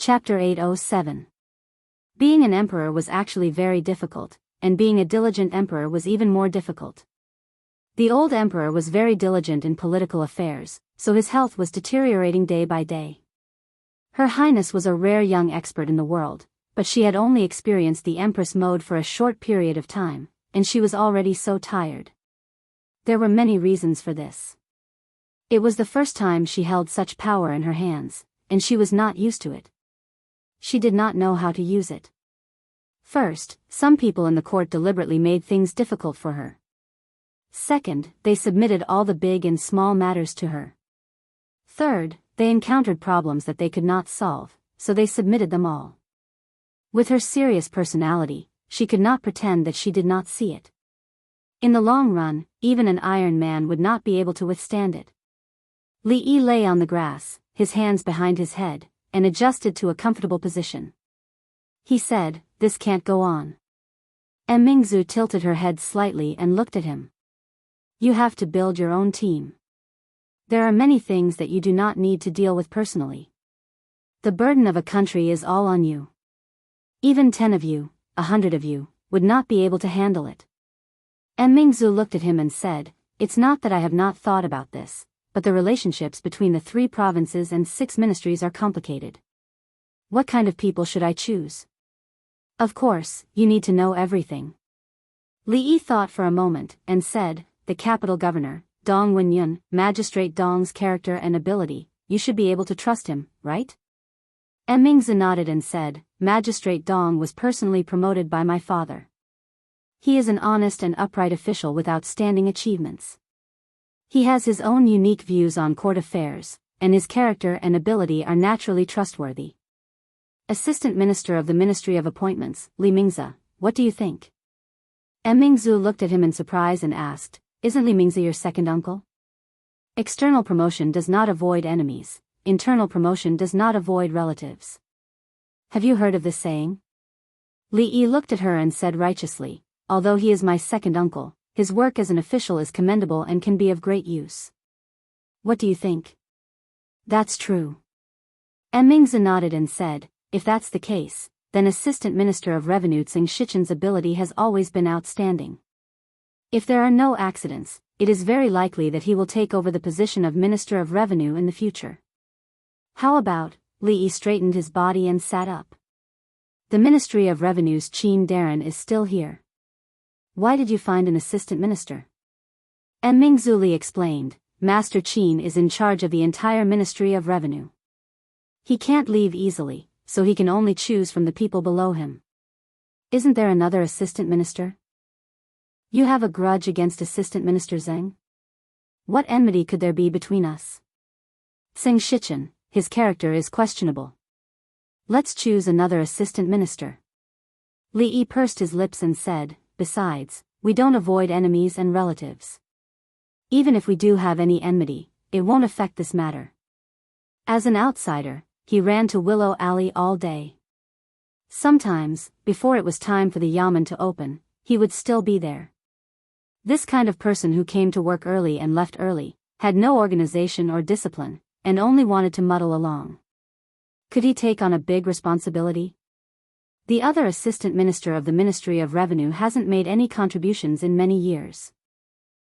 Chapter 807. Being an emperor was actually very difficult, and being a diligent emperor was even more difficult. The old emperor was very diligent in political affairs, so his health was deteriorating day by day. Her Highness was a rare young expert in the world, but she had only experienced the Empress mode for a short period of time, and she was already so tired. There were many reasons for this. It was the first time she held such power in her hands, and she was not used to it. She did not know how to use it. First, some people in the court deliberately made things difficult for her. Second, they submitted all the big and small matters to her. Third, they encountered problems that they could not solve, so they submitted them all. With her serious personality, she could not pretend that she did not see it. In the long run, even an Iron Man would not be able to withstand it. Li Yi lay on the grass, his hands behind his head, and adjusted to a comfortable position. He said, "This can't go on." Mingzu tilted her head slightly and looked at him. "You have to build your own team. There are many things that you do not need to deal with personally. The burden of a country is all on you. Even 10 of you, 100 of you, would not be able to handle it." Mingzu looked at him and said, "It's not that I have not thought about this, but the relationships between the 3 provinces and 6 ministries are complicated. What kind of people should I choose? Of course, you need to know everything." Li Yi thought for a moment, and said, "The capital governor, Dong Wenyun, Magistrate Dong's character and ability, you should be able to trust him, right?" Mingzu nodded and said, "Magistrate Dong was personally promoted by my father. He is an honest and upright official with outstanding achievements. He has his own unique views on court affairs, and his character and ability are naturally trustworthy." Assistant Minister of the Ministry of Appointments, Li Mingzi, what do you think? Mingzu looked at him in surprise and asked, "Isn't Li Mingzi your second uncle?" External promotion does not avoid enemies, internal promotion does not avoid relatives. Have you heard of this saying? Li Yi looked at her and said righteously, "Although he is my second uncle, his work as an official is commendable and can be of great use." What do you think? That's true. Mingzi nodded and said, "If that's the case, then Assistant Minister of Revenue Tsing Shichen's ability has always been outstanding. If there are no accidents, it is very likely that he will take over the position of Minister of Revenue in the future." How about, Li Yi straightened his body and sat up. "The Ministry of Revenue's Qin Darren is still here. Why did you find an assistant minister?" Mingzu Li explained, "Master Qin is in charge of the entire Ministry of Revenue. He can't leave easily, so he can only choose from the people below him. Isn't there another assistant minister? You have a grudge against Assistant Minister Zheng? What enmity could there be between us? Tsing Shichen, his character is questionable. Let's choose another assistant minister." Li Yi pursed his lips and said, "Besides, we don't avoid enemies and relatives. Even if we do have any enmity, it won't affect this matter." As an outsider, he ran to Willow Alley all day. Sometimes, before it was time for the yamen to open, he would still be there. This kind of person who came to work early and left early, had no organization or discipline, and only wanted to muddle along. Could he take on a big responsibility? The other assistant minister of the Ministry of Revenue hasn't made any contributions in many years.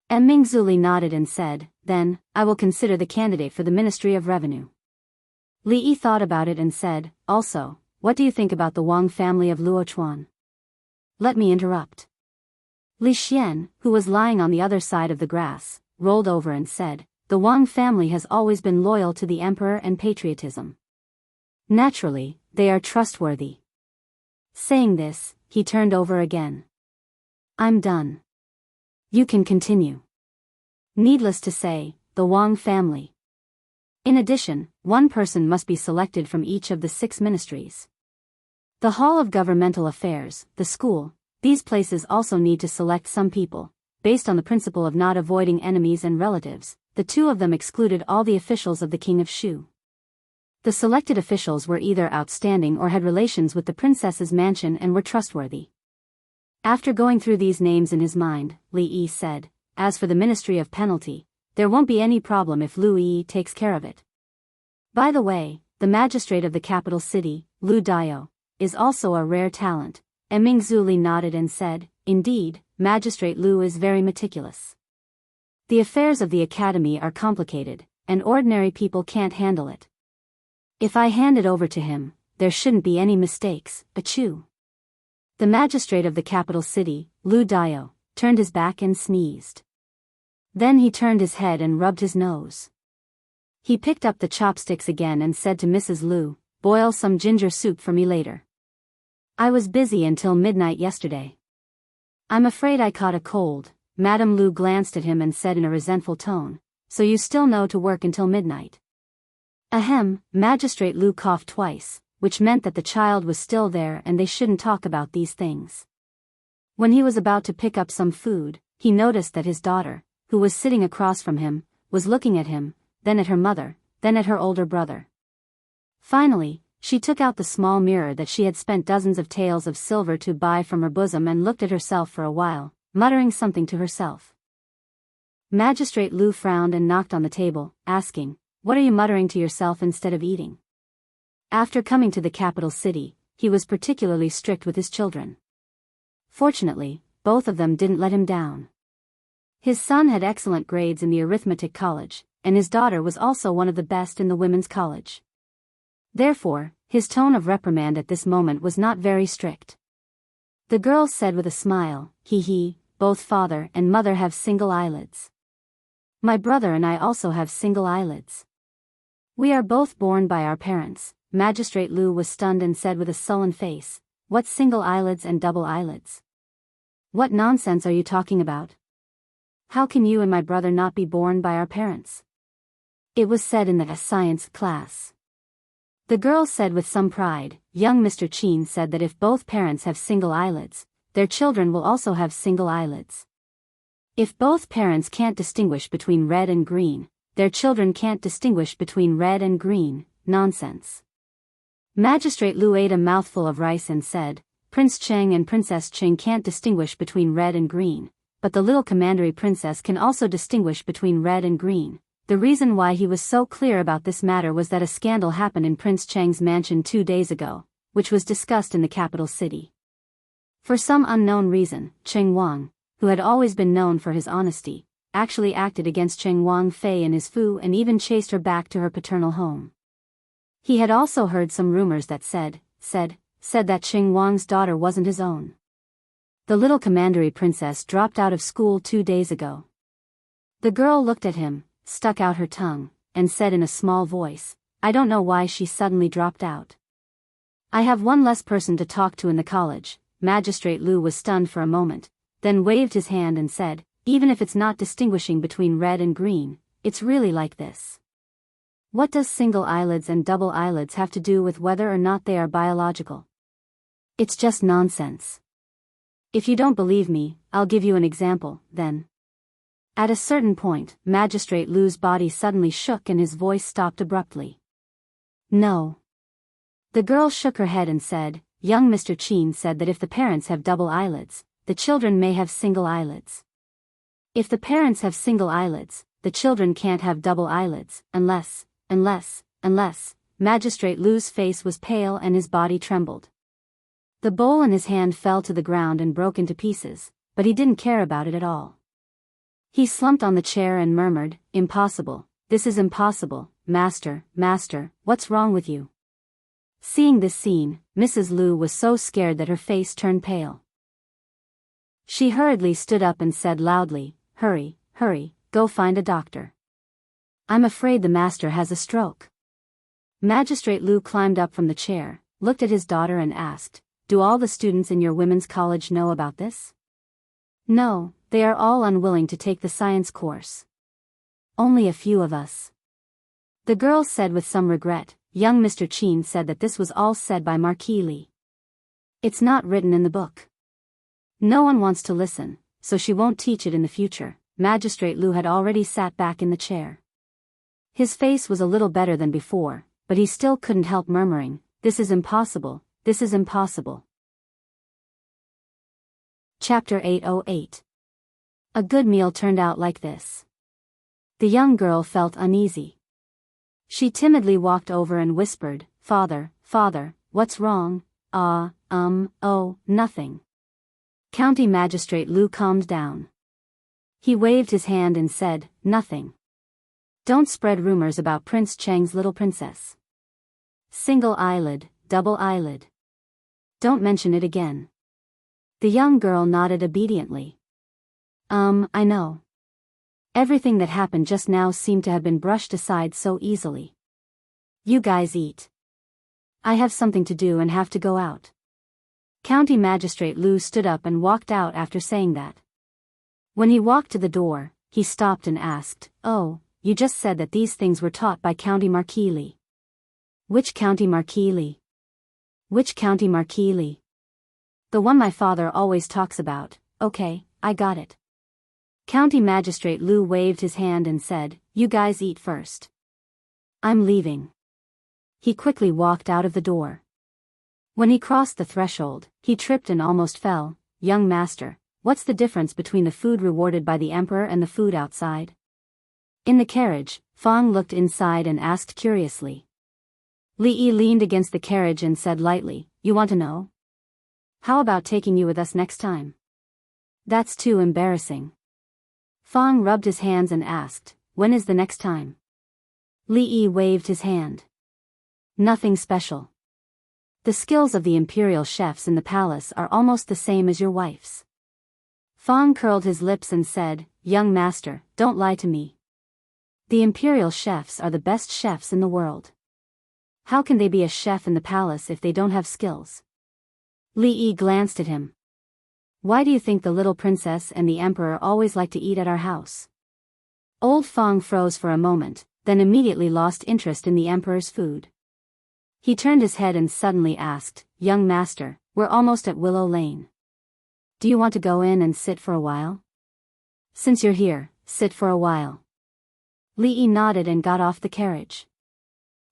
Mingzu Li nodded and said, "Then, I will consider the candidate for the Ministry of Revenue." Li Yi thought about it and said, "Also, what do you think about the Wang family of Luochuan?" Let me interrupt. Li Xian, who was lying on the other side of the grass, rolled over and said, "The Wang family has always been loyal to the emperor and patriotism. Naturally, they are trustworthy." Saying this, he turned over again. "I'm done. You can continue." Needless to say, the Wang family. In addition, one person must be selected from each of the 6 ministries. The Hall of Governmental Affairs, the school, these places also need to select some people. Based on the principle of not avoiding enemies and relatives, the 2 of them excluded all the officials of the King of Shu. The selected officials were either outstanding or had relations with the princess's mansion and were trustworthy. After going through these names in his mind, Li Yi said, "As for the Ministry of Penalty, there won't be any problem if Lu Yi takes care of it. By the way, the magistrate of the capital city, Lu Dio, is also a rare talent. Mingzu Li nodded and said, indeed, Magistrate Lu is very meticulous. The affairs of the academy are complicated, and ordinary people can't handle it. If I hand it over to him, there shouldn't be any mistakes. Achoo. The magistrate of the capital city, Lu Dio, turned his back and sneezed. Then he turned his head and rubbed his nose. He picked up the chopsticks again and said to Mrs. Lu, boil some ginger soup for me later. I was busy until midnight yesterday. I'm afraid I caught a cold. Madame Lu glanced at him and said in a resentful tone, so you still know to work until midnight. Ahem, Magistrate Lu coughed twice, which meant that the child was still there and they shouldn't talk about these things. When he was about to pick up some food, he noticed that his daughter, who was sitting across from him, was looking at him, then at her mother, then at her older brother. Finally, she took out the small mirror that she had spent dozens of taels of silver to buy from her bosom and looked at herself for a while, muttering something to herself. Magistrate Lu frowned and knocked on the table, asking, what are you muttering to yourself instead of eating? After coming to the capital city, he was particularly strict with his children. Fortunately, both of them didn't let him down. His son had excellent grades in the arithmetic college, and his daughter was also one of the best in the women's college. Therefore, his tone of reprimand at this moment was not very strict. The girl said with a smile, hee, both father and mother have single eyelids. My brother and I also have single eyelids. We are both born by our parents. Magistrate Lu was stunned and said with a sullen face, what single eyelids and double eyelids? What nonsense are you talking about? How can you and my brother not be born by our parents? It was said in the science class. The girl said with some pride, young Mr. Qin said that if both parents have single eyelids, their children will also have single eyelids. If both parents can't distinguish between red and green, their children can't distinguish between red and green. Nonsense. Magistrate Lu ate a mouthful of rice and said, Prince Cheng and Princess Cheng can't distinguish between red and green, but the little commandery princess can also distinguish between red and green. The reason why he was so clear about this matter was that a scandal happened in Prince Cheng's mansion 2 days ago, which was discussed in the capital city. For some unknown reason, Cheng Wang, who had always been known for his honesty, actually acted against Cheng Wang Fei in his fu and even chased her back to her paternal home. He had also heard some rumors that said that Cheng Wang's daughter wasn't his own. The little commandery princess dropped out of school 2 days ago. The girl looked at him, stuck out her tongue, and said in a small voice, I don't know why she suddenly dropped out. I have one less person to talk to in the college. Magistrate Lu was stunned for a moment, then waved his hand and said, even if it's not distinguishing between red and green, it's really like this. What does single eyelids and double eyelids have to do with whether or not they are biological? It's just nonsense. If you don't believe me, I'll give you an example, then. At a certain point, Magistrate Lu's body suddenly shook and his voice stopped abruptly. No. The girl shook her head and said, young Mr. Qin said that if the parents have double eyelids, the children may have single eyelids. If the parents have single eyelids, the children can't have double eyelids, unless, Magistrate Lu's face was pale and his body trembled. The bowl in his hand fell to the ground and broke into pieces, but he didn't care about it at all. He slumped on the chair and murmured, impossible, this is impossible, master, what's wrong with you? Seeing this scene, Mrs. Lu was so scared that her face turned pale. She hurriedly stood up and said loudly, hurry, go find a doctor. I'm afraid the master has a stroke. Magistrate Lu climbed up from the chair, looked at his daughter and asked, do all the students in your women's college know about this? No, they are all unwilling to take the science course. Only a few of us. The girl said with some regret, young Mr. Qin said that this was all said by Marquis Li. It's not written in the book. No one wants to listen, so she won't teach it in the future. Magistrate Lu had already sat back in the chair. His face was a little better than before, but he still couldn't help murmuring, this is impossible, this is impossible. Chapter 808. A good meal turned out like this. The young girl felt uneasy. She timidly walked over and whispered, "Father, father, what's wrong?" Oh, nothing." County Magistrate Lu calmed down. He waved his hand and said, "Nothing. Don't spread rumors about Prince Cheng's little princess. Single eyelid, double eyelid. Don't mention it again." The young girl nodded obediently. I know. Everything that happened just now seemed to have been brushed aside so easily. You guys eat. I have something to do and have to go out." County Magistrate Lu stood up and walked out after saying that. When he walked to the door, he stopped and asked, "Oh, you just said that these things were taught by County Marquis Li. Which County Marquis Li? Which County Marquis Li?" "The one my father always talks about." "Okay, I got it." County Magistrate Lu waved his hand and said, "You guys eat first. I'm leaving." He quickly walked out of the door. When he crossed the threshold, he tripped and almost fell. "Young master, what's the difference between the food rewarded by the emperor and the food outside?" In the carriage, Fang looked inside and asked curiously. Li Yi leaned against the carriage and said lightly, "You want to know? How about taking you with us next time?" "That's too embarrassing." Fang rubbed his hands and asked, "When is the next time?" Li Yi waved his hand. "Nothing special. The skills of the imperial chefs in the palace are almost the same as your wife's." Fang curled his lips and said, "Young master, don't lie to me. The imperial chefs are the best chefs in the world. How can they be a chef in the palace if they don't have skills?" Li Yi glanced at him. "Why do you think the little princess and the emperor always like to eat at our house?" Old Fang froze for a moment, then immediately lost interest in the emperor's food. He turned his head and suddenly asked, "Young master, we're almost at Willow Lane. Do you want to go in and sit for a while?" "Since you're here, sit for a while." Li Yi nodded and got off the carriage.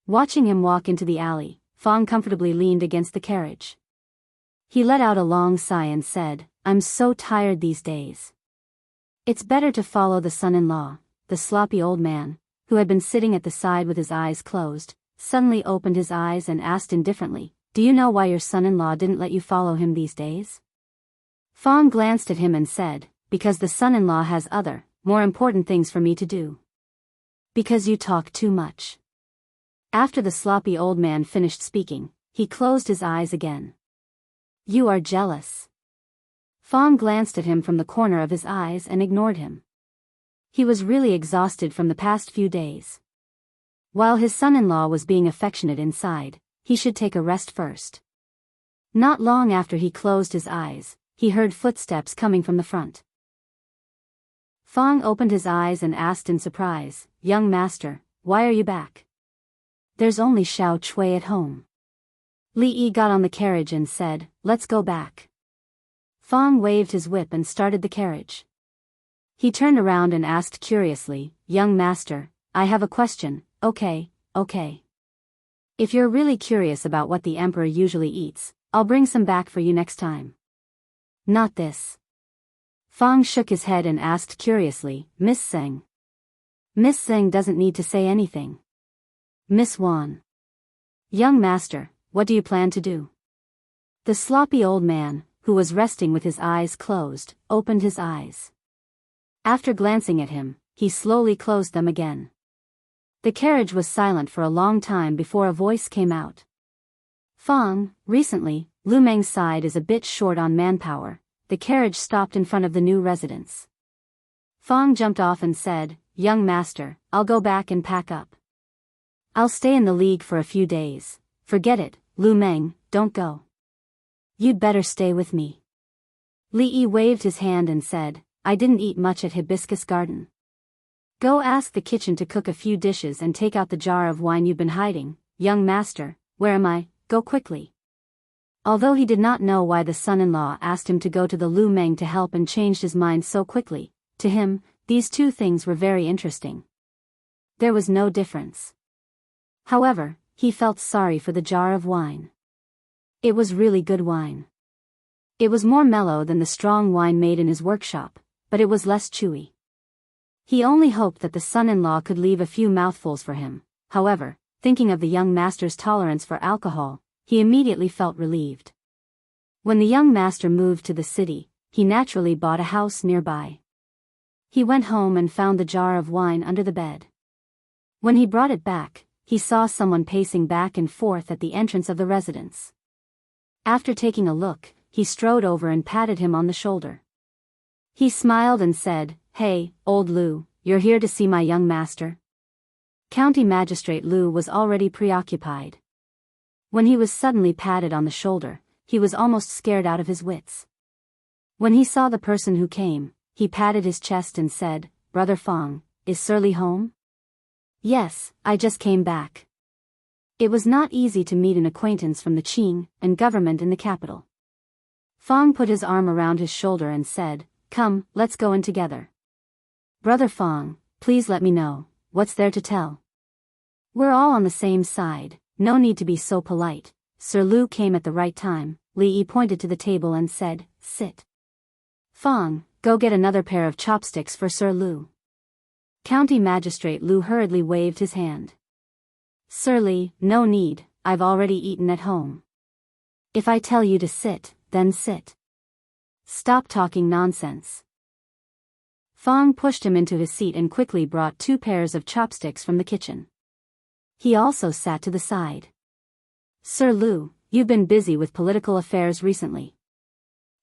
Watching him walk into the alley, Fang comfortably leaned against the carriage. He let out a long sigh and said, "I'm so tired these days. It's better to follow the son-in-law." The sloppy old man, who had been sitting at the side with his eyes closed, suddenly opened his eyes and asked indifferently, "Do you know why your son-in-law didn't let you follow him these days?" Fang glanced at him and said, "Because the son-in-law has other, more important things for me to do. Because you talk too much." After the sloppy old man finished speaking, he closed his eyes again. "You are jealous." Fang glanced at him from the corner of his eyes and ignored him. He was really exhausted from the past few days. While his son-in-law was being affectionate inside, he should take a rest first. Not long after he closed his eyes, he heard footsteps coming from the front. Fang opened his eyes and asked in surprise, "Young master, why are you back? There's only Xiao Chui at home." Li Yi got on the carriage and said, "Let's go back." Fang waved his whip and started the carriage. He turned around and asked curiously, "Young master, I have a question." Okay. If you're really curious about what the emperor usually eats, I'll bring some back for you next time." "Not this." Fang shook his head and asked curiously, "Miss Seng?" "Miss Seng doesn't need to say anything." "Miss Wan?" "Young master, what do you plan to do?" The sloppy old man, who was resting with his eyes closed, opened his eyes. After glancing at him, he slowly closed them again. The carriage was silent for a long time before a voice came out. "Fang, recently, Lu Meng's side is a bit short on manpower." The carriage stopped in front of the new residence. Fang jumped off and said, "Young master, I'll go back and pack up. I'll stay in the league for a few days." "Forget it, Lu Meng, don't go. You'd better stay with me." Li Yi waved his hand and said, "I didn't eat much at Hibiscus Garden. Go ask the kitchen to cook a few dishes and take out the jar of wine you've been hiding." "Young master, where am I? Go quickly." Although he did not know why the son-in-law asked him to go to the Lu Meng to help and changed his mind so quickly, to him, these two things were very interesting. There was no difference. However, he felt sorry for the jar of wine. It was really good wine. It was more mellow than the strong wine made in his workshop, but it was less chewy. He only hoped that the son-in-law could leave a few mouthfuls for him, However, thinking of the young master's tolerance for alcohol, he immediately felt relieved. When the young master moved to the city, he naturally bought a house nearby. He went home and found the jar of wine under the bed. When he brought it back, he saw someone pacing back and forth at the entrance of the residence. After taking a look, he strode over and patted him on the shoulder. He smiled and said, "Hey, old Lou, you're here to see my young master?" County Magistrate Lou was already preoccupied. When he was suddenly patted on the shoulder, he was almost scared out of his wits. When he saw the person who came, he patted his chest and said, "Brother Fong, is Surly home?" "Yes, I just came back." It was not easy to meet an acquaintance from the Qing and government in the capital. Fong put his arm around his shoulder and said, "Come, let's go in together." "Brother Fong, please let me know, what's there to tell?" "We're all on the same side, no need to be so polite." Sir Lu came at the right time. Li Yi pointed to the table and said, "Sit." "Fong, go get another pair of chopsticks for Sir Lu." County Magistrate Lu hurriedly waved his hand. "Sir Li, no need, I've already eaten at home." "If I tell you to sit, then sit. Stop talking nonsense." Fong pushed him into his seat and quickly brought 2 pairs of chopsticks from the kitchen. He also sat to the side. "Sir Lu, you've been busy with political affairs recently.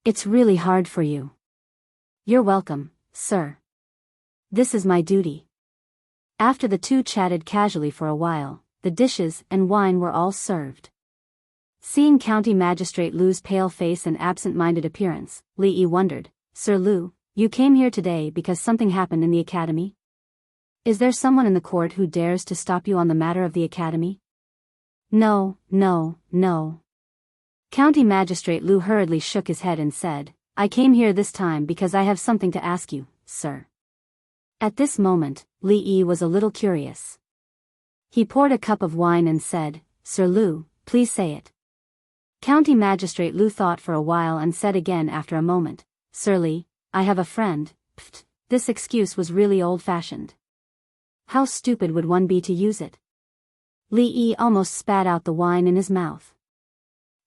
It's really hard for you." "You're welcome, sir. This is my duty." After the two chatted casually for a while, the dishes and wine were all served. Seeing County Magistrate Lu's pale face and absent-minded appearance, Li Yi wondered, "Sir Lu, you came here today because something happened in the academy? Is there someone in the court who dares to stop you on the matter of the academy?" No. County Magistrate Lu hurriedly shook his head and said, "I came here this time because I have something to ask you, sir." At this moment, Li Yi was a little curious. He poured a cup of wine and said, "Sir Lu, please say it." County Magistrate Lu thought for a while and said again after a moment, "Sir Li, I have a friend." Pfft, this excuse was really old-fashioned. How stupid would one be to use it? Li Yi almost spat out the wine in his mouth.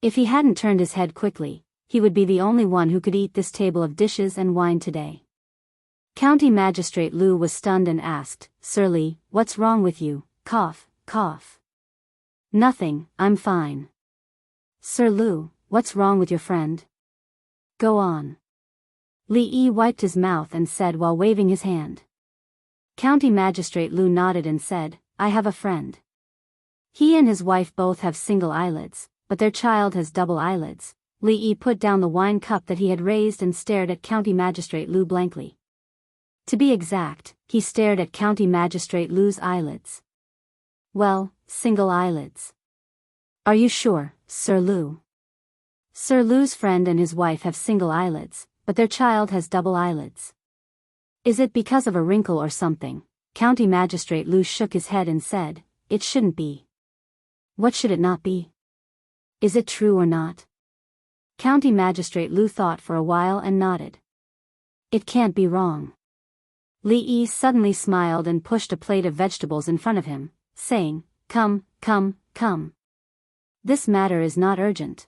If he hadn't turned his head quickly, he would be the only one who could eat this table of dishes and wine today. County Magistrate Lu was stunned and asked, "Sir Li, what's wrong with you?" Cough, cough. "Nothing, I'm fine." "Sir Lu, what's wrong with your friend? Go on." Li Yi wiped his mouth and said while waving his hand. County Magistrate Lu nodded and said, "I have a friend. He and his wife both have single eyelids, but their child has double eyelids." Li Yi put down the wine cup that he had raised and stared at County Magistrate Lu blankly. To be exact, he stared at County Magistrate Lu's eyelids. "Well, single eyelids. Are you sure, Sir Lu?" "Sir Lu's friend and his wife have single eyelids, but their child has double eyelids." "Is it because of a wrinkle or something?" County Magistrate Lu shook his head and said, "It shouldn't be." "What should it not be? Is it true or not?" County Magistrate Lu thought for a while and nodded. "It can't be wrong." Li Yi suddenly smiled and pushed a plate of vegetables in front of him, saying, Come. This matter is not urgent.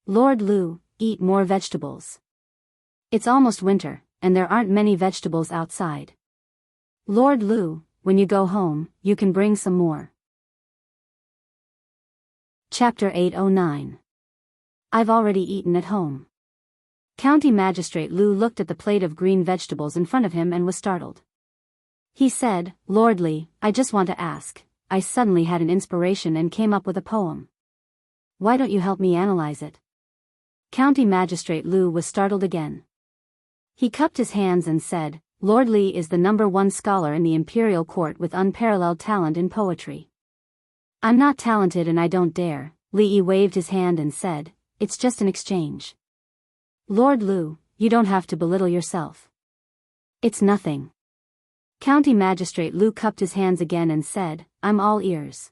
Lord Lu, eat more vegetables. It's almost winter, and there aren't many vegetables outside. Lord Lu, when you go home, you can bring some more." Chapter 809. I've already eaten at home. County Magistrate Lu looked at the plate of green vegetables in front of him and was startled. He said, "Lord Li, I just want to ask, I suddenly had an inspiration and came up with a poem. Why don't you help me analyze it?" County Magistrate Lu was startled again. He cupped his hands and said, "Lord Li is the #1 scholar in the imperial court with unparalleled talent in poetry. I'm not talented and I don't dare." Li Yi waved his hand and said, "It's just an exchange. Lord Lu, you don't have to belittle yourself. It's nothing." County Magistrate Lu cupped his hands again and said, "I'm all ears."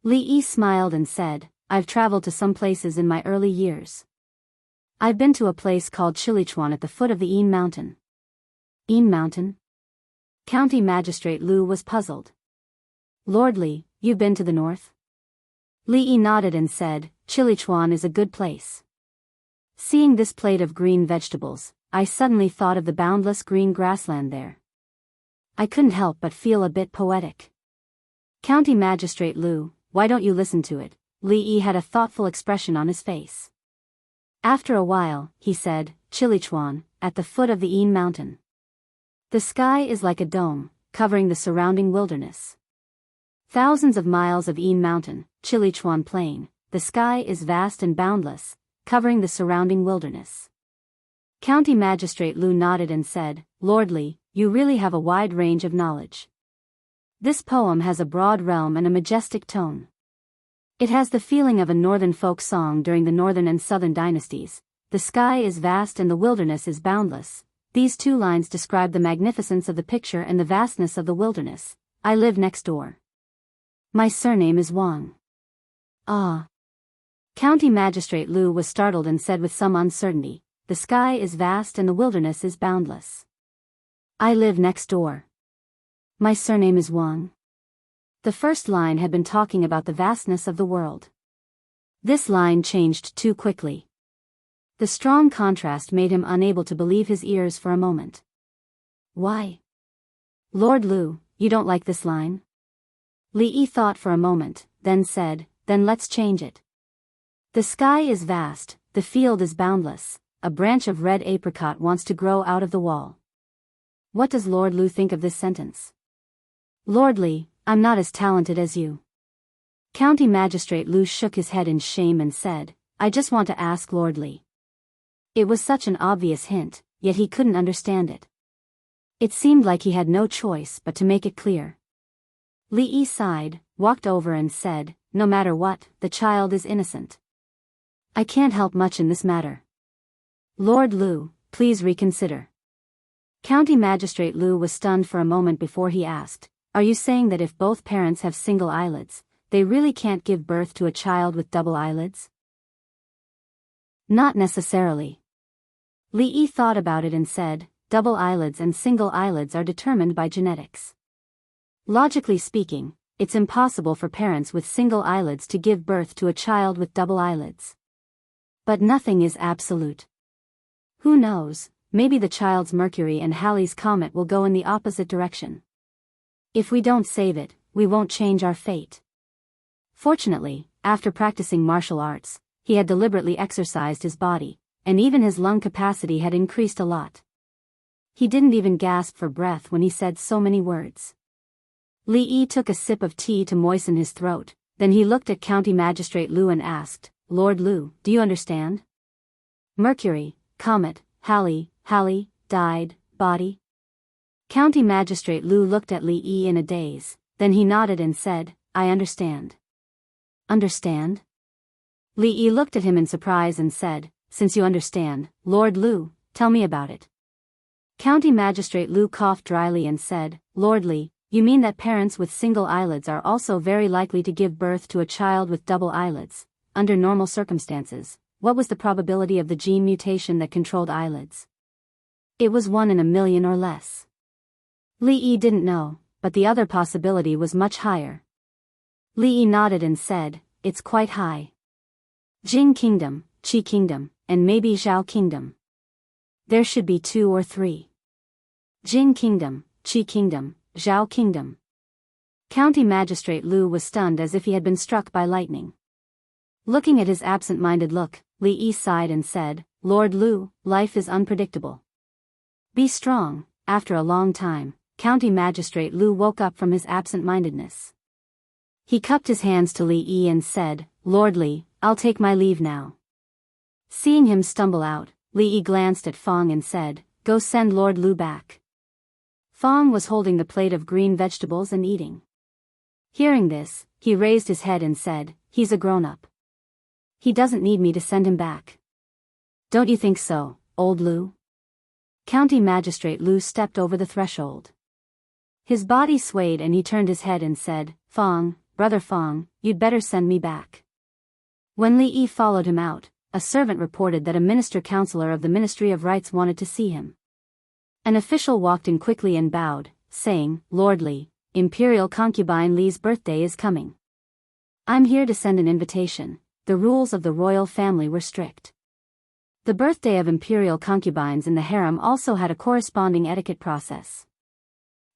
Li Yi smiled and said, "I've traveled to some places in my early years. I've been to a place called Chilichuan at the foot of the Yin Mountain." "Yin Mountain?" County Magistrate Lu was puzzled. Lord Li, you've been to the north? Li Yi nodded and said, Chilichuan is a good place. Seeing this plate of green vegetables, I suddenly thought of the boundless green grassland there. I couldn't help but feel a bit poetic. County Magistrate Lu, why don't you listen to it? Li Yi had a thoughtful expression on his face. After a while, he said, Chilichuan, at the foot of the Yin mountain. The sky is like a dome, covering the surrounding wilderness. Thousands of miles of Yin mountain, Chilichuan plain, the sky is vast and boundless, covering the surrounding wilderness. County Magistrate Lu nodded and said, Lord Li, you really have a wide range of knowledge. This poem has a broad realm and a majestic tone. It has the feeling of a northern folk song during the northern and southern dynasties. The sky is vast and the wilderness is boundless. These two lines describe the magnificence of the picture and the vastness of the wilderness. I live next door. My surname is Wang. Ah. County Magistrate Lu was startled and said with some uncertainty, the sky is vast and the wilderness is boundless. I live next door. My surname is Wang. The first line had been talking about the vastness of the world. This line changed too quickly. The strong contrast made him unable to believe his ears for a moment. Why? Lord Lu, you don't like this line? Li Yi thought for a moment, then said, then let's change it. The sky is vast, the field is boundless, a branch of red apricot wants to grow out of the wall. What does Lord Lu think of this sentence? Lord Li, I'm not as talented as you. County Magistrate Lu shook his head in shame and said, I just want to ask Lord Li. It was such an obvious hint, yet he couldn't understand it. It seemed like he had no choice but to make it clear. Li Yi sighed, walked over and said, no matter what, the child is innocent. I can't help much in this matter. Lord Lu, please reconsider. County Magistrate Lu was stunned for a moment before he asked, are you saying that if both parents have single eyelids, they really can't give birth to a child with double eyelids? Not necessarily. Li Yi thought about it and said, double eyelids and single eyelids are determined by genetics. Logically speaking, it's impossible for parents with single eyelids to give birth to a child with double eyelids. But nothing is absolute. Who knows, maybe the child's Mercury and Halley's comet will go in the opposite direction. If we don't save it, we won't change our fate. Fortunately, after practicing martial arts, he had deliberately exercised his body, and even his lung capacity had increased a lot. He didn't even gasp for breath when he said so many words. Li Yi took a sip of tea to moisten his throat, then he looked at County Magistrate Lu and asked, Lord Lu, do you understand? Mercury, comet, Halley, died, body. County Magistrate Lu looked at Li Yi in a daze, then he nodded and said, I understand. Understand? Li Yi looked at him in surprise and said, since you understand, Lord Lu, tell me about it. County Magistrate Lu coughed dryly and said, Lord Li, you mean that parents with single eyelids are also very likely to give birth to a child with double eyelids, under normal circumstances? What was the probability of the gene mutation that controlled eyelids? It was 1 in a million or less. Li Yi didn't know, but the other possibility was much higher. Li Yi nodded and said, it's quite high. Jing Kingdom, Qi Kingdom, and maybe Zhao Kingdom. There should be 2 or 3. Jing Kingdom, Qi Kingdom, Zhao Kingdom. County Magistrate Lu was stunned as if he had been struck by lightning. Looking at his absent-minded look, Li Yi sighed and said, Lord Lu, life is unpredictable. Be strong. After a long time, County Magistrate Lu woke up from his absent-mindedness. He cupped his hands to Li Yi and said, Lord Li, I'll take my leave now. Seeing him stumble out, Li Yi glanced at Fong and said, go send Lord Lu back. Fong was holding the plate of green vegetables and eating. Hearing this, he raised his head and said, he's a grown-up. He doesn't need me to send him back. Don't you think so, old Lu? County Magistrate Lu stepped over the threshold. His body swayed and he turned his head and said, Fong, brother Fong, you'd better send me back. When Li Yi followed him out, a servant reported that a minister-counselor of the Ministry of Rights wanted to see him. An official walked in quickly and bowed, saying, Lord Li, Imperial concubine Li's birthday is coming. I'm here to send an invitation. The rules of the royal family were strict. The birthday of imperial concubines in the harem also had a corresponding etiquette process.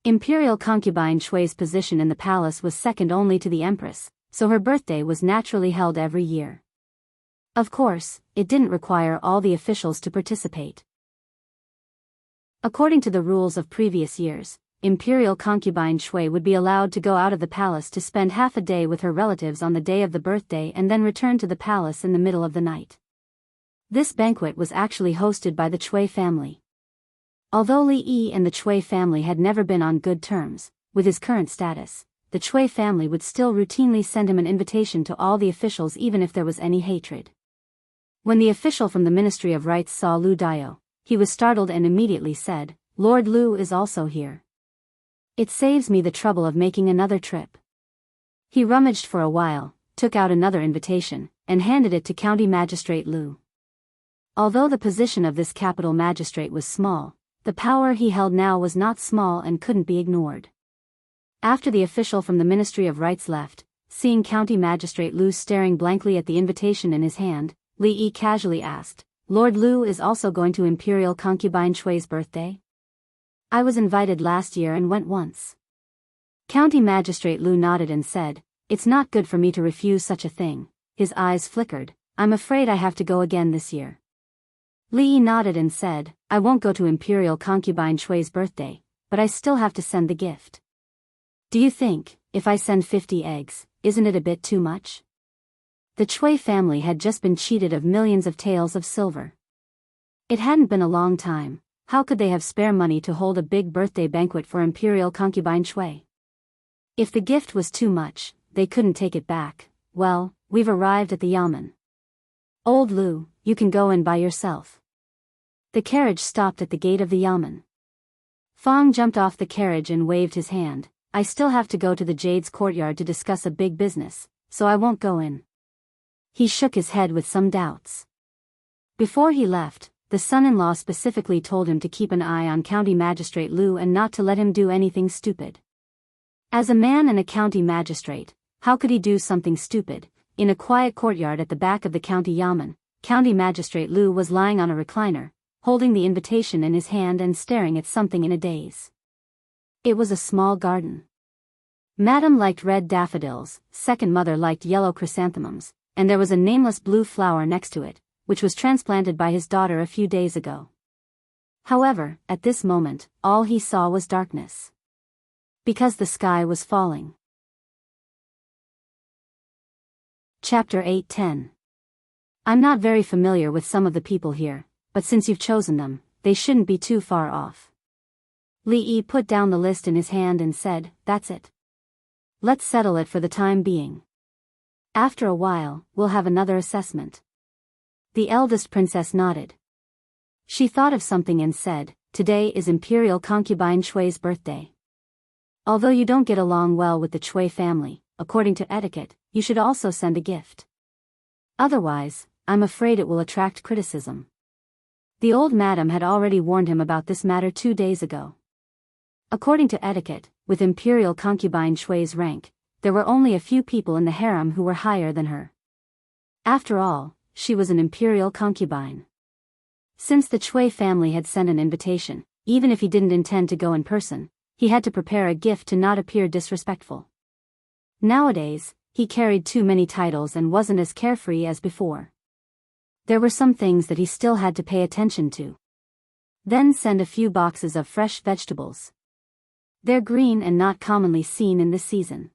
Imperial concubine Shui's position in the palace was second only to the empress, so her birthday was naturally held every year. Of course, it didn't require all the officials to participate. According to the rules of previous years, imperial concubine Shui would be allowed to go out of the palace to spend half a day with her relatives on the day of the birthday and then return to the palace in the middle of the night. This banquet was actually hosted by the Chui family. Although Li Yi and the Chui family had never been on good terms, with his current status, the Chui family would still routinely send him an invitation to all the officials even if there was any hatred. When the official from the Ministry of Rites saw Lu Dao, he was startled and immediately said, "Lord Lu is also here. It saves me the trouble of making another trip." He rummaged for a while, took out another invitation, and handed it to County Magistrate Lu. Although the position of this capital magistrate was small, the power he held now was not small and couldn't be ignored. After the official from the Ministry of Rites left, seeing County Magistrate Lu staring blankly at the invitation in his hand, Li Yi casually asked, "Lord Lu is also going to Imperial Concubine Shui's birthday? I was invited last year and went once." County Magistrate Lu nodded and said, "It's not good for me to refuse such a thing." His eyes flickered. "I'm afraid I have to go again this year." Li Yi nodded and said, "I won't go to Imperial Concubine Shui's birthday, but I still have to send the gift. Do you think, if I send 50 eggs, isn't it a bit too much?" The Chui family had just been cheated of millions of taels of silver. It hadn't been a long time. How could they have spare money to hold a big birthday banquet for Imperial Concubine Shui? If the gift was too much, they couldn't take it back. "Well, we've arrived at the yamen. Old Lu, you can go in by yourself." The carriage stopped at the gate of the yamen. Fong jumped off the carriage and waved his hand. "I still have to go to the Jade's courtyard to discuss a big business, so I won't go in." He shook his head with some doubts. Before he left, the son-in-law specifically told him to keep an eye on County Magistrate Lu and not to let him do anything stupid. As a man and a county magistrate, how could he do something stupid? In a quiet courtyard at the back of the county yamen, County Magistrate Lu was lying on a recliner, holding the invitation in his hand and staring at something in a daze. It was a small garden. Madam liked red daffodils, second mother liked yellow chrysanthemums, and there was a nameless blue flower next to it, which was transplanted by his daughter a few days ago. However, at this moment, all he saw was darkness. Because the sky was falling. Chapter 8:10. I'm not very familiar with some of the people here, but since you've chosen them, they shouldn't be too far off. Li Yi put down the list in his hand and said, "That's it. Let's settle it for the time being. After a while, we'll have another assessment." The eldest princess nodded. She thought of something and said, "Today is Imperial Concubine Shui's birthday. Although you don't get along well with the Chui family, according to etiquette, you should also send a gift. Otherwise, I'm afraid it will attract criticism." The old madam had already warned him about this matter 2 days ago. According to etiquette, with Imperial Concubine Shui's rank, there were only a few people in the harem who were higher than her. After all, she was an imperial concubine. Since the Chui family had sent an invitation, even if he didn't intend to go in person, he had to prepare a gift to not appear disrespectful. Nowadays, he carried too many titles and wasn't as carefree as before. There were some things that he still had to pay attention to. Then send a few boxes of fresh vegetables. They're green and not commonly seen in this season.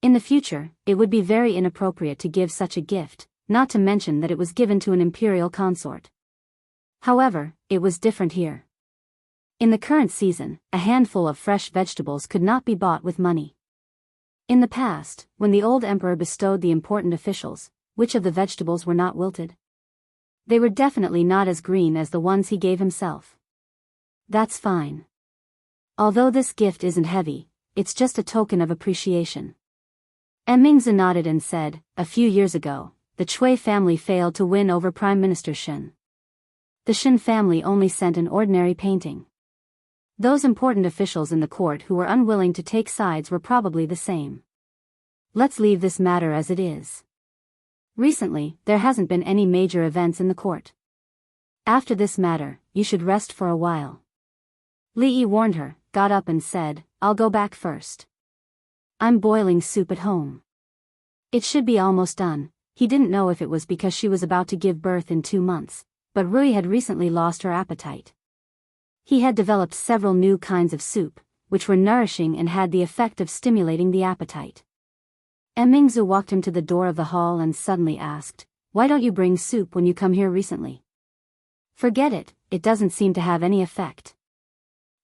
In the future, it would be very inappropriate to give such a gift, not to mention that it was given to an imperial consort. However, it was different here. In the current season, a handful of fresh vegetables could not be bought with money. In the past, when the old emperor bestowed the important officials, which of the vegetables were not wilted? They were definitely not as green as the ones he gave himself. That's fine. Although this gift isn't heavy, it's just a token of appreciation. Mingzi nodded and said, "A few years ago, the Chui family failed to win over Prime Minister Shen. The Shen family only sent an ordinary painting. Those important officials in the court who were unwilling to take sides were probably the same. Let's leave this matter as it is. Recently, there hasn't been any major events in the court. After this matter, you should rest for a while. Li Yi warned her, got up and said, I'll go back first. I'm boiling soup at home. It should be almost done. He didn't know if it was because she was about to give birth in 2 months, but Rui had recently lost her appetite. He had developed several new kinds of soup, which were nourishing and had the effect of stimulating the appetite. Mingzu walked him to the door of the hall and suddenly asked, Why don't you bring soup when you come here recently? Forget it, it doesn't seem to have any effect.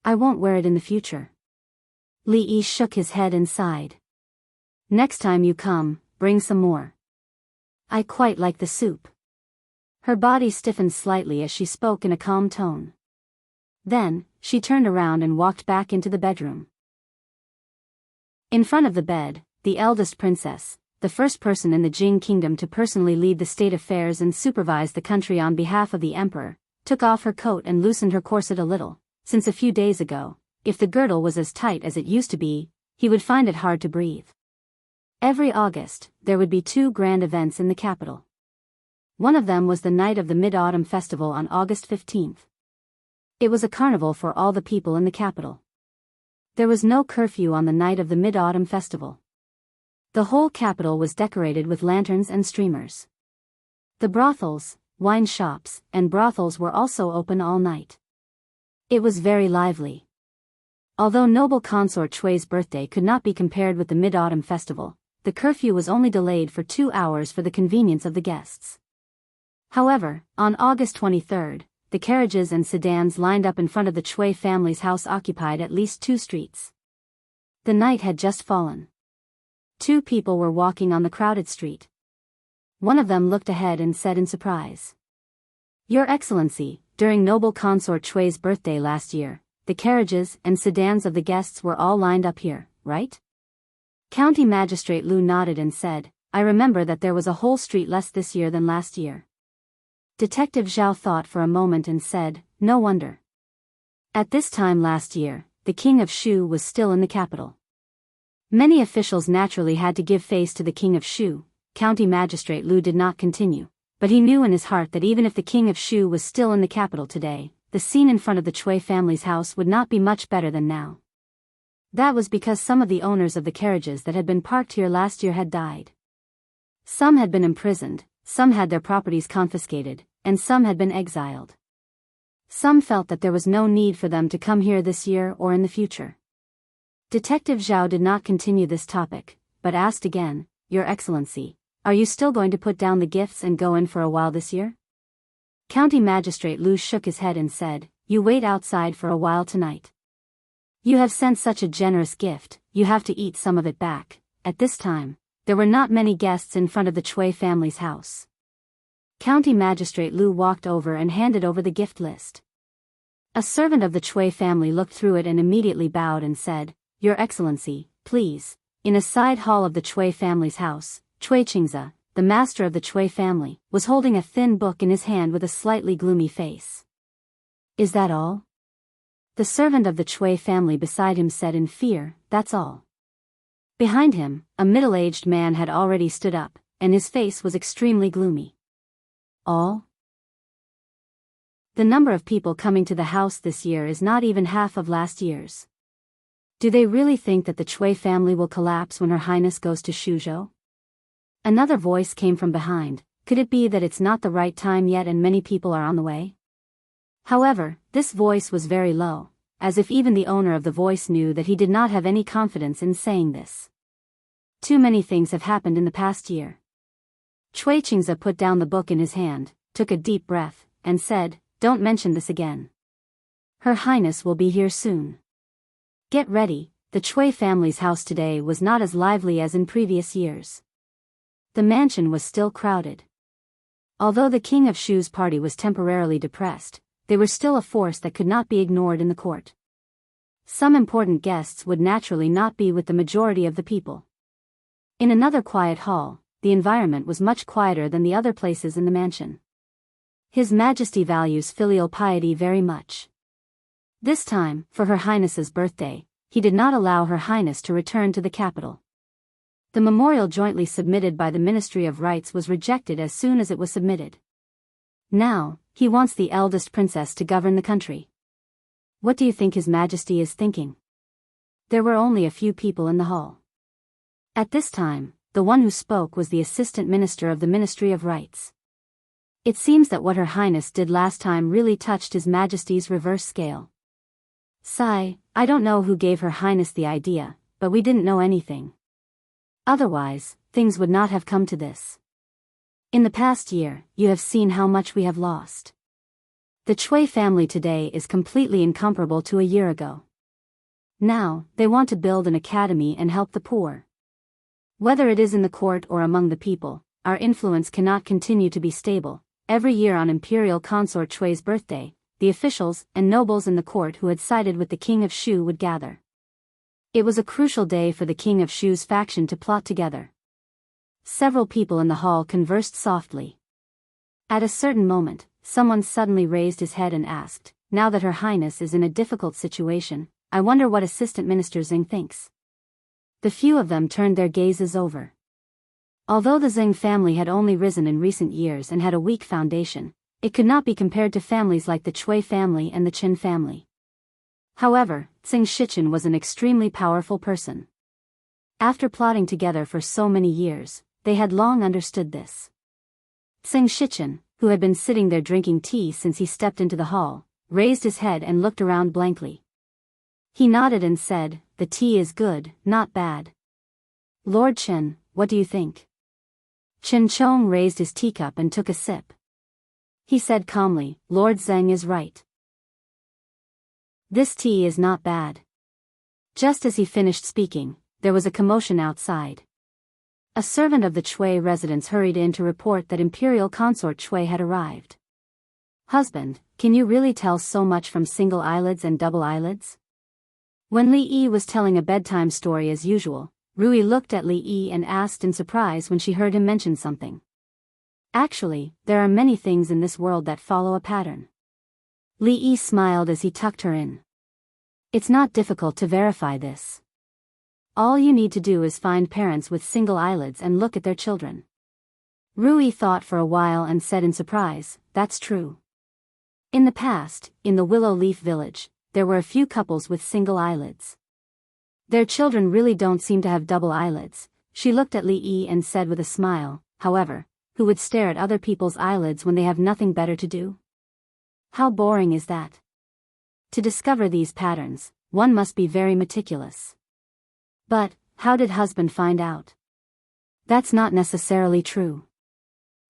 I won't wear it in the future. Li Yi shook his head and sighed. Next time you come, bring some more. I quite like the soup. Her body stiffened slightly as she spoke in a calm tone. Then, she turned around and walked back into the bedroom. In front of the bed, the eldest princess, the first person in the Jing kingdom to personally lead the state affairs and supervise the country on behalf of the emperor, took off her coat and loosened her corset a little, since a few days ago, if the girdle was as tight as it used to be, he would find it hard to breathe. Every August, there would be 2 grand events in the capital. One of them was the night of the Mid-Autumn Festival on August 15th. It was a carnival for all the people in the capital. There was no curfew on the night of the Mid-Autumn Festival. The whole capital was decorated with lanterns and streamers. The brothels, wine shops, and brothels were also open all night. It was very lively. Although noble consort Chui's birthday could not be compared with the Mid-Autumn Festival, the curfew was only delayed for 2 hours for the convenience of the guests. However, on August 23rd, the carriages and sedans lined up in front of the Chui family's house occupied at least 2 streets. The night had just fallen. 2 people were walking on the crowded street. One of them looked ahead and said in surprise, Your Excellency, during noble consort Chui's birthday last year, the carriages and sedans of the guests were all lined up here, right? County Magistrate Lu nodded and said, I remember that there was a whole street less this year than last year. Detective Zhao thought for a moment and said, No wonder. At this time last year, the King of Shu was still in the capital. Many officials naturally had to give face to the King of Shu. County Magistrate Lu did not continue, but he knew in his heart that even if the King of Shu was still in the capital today, the scene in front of the Chui family's house would not be much better than now. That was because some of the owners of the carriages that had been parked here last year had died. Some had been imprisoned, some had their properties confiscated, and some had been exiled. Some felt that there was no need for them to come here this year or in the future. Detective Zhao did not continue this topic, but asked again, Your Excellency, are you still going to put down the gifts and go in for a while this year? County Magistrate Lu shook his head and said, You wait outside for a while tonight. You have sent such a generous gift, you have to eat some of it back. At this time, there were not many guests in front of the Chui family's house. County Magistrate Lu walked over and handed over the gift list. A servant of the Chui family looked through it and immediately bowed and said, Your Excellency, please. In a side hall of the Chui family's house, Chui Qingze, the master of the Chui family, was holding a thin book in his hand with a slightly gloomy face. Is that all? The servant of the Chui family beside him said in fear, That's all. Behind him, a middle-aged man had already stood up, and his face was extremely gloomy. All? The number of people coming to the house this year is not even half of last year's. Do they really think that the Chui family will collapse when Her Highness goes to Shuzhou? Another voice came from behind, Could it be that it's not the right time yet and many people are on the way? However, this voice was very low, as if even the owner of the voice knew that he did not have any confidence in saying this. Too many things have happened in the past year. Chui Qingze put down the book in his hand, took a deep breath, and said, Don't mention this again. Her Highness will be here soon. Get ready, the Chui family's house today was not as lively as in previous years. The mansion was still crowded. Although the King of Shu's party was temporarily depressed, they were still a force that could not be ignored in the court. Some important guests would naturally not be with the majority of the people. In another quiet hall, the environment was much quieter than the other places in the mansion. His Majesty values filial piety very much. This time, for Her Highness's birthday, he did not allow Her Highness to return to the capital. The memorial jointly submitted by the Ministry of Rights was rejected as soon as it was submitted. Now, he wants the eldest princess to govern the country. What do you think His Majesty is thinking? There were only a few people in the hall. At this time, the one who spoke was the Assistant Minister of the Ministry of Rights. It seems that what Her Highness did last time really touched His Majesty's reverse scale. Sigh, I don't know who gave Her Highness the idea, but we didn't know anything. Otherwise, things would not have come to this. In the past year, you have seen how much we have lost. The Chui family today is completely incomparable to a year ago. Now, they want to build an academy and help the poor. Whether it is in the court or among the people, our influence cannot continue to be stable. Every year on Imperial Consort Chui's birthday, the officials and nobles in the court who had sided with the King of Shu would gather. It was a crucial day for the King of Shu's faction to plot together. Several people in the hall conversed softly. At a certain moment, someone suddenly raised his head and asked, "Now that Her Highness is in a difficult situation, I wonder what Assistant Minister Xing thinks." The few of them turned their gazes over. Although the Xing family had only risen in recent years and had a weak foundation, it could not be compared to families like the Chui family and the Qin family. However, Xing Shichen was an extremely powerful person. After plotting together for so many years, they had long understood this. Xing Shichen, who had been sitting there drinking tea since he stepped into the hall, raised his head and looked around blankly. He nodded and said, "The tea is good, not bad." "Lord Chen, what do you think?" Chen Chong raised his teacup and took a sip. He said calmly, "Lord Zheng is right. This tea is not bad." Just as he finished speaking, there was a commotion outside. A servant of the Chui residence hurried in to report that Imperial Consort Chui had arrived. "Husband, can you really tell so much from single eyelids and double eyelids?" When Li Yi was telling a bedtime story as usual, Rui looked at Li Yi and asked in surprise when she heard him mention something. "Actually, there are many things in this world that follow a pattern." Li Yi smiled as he tucked her in. "It's not difficult to verify this. All you need to do is find parents with single eyelids and look at their children." Rui thought for a while and said in surprise, "That's true. In the past, in the Willow Leaf Village, there were a few couples with single eyelids. Their children really don't seem to have double eyelids." She looked at Li Yi and said with a smile, "However, who would stare at other people's eyelids when they have nothing better to do? How boring is that? To discover these patterns, one must be very meticulous." "But, how did husband find out?" "That's not necessarily true."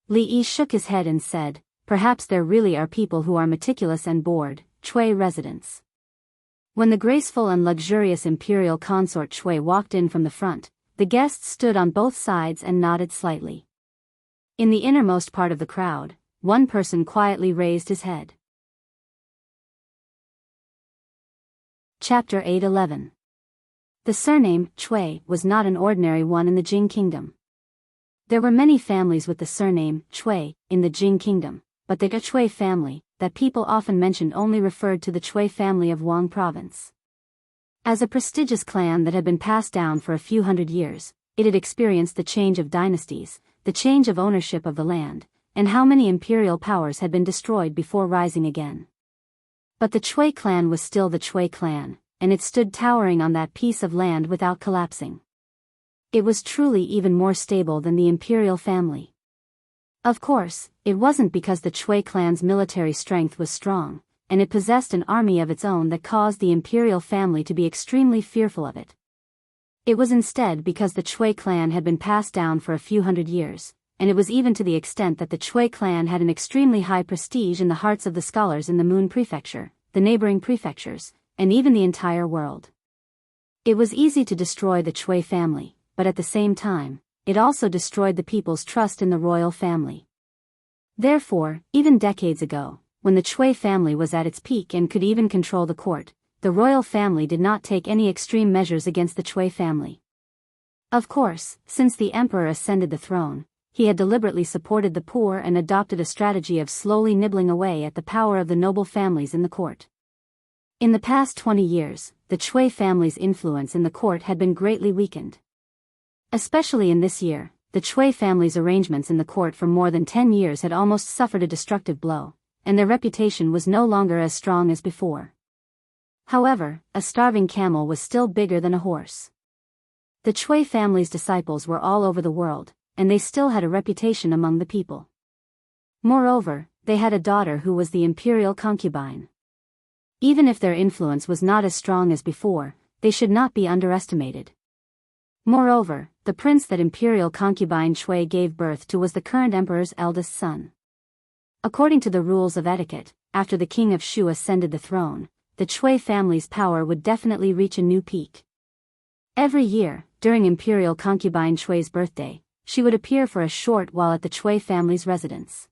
Li Yi shook his head and said, "Perhaps there really are people who are meticulous and bored." Chui residence. When the graceful and luxurious Imperial Consort Chui walked in from the front, the guests stood on both sides and nodded slightly. In the innermost part of the crowd, one person quietly raised his head. Chapter 8:11. The surname, Chui, was not an ordinary one in the Jing Kingdom. There were many families with the surname, Chui, in the Jing Kingdom, but the Chui family, that people often mentioned only referred to the Chui family of Wang Province. As a prestigious clan that had been passed down for a few hundred years, it had experienced the change of dynasties, the change of ownership of the land, and how many imperial powers had been destroyed before rising again. But the Chui clan was still the Chui clan, and it stood towering on that piece of land without collapsing. It was truly even more stable than the imperial family. Of course, it wasn't because the Chui clan's military strength was strong, and it possessed an army of its own that caused the imperial family to be extremely fearful of it. It was instead because the Chui clan had been passed down for a few hundred years, and it was even to the extent that the Chui clan had an extremely high prestige in the hearts of the scholars in the Moon Prefecture, the neighboring prefectures, and even the entire world. It was easy to destroy the Chui family, but at the same time, it also destroyed the people's trust in the royal family. Therefore, even decades ago, when the Chui family was at its peak and could even control the court, the royal family did not take any extreme measures against the Chui family. Of course, since the emperor ascended the throne, he had deliberately supported the poor and adopted a strategy of slowly nibbling away at the power of the noble families in the court. In the past 20 years, the Chui family's influence in the court had been greatly weakened. Especially in this year, the Chui family's arrangements in the court for more than 10 years had almost suffered a destructive blow, and their reputation was no longer as strong as before. However, a starving camel was still bigger than a horse. The Chui family's disciples were all over the world, and they still had a reputation among the people. Moreover, they had a daughter who was the imperial concubine. Even if their influence was not as strong as before, they should not be underestimated. Moreover, the prince that imperial concubine Chui gave birth to was the current emperor's eldest son. According to the rules of etiquette, after the king of Shu ascended the throne, the Chui family's power would definitely reach a new peak. Every year, during imperial concubine Chui's birthday, she would appear for a short while at the Chui family's residence.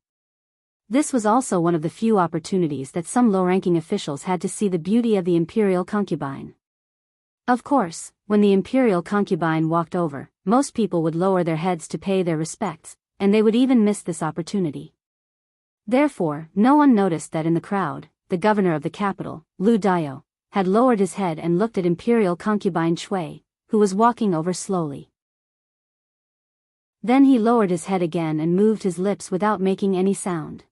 This was also one of the few opportunities that some low-ranking officials had to see the beauty of the imperial concubine. Of course, when the imperial concubine walked over, most people would lower their heads to pay their respects, and they would even miss this opportunity. Therefore, no one noticed that in the crowd, the governor of the capital, Lu Dao, had lowered his head and looked at imperial concubine Chui, who was walking over slowly. Then he lowered his head again and moved his lips without making any sound.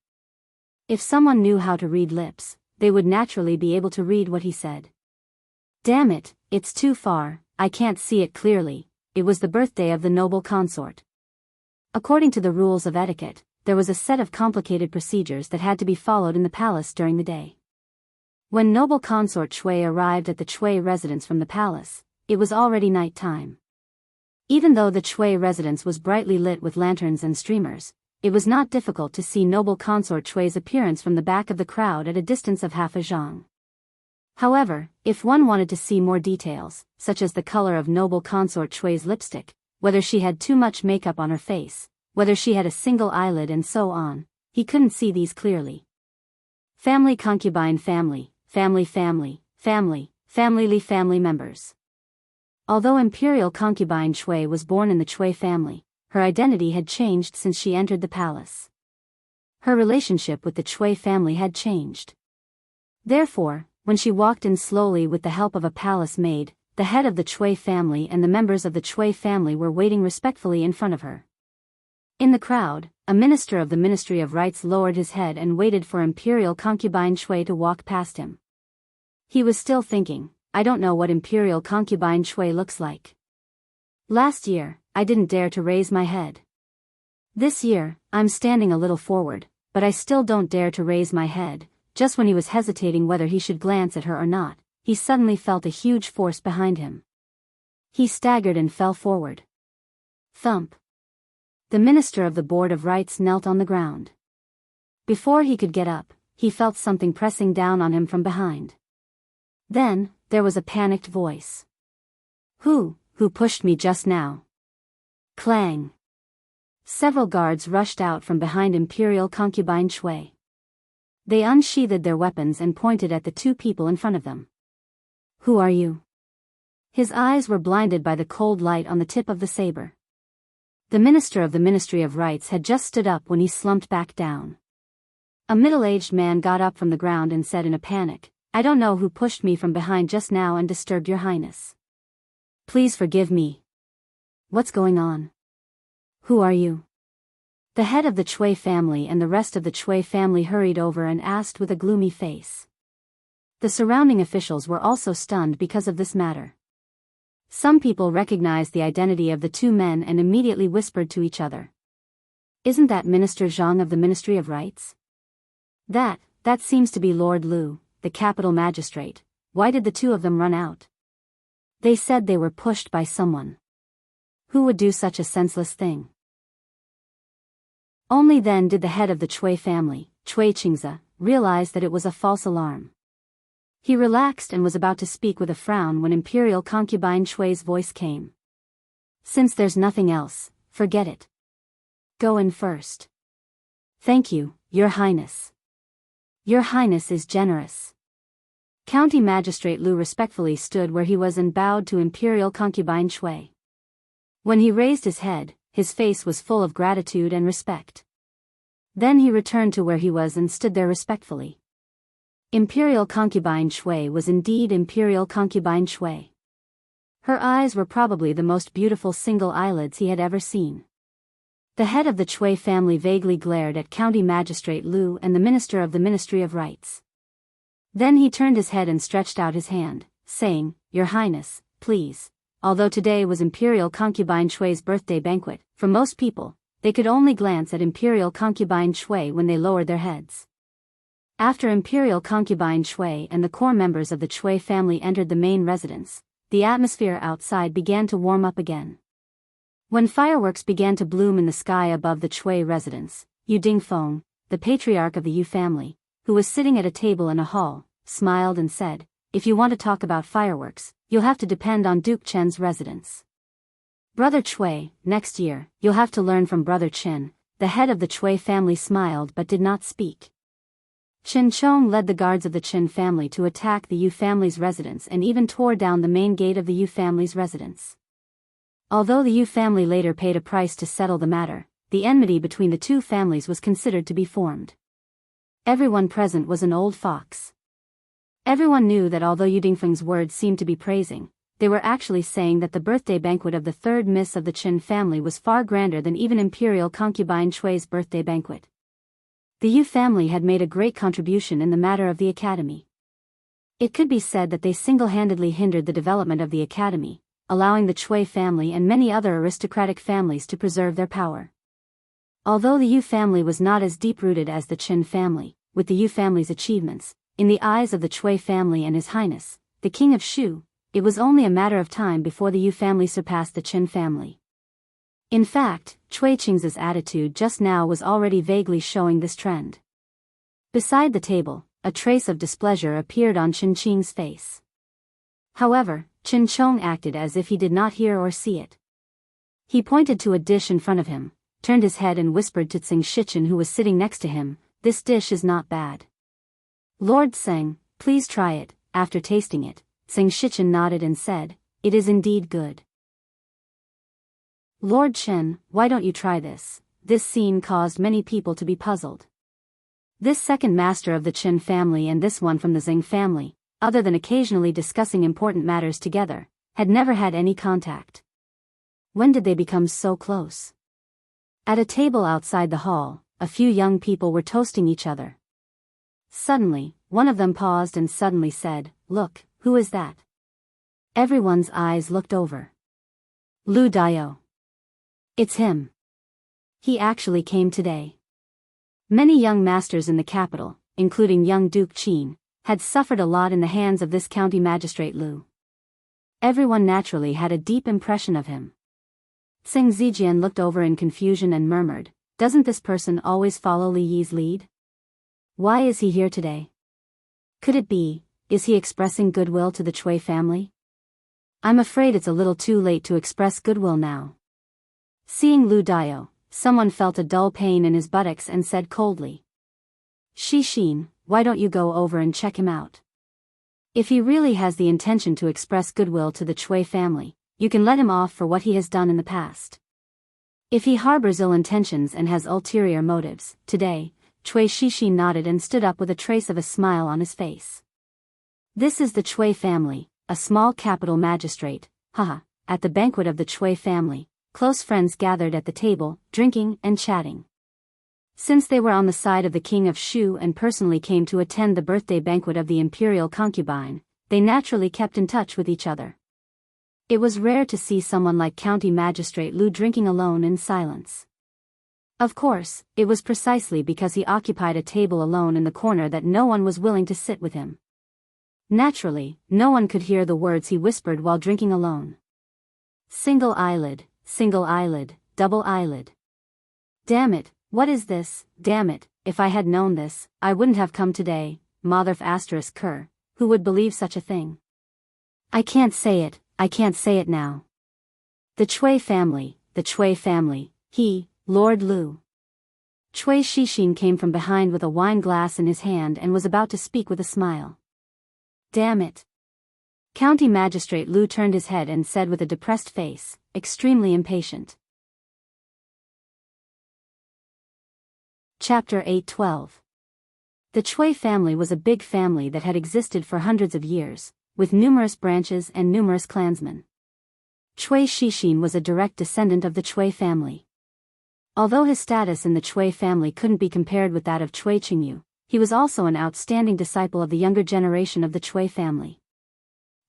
If someone knew how to read lips, they would naturally be able to read what he said. Damn it, it's too far, I can't see it clearly. It was the birthday of the noble consort. According to the rules of etiquette, there was a set of complicated procedures that had to be followed in the palace during the day. When noble consort Chui arrived at the Chui residence from the palace, it was already night time. Even though the Chui residence was brightly lit with lanterns and streamers, it was not difficult to see noble consort Chui's appearance from the back of the crowd at a distance of half a zhang. However, if one wanted to see more details, such as the color of noble consort Chui's lipstick, whether she had too much makeup on her face, whether she had a single eyelid and so on, he couldn't see these clearly. Family concubine family, family members. Although imperial concubine Chui was born in the Chui family, her identity had changed since she entered the palace. Her relationship with the Chui family had changed. Therefore, when she walked in slowly with the help of a palace maid, the head of the Chui family and the members of the Chui family were waiting respectfully in front of her. In the crowd, a minister of the Ministry of Rights lowered his head and waited for imperial concubine Chui to walk past him. He was still thinking, I don't know what imperial concubine Chui looks like. Last year, I didn't dare to raise my head. This year, I'm standing a little forward, but I still don't dare to raise my head. Just when he was hesitating whether he should glance at her or not, he suddenly felt a huge force behind him. He staggered and fell forward. Thump. The minister of the Board of Rights knelt on the ground. Before he could get up, he felt something pressing down on him from behind. Then, there was a panicked voice. Who pushed me just now? Clang. Several guards rushed out from behind imperial concubine Chui. They unsheathed their weapons and pointed at the two people in front of them. Who are you? His eyes were blinded by the cold light on the tip of the saber. The minister of the Ministry of Rights had just stood up when he slumped back down. A middle-aged man got up from the ground and said in a panic, I don't know who pushed me from behind just now and disturbed your highness. Please forgive me. What's going on? Who are you? The head of the Chui family and the rest of the Chui family hurried over and asked with a gloomy face. The surrounding officials were also stunned because of this matter. Some people recognized the identity of the two men and immediately whispered to each other. Isn't that Minister Zhang of the Ministry of Rights? That seems to be Lord Lu, the capital magistrate. Why did the two of them run out? They said they were pushed by someone. Who would do such a senseless thing? Only then did the head of the Chui family, Chui Qingze, realize that it was a false alarm. He relaxed and was about to speak with a frown when imperial concubine Chui's voice came. Since there's nothing else, forget it. Go in first. Thank you, Your Highness. Your Highness is generous. County Magistrate Lu respectfully stood where he was and bowed to imperial concubine Chui. When he raised his head, his face was full of gratitude and respect. Then he returned to where he was and stood there respectfully. Imperial concubine Shui was indeed Imperial concubine Shui. Her eyes were probably the most beautiful single eyelids he had ever seen. The head of the Shui family vaguely glared at County Magistrate Lu and the Minister of the Ministry of Rights. Then he turned his head and stretched out his hand, saying, "Your Highness, please." Although today was Imperial concubine Shui's birthday banquet, for most people, they could only glance at Imperial concubine Shui when they lowered their heads. After Imperial concubine Shui and the core members of the Shui family entered the main residence, the atmosphere outside began to warm up again. When fireworks began to bloom in the sky above the Shui residence, Yu Dingfeng, the patriarch of the Yu family, who was sitting at a table in a hall, smiled and said, "If you want to talk about fireworks, you'll have to depend on Duke Chen's residence. Brother Shui, next year, you'll have to learn from Brother Chen." The head of the Shui family smiled but did not speak. Chen Chong led the guards of the Chen family to attack the Yu family's residence and even tore down the main gate of the Yu family's residence. Although the Yu family later paid a price to settle the matter, the enmity between the two families was considered to be formed. Everyone present was an old fox. Everyone knew that although Yu Dingfeng's words seemed to be praising, they were actually saying that the birthday banquet of the third miss of the Chen family was far grander than even Imperial concubine Shui's birthday banquet. The Yu family had made a great contribution in the matter of the academy. It could be said that they single-handedly hindered the development of the academy, allowing the Shui family and many other aristocratic families to preserve their power. Although the Yu family was not as deep-rooted as the Chen family, with the Yu family's achievements, in the eyes of the Shui family and His Highness, the King of Shu, it was only a matter of time before the Yu family surpassed the Chen family. In fact, Cui Qing's attitude just now was already vaguely showing this trend. Beside the table, a trace of displeasure appeared on Chen Qing's face. However, Chen Chong acted as if he did not hear or see it. He pointed to a dish in front of him, turned his head and whispered to Tsing Shichen who was sitting next to him, "This dish is not bad. Lord Tseng, please try it." After tasting it, Tsing Shichen nodded and said, "It is indeed good." "Lord Chen, why don't you try this?" This scene caused many people to be puzzled. This second master of the Chen family and this one from the Zheng family, other than occasionally discussing important matters together, had never had any contact. When did they become so close? At a table outside the hall, a few young people were toasting each other. Suddenly, one of them paused and suddenly said, "Look, who is that?" Everyone's eyes looked over. "Lu Dao. It's him. He actually came today." Many young masters in the capital, including young Duke Qin, had suffered a lot in the hands of this county magistrate Lu. Everyone naturally had a deep impression of him. Tseng Zijian looked over in confusion and murmured, "Doesn't this person always follow Li Yi's lead? Why is he here today? Could it be, is he expressing goodwill to the Cui family? I'm afraid it's a little too late to express goodwill now." Seeing Lu Dao, someone felt a dull pain in his buttocks and said coldly, "Xixin, why don't you go over and check him out? If he really has the intention to express goodwill to the Cui family, you can let him off for what he has done in the past. If he harbors ill intentions and has ulterior motives, today," Cui Xixin nodded and stood up with a trace of a smile on his face. "This is the Cui family, a small capital magistrate, haha." At the banquet of the Cui family, close friends gathered at the table, drinking and chatting. Since they were on the side of the King of Shu and personally came to attend the birthday banquet of the imperial concubine, they naturally kept in touch with each other. It was rare to see someone like County Magistrate Lu drinking alone in silence. Of course, it was precisely because he occupied a table alone in the corner that no one was willing to sit with him. Naturally, no one could hear the words he whispered while drinking alone. Single eyelid, double eyelid. Damn it, what is this? Damn it, if I had known this, I wouldn't have come today. Motherf asterisk cur, who would believe such a thing? I can't say it now. The Cui family, he, Lord Lu. Cui Xixin came from behind with a wine glass in his hand and was about to speak with a smile. Damn it. County Magistrate Lu turned his head and said with a depressed face, extremely impatient. Chapter 8:12. The Chui family was a big family that had existed for hundreds of years, with numerous branches and numerous clansmen. Chui Shixin was a direct descendant of the Chui family. Although his status in the Chui family couldn't be compared with that of Chui Qingyu, he was also an outstanding disciple of the younger generation of the Chui family.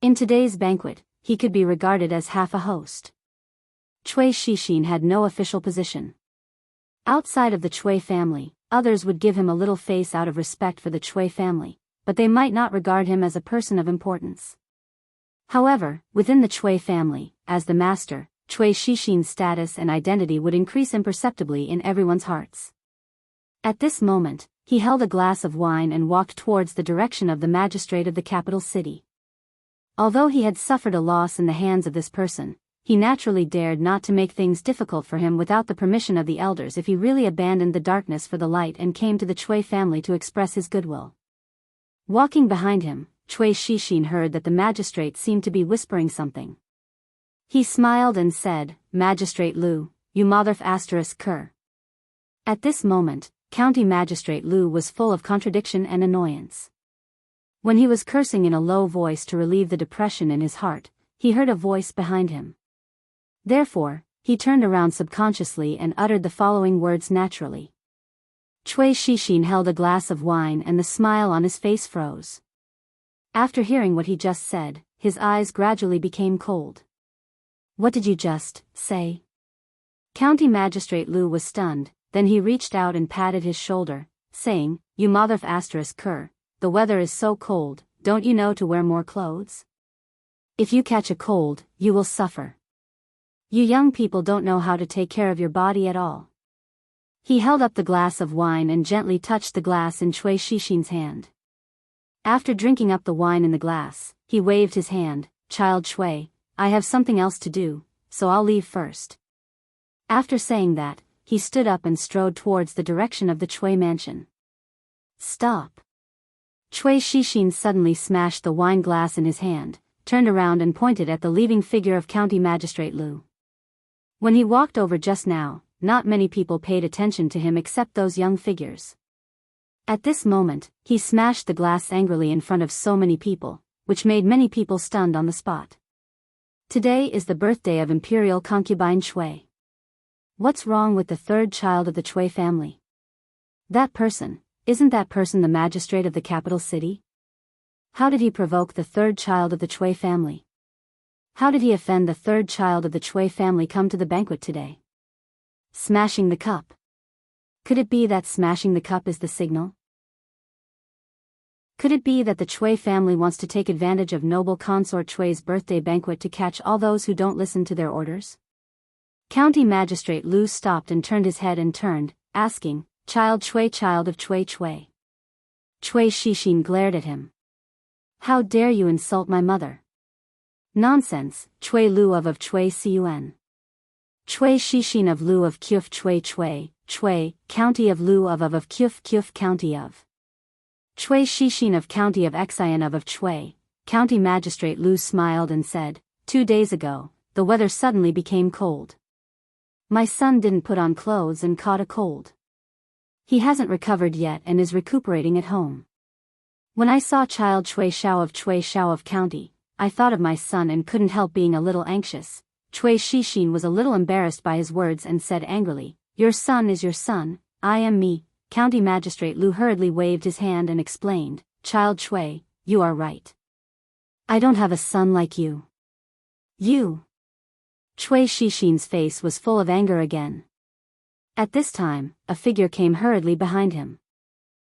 In today's banquet, he could be regarded as half a host. Chui Shixin had no official position. Outside of the Chui family, others would give him a little face out of respect for the Chui family, but they might not regard him as a person of importance. However, within the Chui family, as the master, Chui Shixin's status and identity would increase imperceptibly in everyone's hearts. At this moment, he held a glass of wine and walked towards the direction of the magistrate of the capital city. Although he had suffered a loss in the hands of this person, he naturally dared not to make things difficult for him without the permission of the elders if he really abandoned the darkness for the light and came to the Chui family to express his goodwill. Walking behind him, Chui Shixin heard that the magistrate seemed to be whispering something. He smiled and said, "Magistrate Lu, you ****. At this moment, County Magistrate Lu was full of contradiction and annoyance. When he was cursing in a low voice to relieve the depression in his heart, he heard a voice behind him. Therefore, he turned around subconsciously and uttered the following words naturally. Chui Shixin held a glass of wine and the smile on his face froze. After hearing what he just said, his eyes gradually became cold. "What did you just say?" County Magistrate Lu was stunned, then he reached out and patted his shoulder, saying, "You ****, the weather is so cold, don't you know to wear more clothes? If you catch a cold, you will suffer. You young people don't know how to take care of your body at all." He held up the glass of wine and gently touched the glass in Chui Shixin's hand. After drinking up the wine in the glass, he waved his hand, "Child Chui, I have something else to do, so I'll leave first." After saying that, he stood up and strode towards the direction of the Chui mansion. "Stop!" Chui Shixin suddenly smashed the wine glass in his hand, turned around and pointed at the leaving figure of County Magistrate Lu. When he walked over just now, not many people paid attention to him except those young figures. At this moment, he smashed the glass angrily in front of so many people, which made many people stunned on the spot. Today is the birthday of Imperial Concubine Chui. What's wrong with the third child of the Chui family? Isn't that person the magistrate of the capital city? How did he provoke the third child of the Chui family? How did he offend the third child of the Chui family come to the banquet today? Smashing the cup. Could it be that smashing the cup is the signal? Could it be that the Chui family wants to take advantage of noble consort Chui's birthday banquet to catch all those who don't listen to their orders? County Magistrate Lu stopped and turned his head and turned, asking, "Child Chui, child of Chui Chui." Chui Shixin glared at him. "How dare you insult my mother?" "Nonsense, Chui Lu of Chui Cun. Chui Shixin of Lu of Kyuf Chui Chui, County of Lu of Kyuf County of. Chui Shixin of County of Xian of Chui." County Magistrate Lu smiled and said, 2 days ago, the weather suddenly became cold. My son didn't put on clothes and caught a cold. He hasn't recovered yet and is recuperating at home. When I saw child Chui Xiao of County, I thought of my son and couldn't help being a little anxious." Chui Shixin was a little embarrassed by his words and said angrily, "Your son is your son, I am me." County Magistrate Lu hurriedly waved his hand and explained, "Child Chui, you are right. I don't have a son like you. You." Chui Shixin's face was full of anger again. At this time, a figure came hurriedly behind him.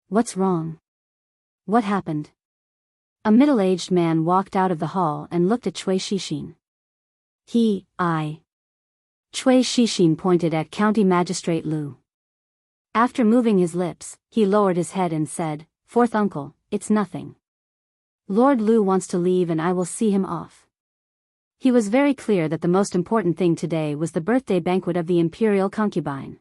"What's wrong? What happened?" A middle-aged man walked out of the hall and looked at Chui Shixin. Chui Shixin pointed at County Magistrate Lu. After moving his lips, he lowered his head and said, "Fourth uncle, it's nothing. Lord Lu wants to leave and I will see him off." He was very clear that the most important thing today was the birthday banquet of the imperial concubine.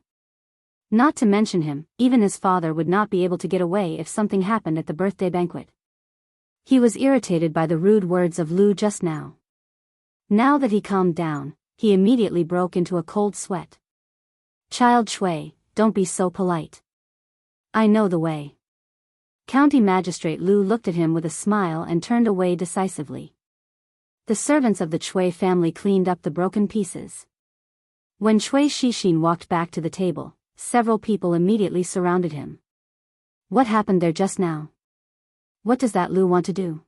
Not to mention him, even his father would not be able to get away if something happened at the birthday banquet. He was irritated by the rude words of Lu just now. Now that he calmed down, he immediately broke into a cold sweat. "Child Chui, don't be so polite. I know the way. County Magistrate Lu looked at him with a smile and turned away decisively. The servants of the Chui family cleaned up the broken pieces. When Chui Shixin walked back to the table, several people immediately surrounded him. What happened there just now? What does that Lu want to do?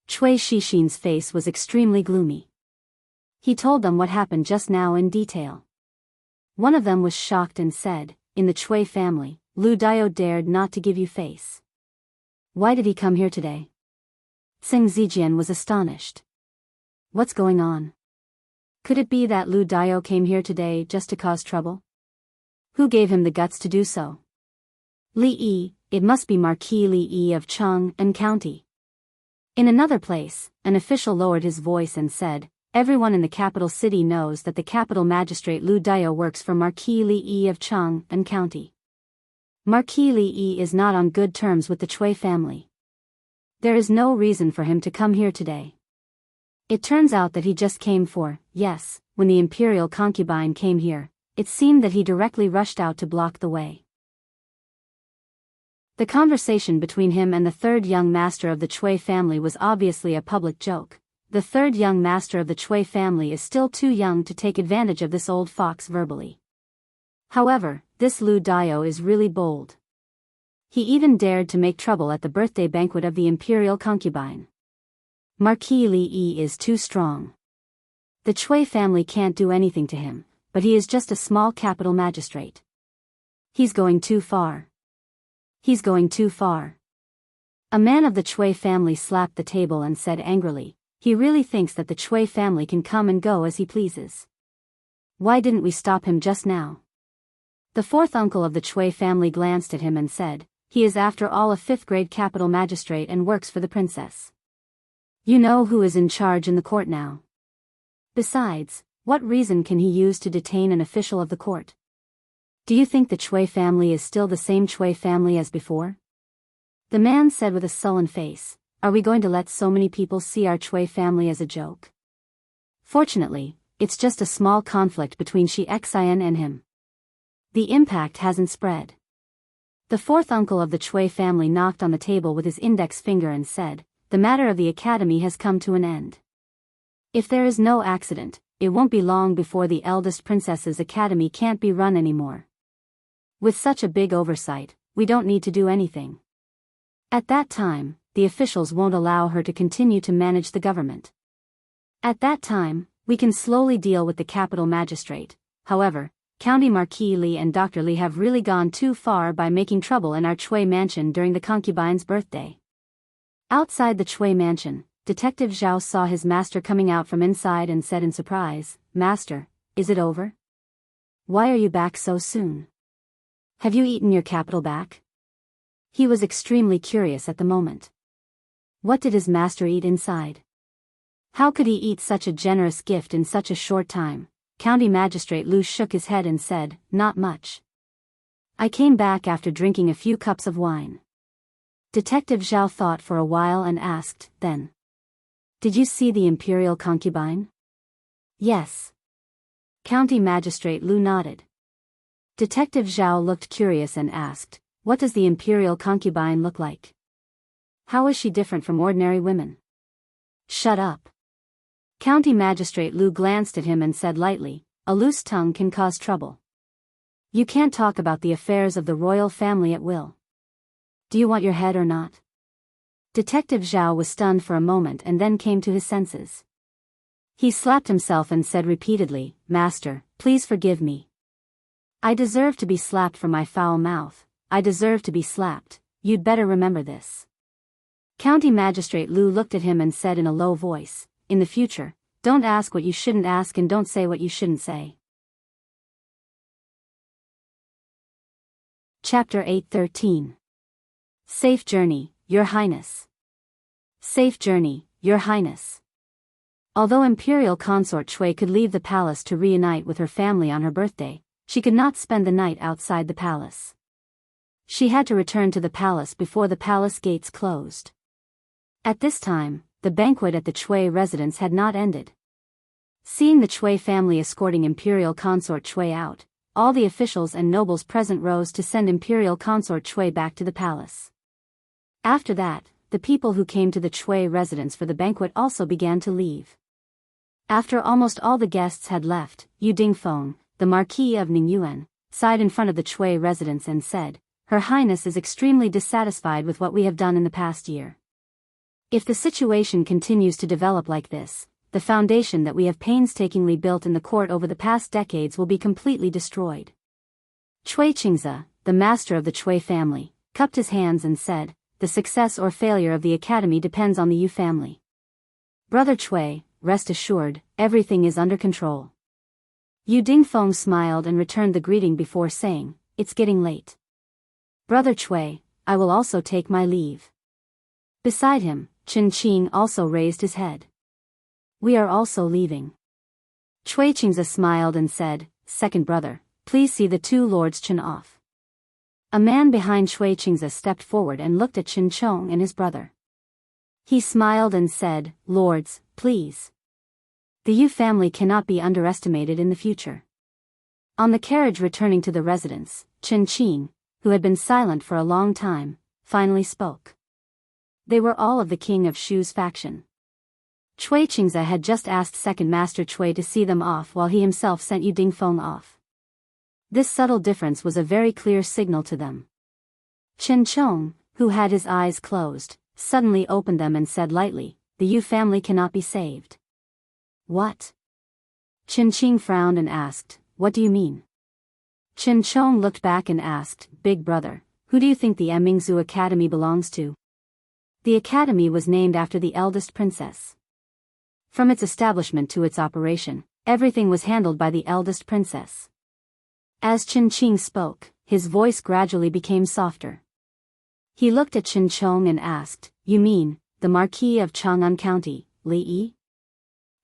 Chui Shixin's face was extremely gloomy. He told them what happened just now in detail. One of them was shocked and said, "In the Chui family, Lu Dio dared not to give you face. Why did he come here today?" Tsing Zijian was astonished. What's going on? Could it be that Lu Dio came here today just to cause trouble? Who gave him the guts to do so? Li Yi, it must be Marquis Li Yi of Cheng and County. In another place, an official lowered his voice and said, "Everyone in the capital city knows that the capital magistrate Lu Dio works for Marquis Li Yi of Cheng and County. Marquis Li Yi is not on good terms with the Chui family. There is no reason for him to come here today. It turns out that he just came for, yes, when the imperial concubine came here, it seemed that he directly rushed out to block the way." The conversation between him and the third young master of the Chui family was obviously a public joke. The third young master of the Chui family is still too young to take advantage of this old fox verbally. However, this Lu Dio is really bold. He even dared to make trouble at the birthday banquet of the imperial concubine. Marquis Li Yi is too strong. The Chui family can't do anything to him, but he is just a small capital magistrate. He's going too far. He's going too far. A man of the Chui family slapped the table and said angrily, "He really thinks that the Chui family can come and go as he pleases. Why didn't we stop him just now?" The fourth uncle of the Chui family glanced at him and said, "He is after all a fifth-grade capital magistrate and works for the princess. You know who is in charge in the court now. Besides, what reason can he use to detain an official of the court? Do you think the Chui family is still the same Chui family as before?" The man said with a sullen face, "Are we going to let so many people see our Chui family as a joke? Fortunately, it's just a small conflict between Shi Xian and him. The impact hasn't spread." The fourth uncle of the Chui family knocked on the table with his index finger and said, "The matter of the academy has come to an end. If there is no accident, it won't be long before the eldest princess's academy can't be run anymore. With such a big oversight, we don't need to do anything. At that time, the officials won't allow her to continue to manage the government. At that time, we can slowly deal with the capital magistrate. However, County Marquis Li and Dr. Li have really gone too far by making trouble in our Chui mansion during the concubine's birthday." Outside the Chui mansion, Detective Zhao saw his master coming out from inside and said in surprise, "Master, is it over? Why are you back so soon? Have you eaten your capital back?" He was extremely curious at the moment. What did his master eat inside? How could he eat such a generous gift in such a short time? County Magistrate Lu shook his head and said, "Not much. I came back after drinking a few cups of wine." Detective Zhao thought for a while and asked, "Then, did you see the imperial concubine?" "Yes." County Magistrate Lu nodded. Detective Zhao looked curious and asked, "What does the imperial concubine look like? How is she different from ordinary women?" "Shut up." County Magistrate Lu glanced at him and said lightly, "A loose tongue can cause trouble. You can't talk about the affairs of the royal family at will. Do you want your head or not?" Detective Zhao was stunned for a moment and then came to his senses. He slapped himself and said repeatedly, "Master, please forgive me. I deserve to be slapped for my foul mouth. I deserve to be slapped. You'd better remember this." County Magistrate Lu looked at him and said in a low voice, "In the future, don't ask what you shouldn't ask and don't say what you shouldn't say." Chapter 8:13. Safe Journey, Your Highness. Safe journey, Your Highness. Although Imperial Consort Chui could leave the palace to reunite with her family on her birthday, she could not spend the night outside the palace. She had to return to the palace before the palace gates closed. At this time, the banquet at the Chui residence had not ended. Seeing the Chui family escorting Imperial Consort Chui out, all the officials and nobles present rose to send Imperial Consort Chui back to the palace. After that, the people who came to the Chui residence for the banquet also began to leave. After almost all the guests had left, Yu Dingfeng, the Marquis of Ningyuan, sighed in front of the Chui residence and said, "Her Highness is extremely dissatisfied with what we have done in the past year. If the situation continues to develop like this, the foundation that we have painstakingly built in the court over the past decades will be completely destroyed." Chui Qingze, the master of the Chui family, cupped his hands and said, "The success or failure of the academy depends on the Yu family. Brother Chui, rest assured, everything is under control." Yu Dingfeng smiled and returned the greeting before saying, "It's getting late. Brother Chui, I will also take my leave." Beside him, Chen Qing also raised his head. "We are also leaving." Chui Qingze smiled and said, "Second brother, please see the two lords Chen off." A man behind Chui Qingze stepped forward and looked at Chen Chong and his brother. He smiled and said, "Lords, please. The Yu family cannot be underestimated in the future." On the carriage returning to the residence, Chen Qing, who had been silent for a long time, finally spoke. They were all of the King of Shu's faction. Chui Qingze had just asked Second Master Chui to see them off while he himself sent Yu Dingfeng off. This subtle difference was a very clear signal to them. Chen Chong, who had his eyes closed, suddenly opened them and said lightly, "The Yu family cannot be saved." "What?" Chen Qing frowned and asked, "What do you mean?" Chen Chong looked back and asked, "Big brother, who do you think the Emmingzu Academy belongs to?" The academy was named after the eldest princess. From its establishment to its operation, everything was handled by the eldest princess. As Chen Qing spoke, his voice gradually became softer. He looked at Chen Chong and asked, "You mean, the Marquis of Chang'an County, Li Yi?"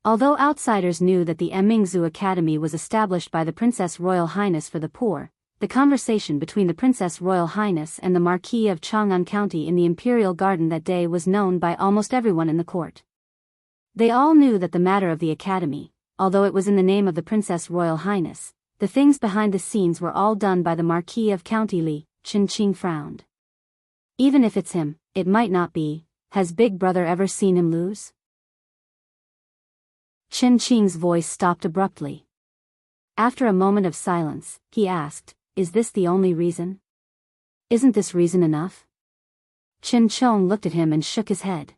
Although outsiders knew that the Emmingzu Academy was established by the Princess Royal Highness for the poor, the conversation between the Princess Royal Highness and the Marquis of Chang'an County in the Imperial Garden that day was known by almost everyone in the court. They all knew that the matter of the academy, although it was in the name of the Princess Royal Highness, the things behind the scenes were all done by the Marquis of County Li. Chen Qing frowned. "Even if it's him, it might not be. Has Big Brother ever seen him lose?" Chen Qing's voice stopped abruptly. After a moment of silence, he asked, "Is this the only reason? Isn't this reason enough?" Chen Chong looked at him and shook his head.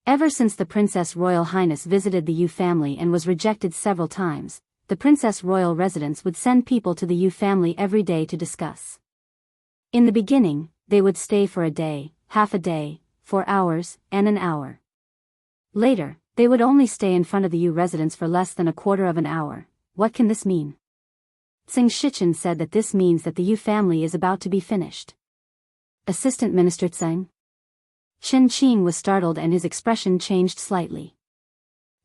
Ever since the Princess Royal Highness visited the Yu family and was rejected several times, the Princess Royal residence would send people to the Yu family every day to discuss. In the beginning, they would stay for a day, half a day, 4 hours, and an hour. Later, they would only stay in front of the Yu residence for less than a quarter of an hour. What can this mean? Tsing Shichen said that this means that the Yu family is about to be finished. Assistant Minister Tseng? Chen Qing was startled and his expression changed slightly.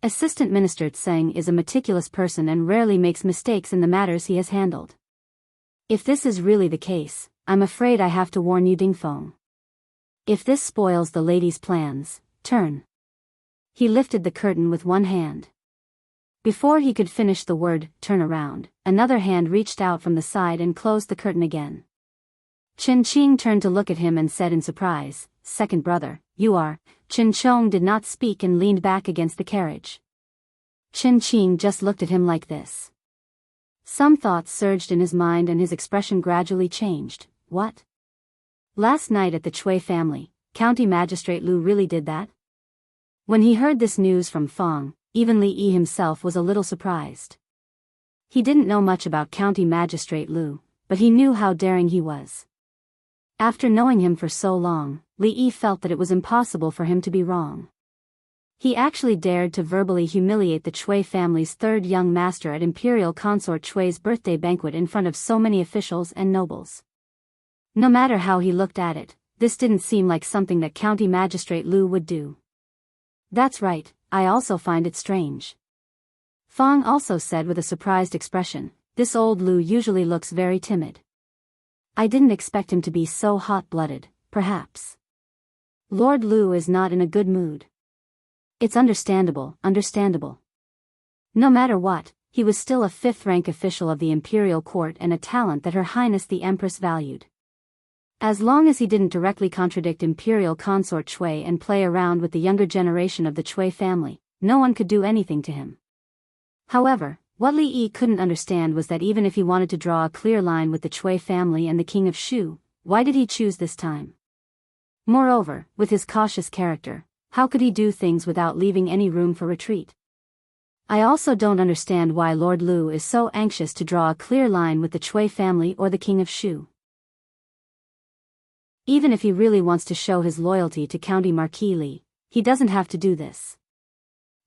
Assistant Minister Tseng is a meticulous person and rarely makes mistakes in the matters he has handled. If this is really the case, I'm afraid I have to warn you, Dingfeng. If this spoils the lady's plans, turn. He lifted the curtain with one hand. Before he could finish the word, "turn around," another hand reached out from the side and closed the curtain again. Chen Qing turned to look at him and said in surprise, "Second brother, you are..." Chen Chong did not speak and leaned back against the carriage. Chen Qing just looked at him like this. Some thoughts surged in his mind and his expression gradually changed. What? Last night at the Chui family, County Magistrate Lu really did that? When he heard this news from Fong, even Li Yi himself was a little surprised. He didn't know much about County Magistrate Lu, but he knew how daring he was. After knowing him for so long, Li Yi felt that it was impossible for him to be wrong. He actually dared to verbally humiliate the Chui family's third young master at Imperial Consort Chui's birthday banquet in front of so many officials and nobles. No matter how he looked at it, this didn't seem like something that County Magistrate Lu would do. That's right, I also find it strange. Fong also said with a surprised expression, this old Lu usually looks very timid. I didn't expect him to be so hot-blooded, perhaps. Lord Lu is not in a good mood. It's understandable. No matter what, he was still a fifth-rank official of the imperial court and a talent that Her Highness the Empress valued. As long as he didn't directly contradict imperial consort Chui and play around with the younger generation of the Chui family, no one could do anything to him. However, what Li Yi couldn't understand was that even if he wanted to draw a clear line with the Chui family and the king of Shu, why did he choose this time? Moreover, with his cautious character, how could he do things without leaving any room for retreat? I also don't understand why Lord Lu is so anxious to draw a clear line with the Chui family or the king of Shu. Even if he really wants to show his loyalty to County Marquis Li, he doesn't have to do this.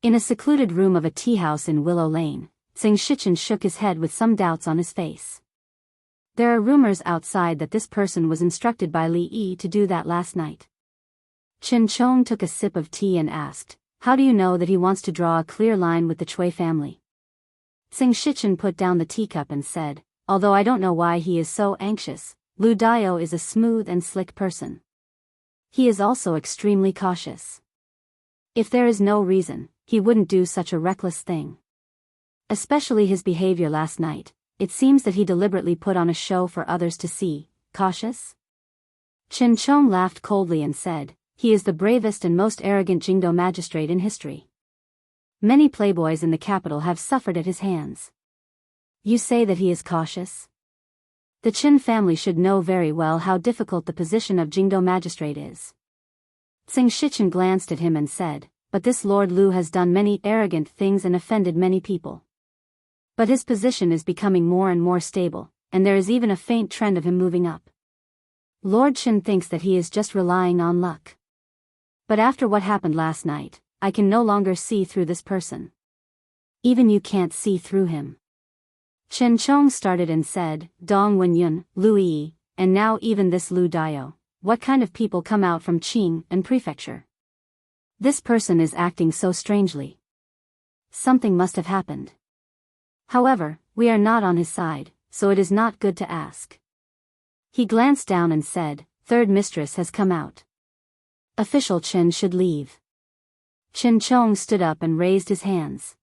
In a secluded room of a tea house in Willow Lane, Tsing Shichen shook his head with some doubts on his face. There are rumors outside that this person was instructed by Li Yi to do that last night. Chen Chong took a sip of tea and asked, "How do you know that he wants to draw a clear line with the Chui family?" Tsing Shichen put down the teacup and said, "Although I don't know why he is so anxious, Lu Dao is a smooth and slick person. He is also extremely cautious. If there is no reason, he wouldn't do such a reckless thing. Especially his behavior last night, it seems that he deliberately put on a show for others to see. Cautious?" Chen Chong laughed coldly and said, "He is the bravest and most arrogant Jingdo magistrate in history. Many playboys in the capital have suffered at his hands. You say that he is cautious? The Qin family should know very well how difficult the position of Jingdo magistrate is." Tsing Shichen glanced at him and said, "But this Lord Lu has done many arrogant things and offended many people. But his position is becoming more and more stable, and there is even a faint trend of him moving up. Lord Qin thinks that he is just relying on luck. But after what happened last night, I can no longer see through this person. Even you can't see through him." Chen Chong started and said, "Dong Wenyun, Lu Yi, and now even this Lu Dao, what kind of people come out from Qing and prefecture? This person is acting so strangely. Something must have happened. However, we are not on his side, so it is not good to ask." He glanced down and said, "Third mistress has come out. Official Chen should leave." Chen Chong stood up and raised his hands.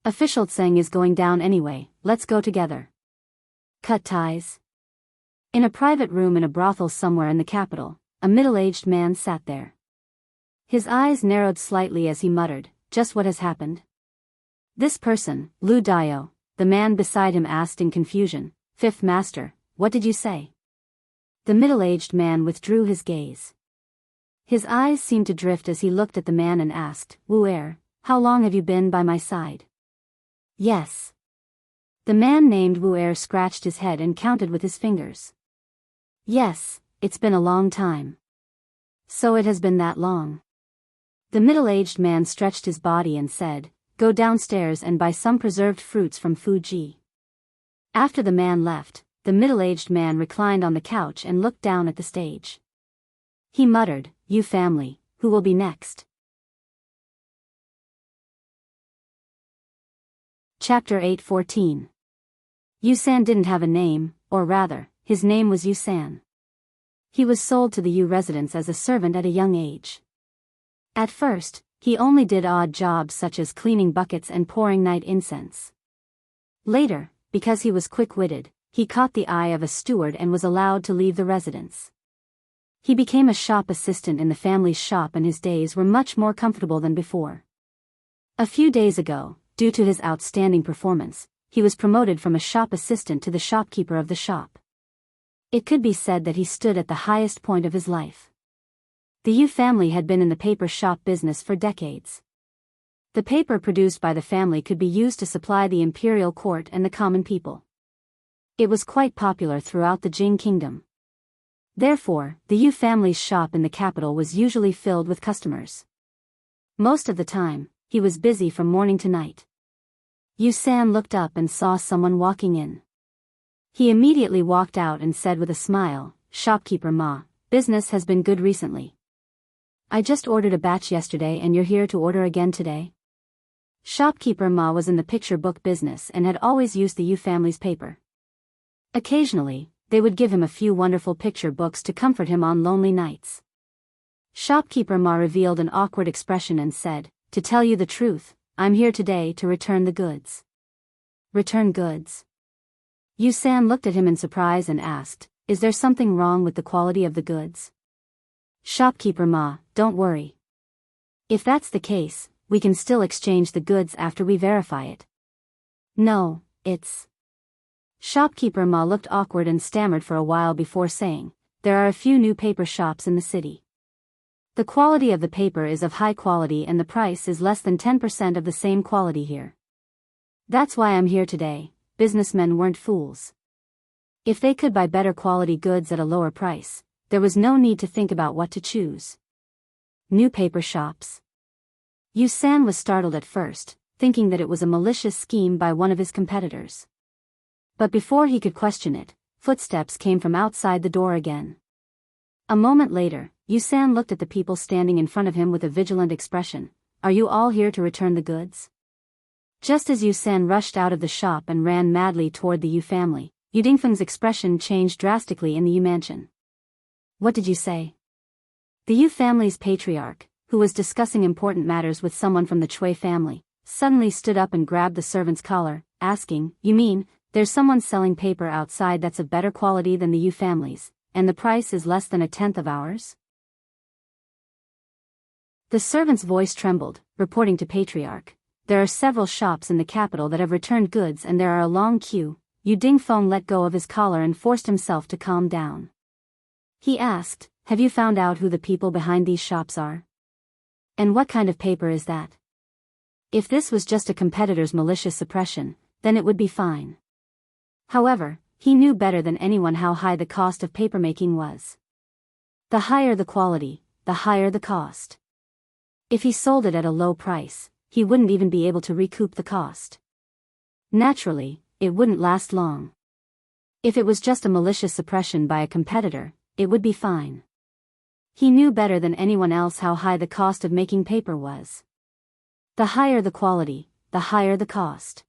"Official Tseng is going down anyway, let's go together. Cut ties." In a private room in a brothel somewhere in the capital, a middle-aged man sat there. His eyes narrowed slightly as he muttered, "Just what has happened?" "This person, Lu Dao," the man beside him asked in confusion, "Fifth master, what did you say?" The middle-aged man withdrew his gaze. His eyes seemed to drift as he looked at the man and asked, "Wu Er, how long have you been by my side?" "Yes." The man named Wu Er scratched his head and counted with his fingers. "Yes, it's been a long time." "So it has been that long." The middle-aged man stretched his body and said, "Go downstairs and buy some preserved fruits from Fuji." After the man left, the middle-aged man reclined on the couch and looked down at the stage. He muttered, "You family, who will be next?" Chapter 8:14. Yusan didn't have a name, or rather, his name was Yusan. He was sold to the Yu residence as a servant at a young age. At first, he only did odd jobs such as cleaning buckets and pouring night incense. Later, because he was quick-witted, he caught the eye of a steward and was allowed to leave the residence. He became a shop assistant in the family's shop and his days were much more comfortable than before. A few days ago, due to his outstanding performance, he was promoted from a shop assistant to the shopkeeper of the shop. It could be said that he stood at the highest point of his life. The Yu family had been in the paper shop business for decades. The paper produced by the family could be used to supply the imperial court and the common people. It was quite popular throughout the Jing kingdom. Therefore, the Yu family's shop in the capital was usually filled with customers. Most of the time, he was busy from morning to night. Yu San looked up and saw someone walking in. He immediately walked out and said with a smile, "Shopkeeper Ma, business has been good recently. I just ordered a batch yesterday and you're here to order again today?" Shopkeeper Ma was in the picture book business and had always used the Yu family's paper. Occasionally, they would give him a few wonderful picture books to comfort him on lonely nights. Shopkeeper Ma revealed an awkward expression and said, "To tell you the truth, I'm here today to return the goods." "Return goods?" Yu San looked at him in surprise and asked, Is there something wrong with the quality of the goods? Shopkeeper Ma, don't worry. If that's the case, we can still exchange the goods after we verify it. No, it's... Shopkeeper Ma looked awkward and stammered for a while before saying, there are a few new paper shops in the city. The quality of the paper is of high quality and the price is less than 10% of the same quality here. That's why I'm here today. Businessmen weren't fools. If they could buy better quality goods at a lower price, there was no need to think about what to choose. New paper shops. Yu San was startled at first, thinking that it was a malicious scheme by one of his competitors. But before he could question it, footsteps came from outside the door again. A moment later, Yu San looked at the people standing in front of him with a vigilant expression. Are you all here to return the goods? Just as Yu San rushed out of the shop and ran madly toward the Yu family, Yu Dingfeng's expression changed drastically in the Yu mansion. What did you say? The Yu family's patriarch, who was discussing important matters with someone from the Chui family, suddenly stood up and grabbed the servant's collar, asking, You mean, there's someone selling paper outside that's of better quality than the Yu family's, and the price is less than a tenth of ours? The servant's voice trembled, reporting to Patriarch. There are several shops in the capital that have returned goods and there are a long queue. Yu Dingfeng let go of his collar and forced himself to calm down. He asked, Have you found out who the people behind these shops are? And what kind of paper is that? If this was just a competitor's malicious suppression, then it would be fine. However, he knew better than anyone how high the cost of papermaking was. The higher the quality, the higher the cost. If he sold it at a low price, he wouldn't even be able to recoup the cost. Naturally, it wouldn't last long. If it was just a malicious suppression by a competitor, it would be fine. He knew better than anyone else how high the cost of making paper was. The higher the quality, the higher the cost.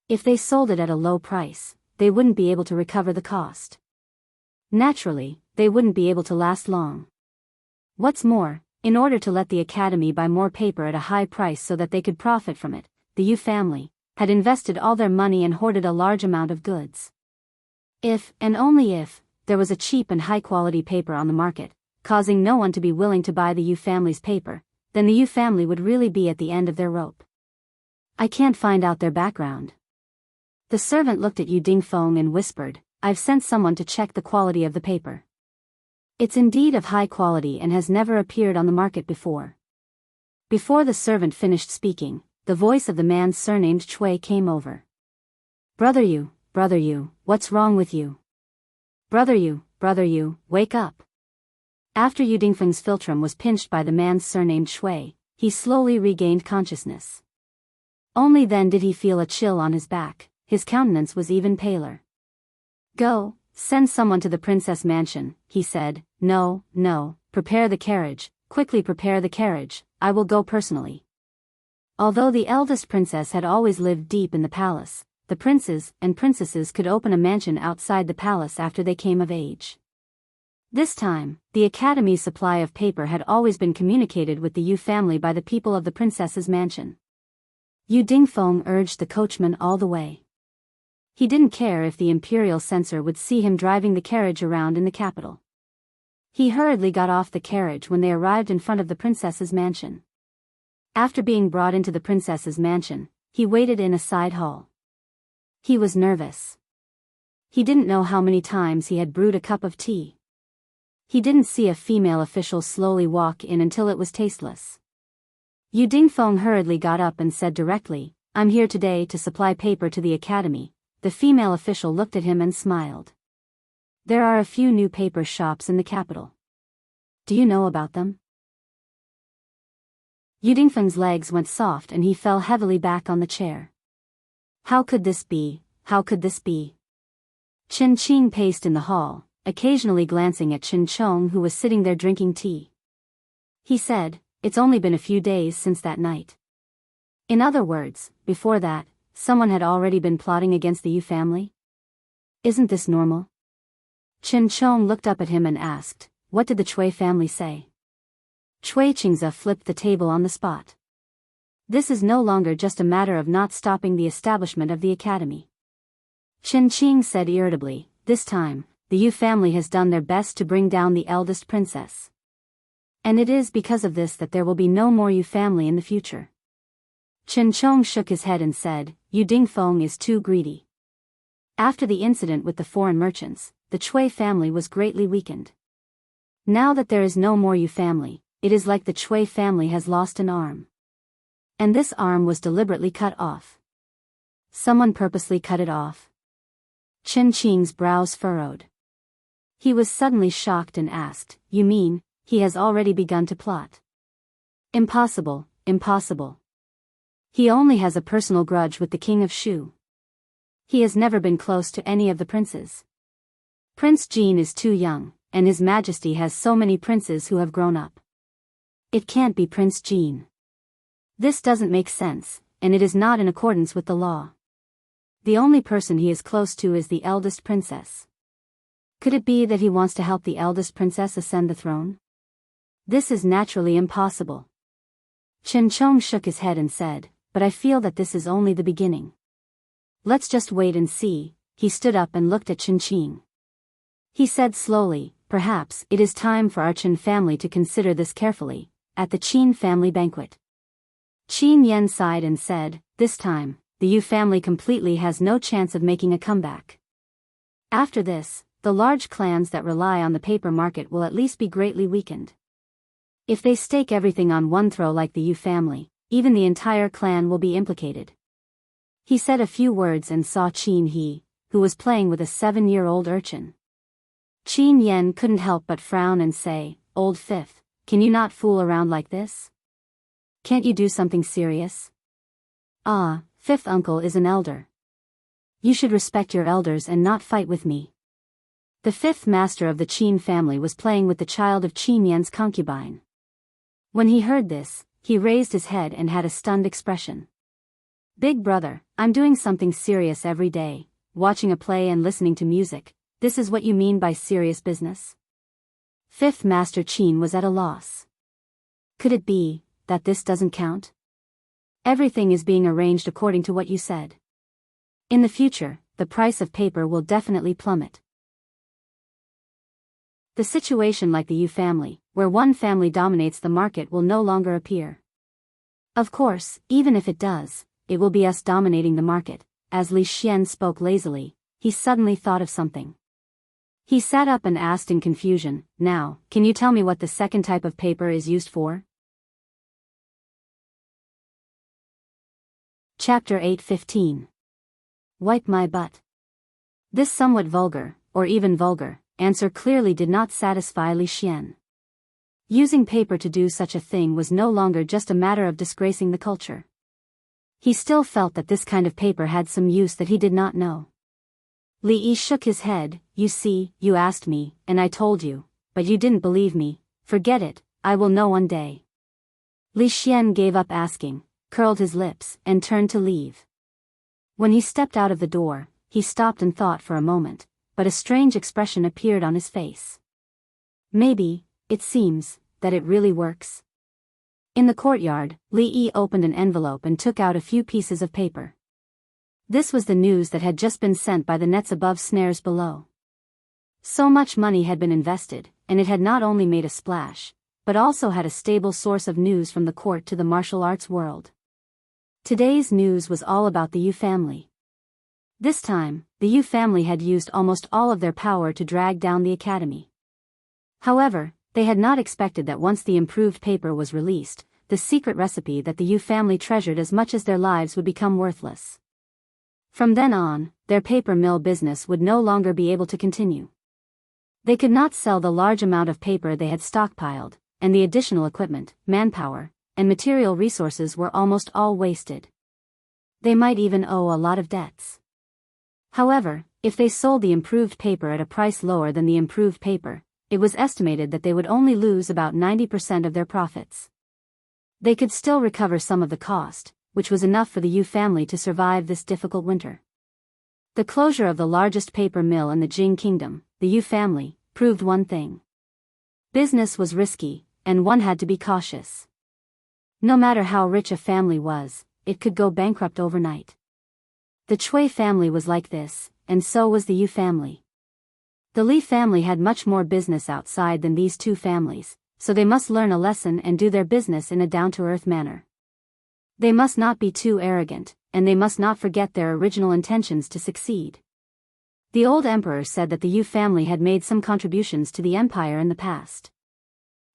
If they sold it at a low price, they wouldn't be able to recover the cost. Naturally, they wouldn't be able to last long. What's more, in order to let the academy buy more paper at a high price so that they could profit from it, the Yu family had invested all their money and hoarded a large amount of goods. If, and only if, there was a cheap and high-quality paper on the market, causing no one to be willing to buy the Yu family's paper, then the Yu family would really be at the end of their rope. I can't find out their background. The servant looked at Yu Dingfeng and whispered, I've sent someone to check the quality of the paper. It's indeed of high quality and has never appeared on the market before. Before the servant finished speaking, the voice of the man surnamed Chui came over. Brother Yu, what's wrong with you? Brother Yu, wake up. After Yu Dingfeng's philtrum was pinched by the man surnamed Chui, he slowly regained consciousness. Only then did he feel a chill on his back, his countenance was even paler. Go, send someone to the princess mansion, he said. No, prepare the carriage, quickly prepare the carriage, I will go personally. Although the eldest princess had always lived deep in the palace, the princes and princesses could open a mansion outside the palace after they came of age. This time, the academy's supply of paper had always been communicated with the Yu family by the people of the princess's mansion. Yu Dingfeng urged the coachman all the way. He didn't care if the imperial censor would see him driving the carriage around in the capital. He hurriedly got off the carriage when they arrived in front of the princess's mansion. After being brought into the princess's mansion, he waited in a side hall. He was nervous. He didn't know how many times he had brewed a cup of tea. He didn't see a female official slowly walk in until it was tasteless. Yu Dingfeng hurriedly got up and said directly, I'm here today to supply paper to the academy. The female official looked at him and smiled. There are a few new paper shops in the capital. Do you know about them? Yu Dingfeng's legs went soft and he fell heavily back on the chair. How could this be? How could this be? Chen Qing paced in the hall, occasionally glancing at Chen Chong who was sitting there drinking tea. He said, It's only been a few days since that night. In other words, before that, someone had already been plotting against the Yu family? Isn't this normal? Chen Chong looked up at him and asked, What did the Chui family say? Chui Qingze flipped the table on the spot. This is no longer just a matter of not stopping the establishment of the academy. Chen Qing said irritably, This time, the Yu family has done their best to bring down the eldest princess. And it is because of this that there will be no more Yu family in the future. Chen Chong shook his head and said, Yu Dingfeng is too greedy. After the incident with the foreign merchants, the Chui family was greatly weakened. Now that there is no more Yu family, it is like the Chui family has lost an arm. And this arm was deliberately cut off. Someone purposely cut it off. Chen Qing's brows furrowed. He was suddenly shocked and asked, You mean, he has already begun to plot? Impossible, impossible. He only has a personal grudge with the king of Shu. He has never been close to any of the princes. Prince Jin is too young, and His Majesty has so many princes who have grown up. It can't be Prince Jin. This doesn't make sense, and it is not in accordance with the law. The only person he is close to is the eldest princess. Could it be that he wants to help the eldest princess ascend the throne? This is naturally impossible. Chen Chong shook his head and said, But I feel that this is only the beginning. Let's just wait and see. He stood up and looked at Chen Qing. He said slowly, Perhaps it is time for our Chen family to consider this carefully, at the Qin family banquet. Qin Yan sighed and said, This time, the Yu family completely has no chance of making a comeback. After this, the large clans that rely on the paper market will at least be greatly weakened. If they stake everything on one throw like the Yu family, even the entire clan will be implicated. He said a few words and saw Qin He, who was playing with a 7-year-old urchin. Qin Yan couldn't help but frown and say, Old Fifth, can you not fool around like this? Can't you do something serious? Ah, Fifth uncle is an elder. You should respect your elders and not fight with me. The fifth master of the Qin family was playing with the child of Qin Yan's concubine. When he heard this, he raised his head and had a stunned expression. Big brother, I'm doing something serious every day, watching a play and listening to music. This is what you mean by serious business? Fifth Master Qin was at a loss. Could it be that this doesn't count? Everything is being arranged according to what you said. In the future, the price of paper will definitely plummet. The situation like the Yu family, where one family dominates the market, will no longer appear. Of course, even if it does, it will be us dominating the market. As Li Xian spoke lazily, he suddenly thought of something. He sat up and asked in confusion, Now, can you tell me what the second type of paper is used for? Chapter 8:15. Wipe my butt. This somewhat vulgar, or even vulgar, answer clearly did not satisfy Li Xian. Using paper to do such a thing was no longer just a matter of disgracing the culture. He still felt that this kind of paper had some use that he did not know. Li Yi shook his head, You see, you asked me, and I told you, but you didn't believe me. Forget it, I will know one day. Li Xian gave up asking, curled his lips, and turned to leave. When he stepped out of the door, he stopped and thought for a moment, but a strange expression appeared on his face. Maybe, it seems, that it really works. In the courtyard, Li Yi opened an envelope and took out a few pieces of paper. This was the news that had just been sent by the nets above, snares below. So much money had been invested, and it had not only made a splash, but also had a stable source of news from the court to the martial arts world. Today's news was all about the Yu family. This time, the Yu family had used almost all of their power to drag down the academy. However, they had not expected that once the improved paper was released, the secret recipe that the Yu family treasured as much as their lives would become worthless. From then on, their paper mill business would no longer be able to continue. They could not sell the large amount of paper they had stockpiled, and the additional equipment, manpower, and material resources were almost all wasted. They might even owe a lot of debts. However, if they sold the improved paper at a price lower than the improved paper, it was estimated that they would only lose about 90% of their profits. They could still recover some of the cost, which was enough for the Yu family to survive this difficult winter. The closure of the largest paper mill in the Jing kingdom, the Yu family, proved one thing. Business was risky, and one had to be cautious. No matter how rich a family was, it could go bankrupt overnight. The Chui family was like this, and so was the Yu family. The Li family had much more business outside than these two families, so they must learn a lesson and do their business in a down-to-earth manner. They must not be too arrogant, and they must not forget their original intentions to succeed. The old emperor said that the Yu family had made some contributions to the empire in the past.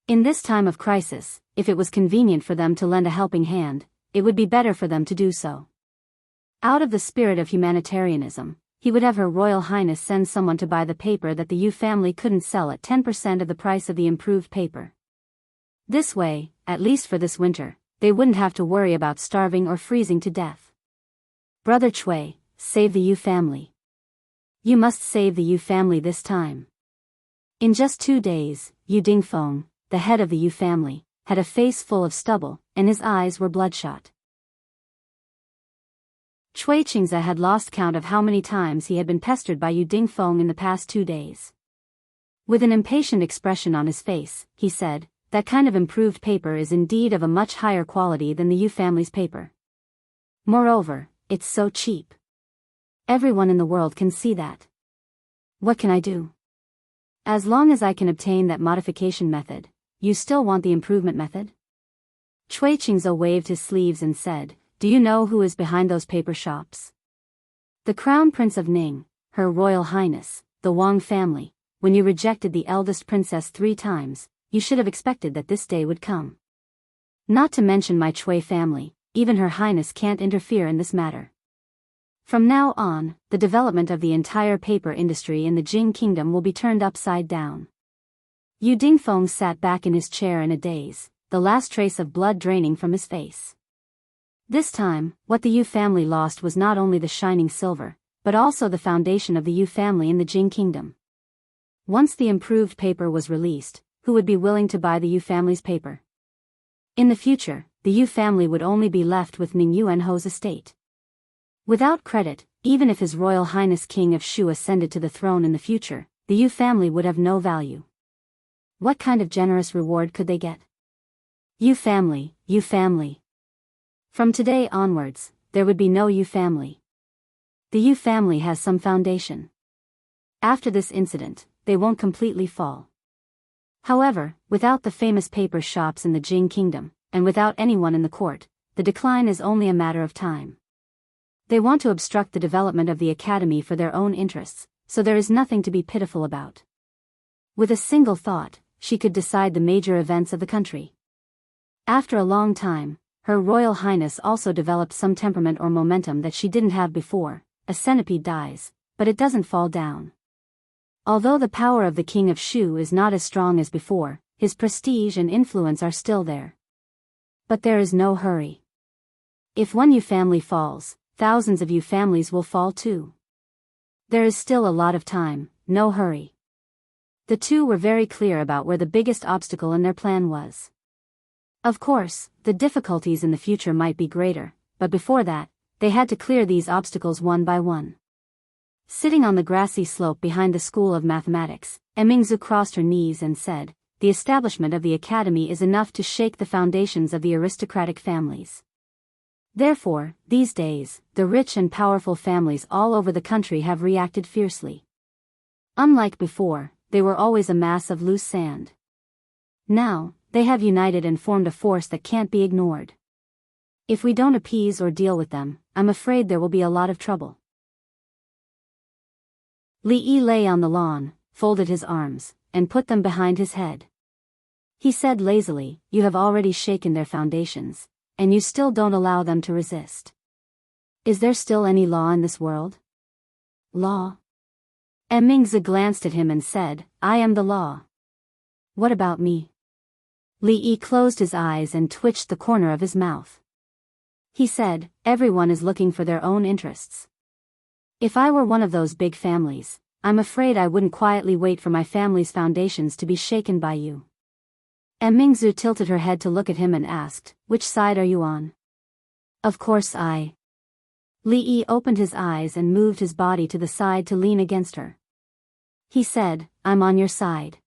In this time of crisis, if it was convenient for them to lend a helping hand, it would be better for them to do so. Out of the spirit of humanitarianism, he would have Her Royal Highness send someone to buy the paper that the Yu family couldn't sell at 10% of the price of the improved paper. This way, at least for this winter, they wouldn't have to worry about starving or freezing to death. Brother Chui, save the Yu family. You must save the Yu family this time. In just 2 days, Yu Dingfeng, the head of the Yu family, had a face full of stubble, and his eyes were bloodshot. Chui Qingze had lost count of how many times he had been pestered by Yu Dingfeng in the past 2 days. With an impatient expression on his face, he said, "That kind of improved paper is indeed of a much higher quality than the Yu family's paper. Moreover, it's so cheap. Everyone in the world can see that. What can I do? As long as I can obtain that modification method, you still want the improvement method?" Chui Qingze waved his sleeves and said, "Do you know who is behind those paper shops? The Crown Prince of Ning, Her Royal Highness, the Wang family. When you rejected the eldest princess 3 times, you should have expected that this day would come. Not to mention my Chui family, even Her Highness can't interfere in this matter. From now on, the development of the entire paper industry in the Jing Kingdom will be turned upside down." Yu Dingfeng sat back in his chair in a daze, the last trace of blood draining from his face. This time, what the Yu family lost was not only the shining silver, but also the foundation of the Yu family in the Jing Kingdom. Once the improved paper was released, who would be willing to buy the Yu family's paper? In the future, the Yu family would only be left with Ning Yuanho's estate. Without credit, even if His Royal Highness King of Shu ascended to the throne in the future, the Yu family would have no value. What kind of generous reward could they get? Yu family, Yu family. From today onwards, there would be no Yu family. The Yu family has some foundation. After this incident, they won't completely fall. However, without the famous paper shops in the Jing Kingdom, and without anyone in the court, the decline is only a matter of time. They want to obstruct the development of the academy for their own interests, so there is nothing to be pitiful about. With a single thought, she could decide the major events of the country. After a long time, Her Royal Highness also developed some temperament or momentum that she didn't have before. A centipede dies, but it doesn't fall down. Although the power of the King of Shu is not as strong as before, his prestige and influence are still there. But there is no hurry. If one Yu family falls, thousands of Yu families will fall too. There is still a lot of time, no hurry. The two were very clear about where the biggest obstacle in their plan was. Of course, the difficulties in the future might be greater, but before that, they had to clear these obstacles one by one. Sitting on the grassy slope behind the School of Mathematics, Mingzu crossed her knees and said, "The establishment of the academy is enough to shake the foundations of the aristocratic families. Therefore, these days, the rich and powerful families all over the country have reacted fiercely. Unlike before, they were always a mass of loose sand. Now, they have united and formed a force that can't be ignored. If we don't appease or deal with them, I'm afraid there will be a lot of trouble." Li Yi lay on the lawn, folded his arms, and put them behind his head. He said lazily, "You have already shaken their foundations, and you still don't allow them to resist. Is there still any law in this world?" "Law?" Mingzi glanced at him and said, "I am the law. What about me?" Li Yi closed his eyes and twitched the corner of his mouth. He said, "Everyone is looking for their own interests. If I were one of those big families, I'm afraid I wouldn't quietly wait for my family's foundations to be shaken by you." Mingzu tilted her head to look at him and asked, "Which side are you on?" "Of course I." Li Yi opened his eyes and moved his body to the side to lean against her. He said, "I'm on your side."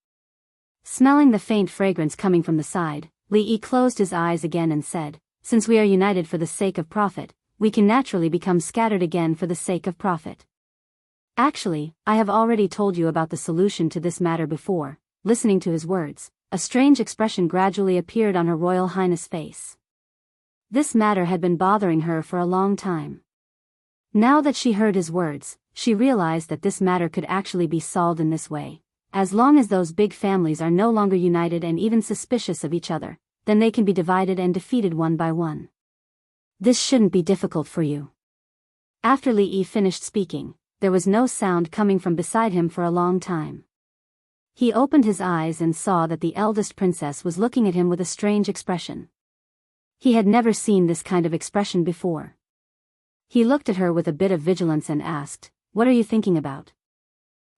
Smelling the faint fragrance coming from the side, Li Yi closed his eyes again and said, "Since we are united for the sake of profit, we can naturally become scattered again for the sake of profit. Actually, I have already told you about the solution to this matter before." Listening to his words, a strange expression gradually appeared on Her Royal Highness' face. This matter had been bothering her for a long time. Now that she heard his words, she realized that this matter could actually be solved in this way. As long as those big families are no longer united and even suspicious of each other, then they can be divided and defeated one by one. This shouldn't be difficult for you. After Li Yi finished speaking, there was no sound coming from beside him for a long time. He opened his eyes and saw that the eldest princess was looking at him with a strange expression. He had never seen this kind of expression before. He looked at her with a bit of vigilance and asked, "What are you thinking about?"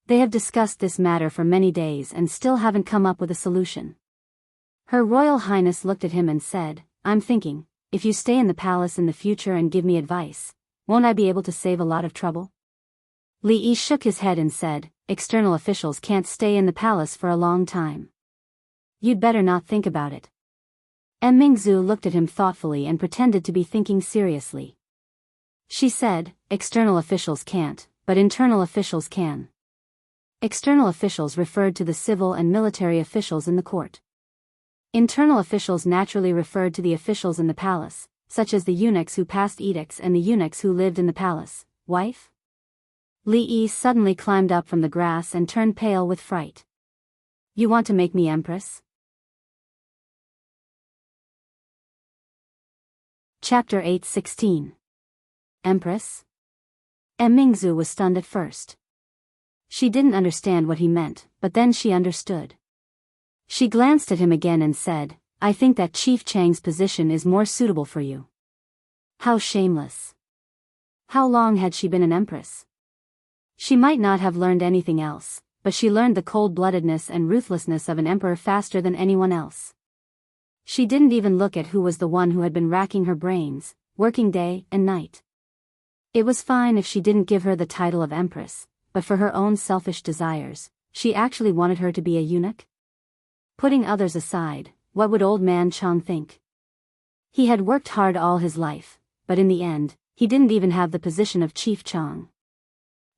They have discussed this matter for many days and still haven't come up with a solution. Her Royal Highness looked at him and said, "I'm thinking, if you stay in the palace in the future and give me advice, won't I be able to save a lot of trouble?" Li Yi shook his head and said, "External officials can't stay in the palace for a long time. You'd better not think about it." Mingzu looked at him thoughtfully and pretended to be thinking seriously. She said, "External officials can't, but internal officials can." External officials referred to the civil and military officials in the court. Internal officials naturally referred to the officials in the palace, such as the eunuchs who passed edicts and the eunuchs who lived in the palace. Wife? Li Yi suddenly climbed up from the grass and turned pale with fright. "You want to make me empress?" Chapter 8:16. Empress? Mingzu was stunned at first. She didn't understand what he meant, but then she understood. She glanced at him again and said, "I think that Chief Chang's position is more suitable for you." How shameless. How long had she been an empress? She might not have learned anything else, but she learned the cold-bloodedness and ruthlessness of an emperor faster than anyone else. She didn't even look at who was the one who had been racking her brains, working day and night. It was fine if she didn't give her the title of empress, but for her own selfish desires, she actually wanted her to be a eunuch? Putting others aside, what would old man Chang think? He had worked hard all his life, but in the end, he didn't even have the position of Chief Chang.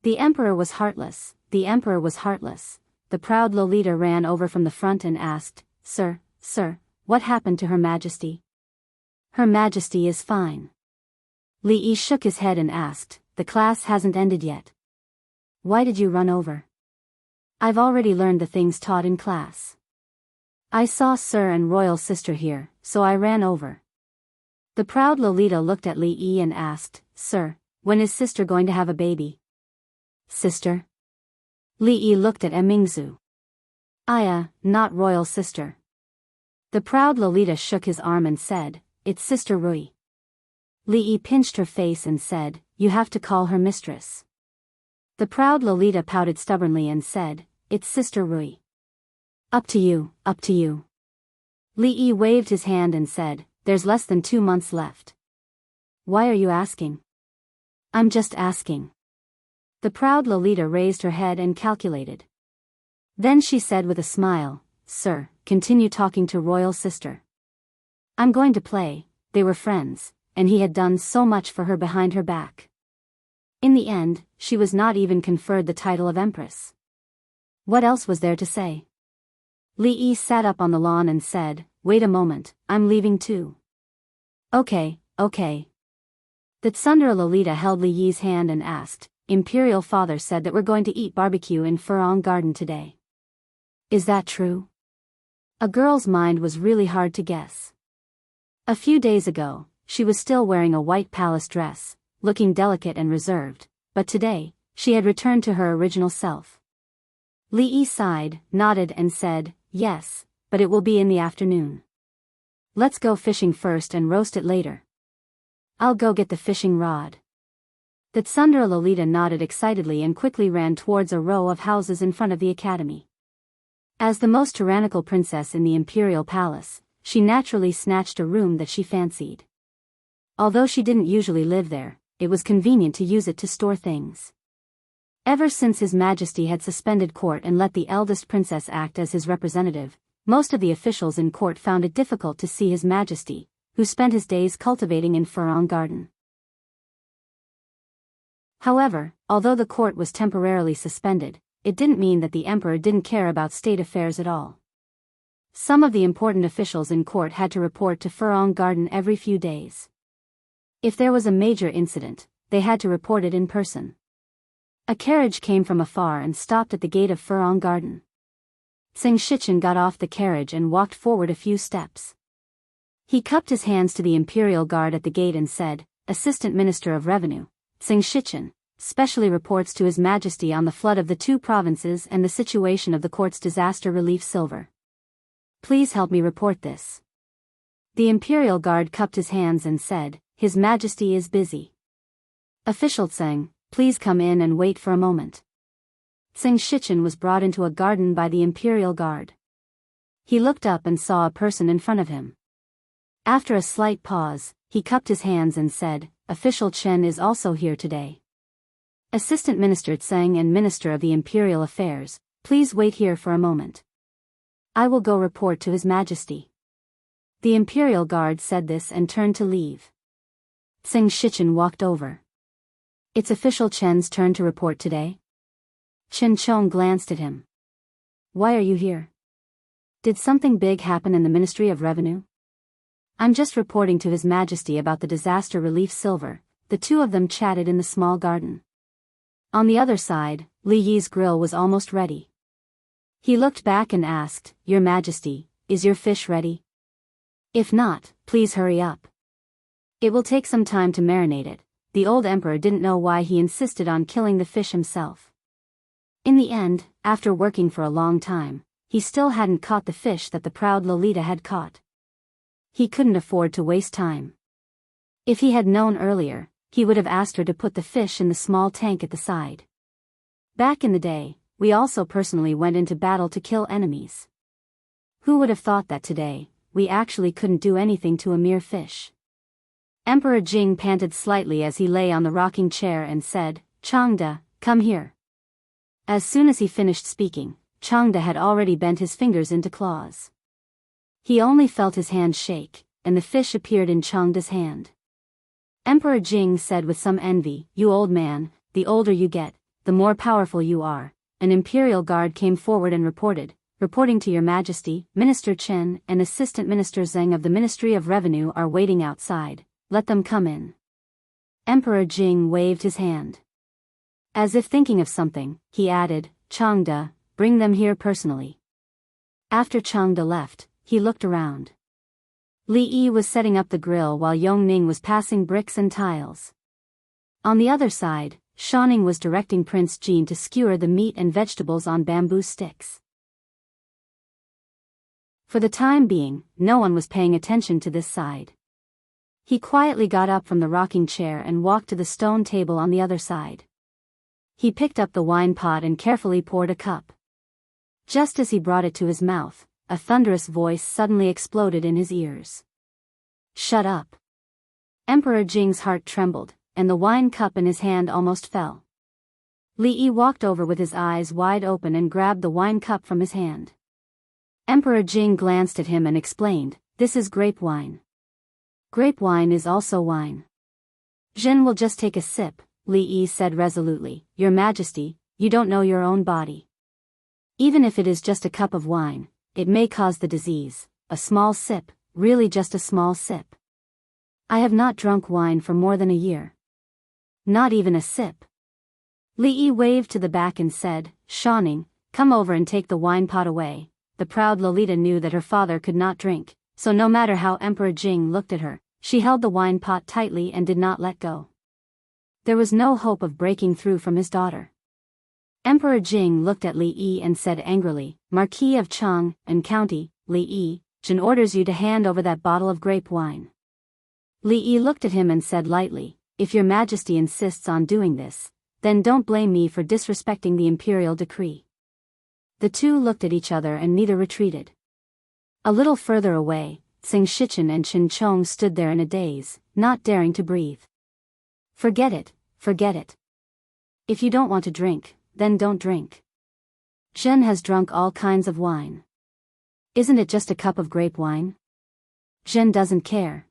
The emperor was heartless, the emperor was heartless. The proud Lolita ran over from the front and asked, Sir, what happened to Her Majesty?" "Her Majesty is fine." Li Yi shook his head and asked, "The class hasn't ended yet. Why did you run over?" "I've already learned the things taught in class. I saw Sir and Royal Sister here, so I ran over." The proud Lolita looked at Li Yi and asked, "Sir, when is Sister going to have a baby?" "Sister?" Li Yi looked at Mingzu. Not Royal Sister." The proud Lolita shook his arm and said, "It's Sister Rui." Li Yi pinched her face and said, "You have to call her mistress." The proud Lolita pouted stubbornly and said, "It's Sister Rui." Up to you, up to you." Li Yi waved his hand and said, "There's less than 2 months left." "Why are you asking?" "I'm just asking." The proud Lolita raised her head and calculated. Then she said with a smile, "Sir, continue talking to Royal Sister. I'm going to play." They were friends, and he had done so much for her behind her back. In the end, she was not even conferred the title of Empress. What else was there to say? Li Yi sat up on the lawn and said, "Wait a moment, I'm leaving too." Okay. The Tsundere Lolita held Li Yi's hand and asked, "Imperial Father said that we're going to eat barbecue in Furong Garden today. Is that true?" A girl's mind was really hard to guess. A few days ago, she was still wearing a white palace dress, looking delicate and reserved, but today, she had returned to her original self. Li Yi sighed, nodded and said, "Yes, but it will be in the afternoon. Let's go fishing first and roast it later." "I'll go get the fishing rod." The Tsundere Lolita nodded excitedly and quickly ran towards a row of houses in front of the academy. As the most tyrannical princess in the imperial palace, she naturally snatched a room that she fancied. Although she didn't usually live there, it was convenient to use it to store things. Ever since His Majesty had suspended court and let the eldest princess act as his representative, most of the officials in court found it difficult to see His Majesty, who spent his days cultivating in Furong Garden. However, although the court was temporarily suspended, it didn't mean that the emperor didn't care about state affairs at all. Some of the important officials in court had to report to Furong Garden every few days. If there was a major incident, they had to report it in person. A carriage came from afar and stopped at the gate of Furong Garden. Sing Shichen got off the carriage and walked forward a few steps. He cupped his hands to the imperial guard at the gate and said, "Assistant Minister of Revenue, Sing Shichen, specially reports to His Majesty on the flood of the two provinces and the situation of the court's disaster relief silver. Please help me report this." The imperial guard cupped his hands and said, "His Majesty is busy." Official Tseng, please come in and wait for a moment. Sing Shichen was brought into a garden by the imperial guard. He looked up and saw a person in front of him. After a slight pause, he cupped his hands and said, "Official Chen is also here today. Assistant Minister Tseng and Minister of the Imperial Affairs, please wait here for a moment. I will go report to His Majesty." The imperial guard said this and turned to leave. Sing Shichen walked over. "It's Official Chen's turn to report today?" Chen Chong glanced at him. "Why are you here? Did something big happen in the Ministry of Revenue?" "I'm just reporting to His Majesty about the disaster relief silver." The two of them chatted in the small garden. On the other side, Li Yi's grill was almost ready. He looked back and asked, "Your Majesty, is your fish ready? If not, please hurry up. It will take some time to marinate it." The old emperor didn't know why he insisted on killing the fish himself. In the end, after working for a long time, he still hadn't caught the fish that the proud Lolita had caught. He couldn't afford to waste time. If he had known earlier, he would have asked her to put the fish in the small tank at the side. Back in the day, we also personally went into battle to kill enemies. Who would have thought that today, we actually couldn't do anything to a mere fish? Emperor Jing panted slightly as he lay on the rocking chair and said, "Changde, come here." As soon as he finished speaking, Changde had already bent his fingers into claws. He only felt his hand shake, and the fish appeared in Changde's hand. Emperor Jing said with some envy, "You old man, the older you get, the more powerful you are." An imperial guard came forward and reporting to Your Majesty, Minister Chen and Assistant Minister Zheng of the Ministry of Revenue are waiting outside. Let them come in. Emperor Jing waved his hand. As if thinking of something, he added, "Changde, bring them here personally." After Changde left, he looked around. Li Yi was setting up the grill while Yongning was passing bricks and tiles. On the other side, Shaning was directing Prince Jean to skewer the meat and vegetables on bamboo sticks. For the time being, no one was paying attention to this side. He quietly got up from the rocking chair and walked to the stone table on the other side. He picked up the wine pot and carefully poured a cup. Just as he brought it to his mouth, a thunderous voice suddenly exploded in his ears. "Shut up!" Emperor Jing's heart trembled, and the wine cup in his hand almost fell. Li Yi walked over with his eyes wide open and grabbed the wine cup from his hand. Emperor Jing glanced at him and explained, "This is grape wine. Grape wine is also wine." "Zhen will just take a sip," Li Yi said resolutely. "Your Majesty, you don't know your own body. Even if it is just a cup of wine, it may cause the disease. A small sip, really just a small sip. I have not drunk wine for more than a year. Not even a sip." Li Yi waved to the back and said, "Shaning, come over and take the wine pot away." The proud Lolita knew that her father could not drink, so no matter how Emperor Jing looked at her, she held the wine pot tightly and did not let go. There was no hope of breaking through from his daughter. Emperor Jing looked at Li Yi and said angrily, "Marquis of Chang and County, Li Yi, Jin orders you to hand over that bottle of grape wine." Li Yi looked at him and said lightly, "If your Majesty insists on doing this, then don't blame me for disrespecting the imperial decree." The two looked at each other and neither retreated. A little further away, Sing Shichen and Chen Chong stood there in a daze, not daring to breathe. Forget it, forget it. If you don't want to drink, then don't drink. Zhen has drunk all kinds of wine. Isn't it just a cup of grape wine? Zhen doesn't care.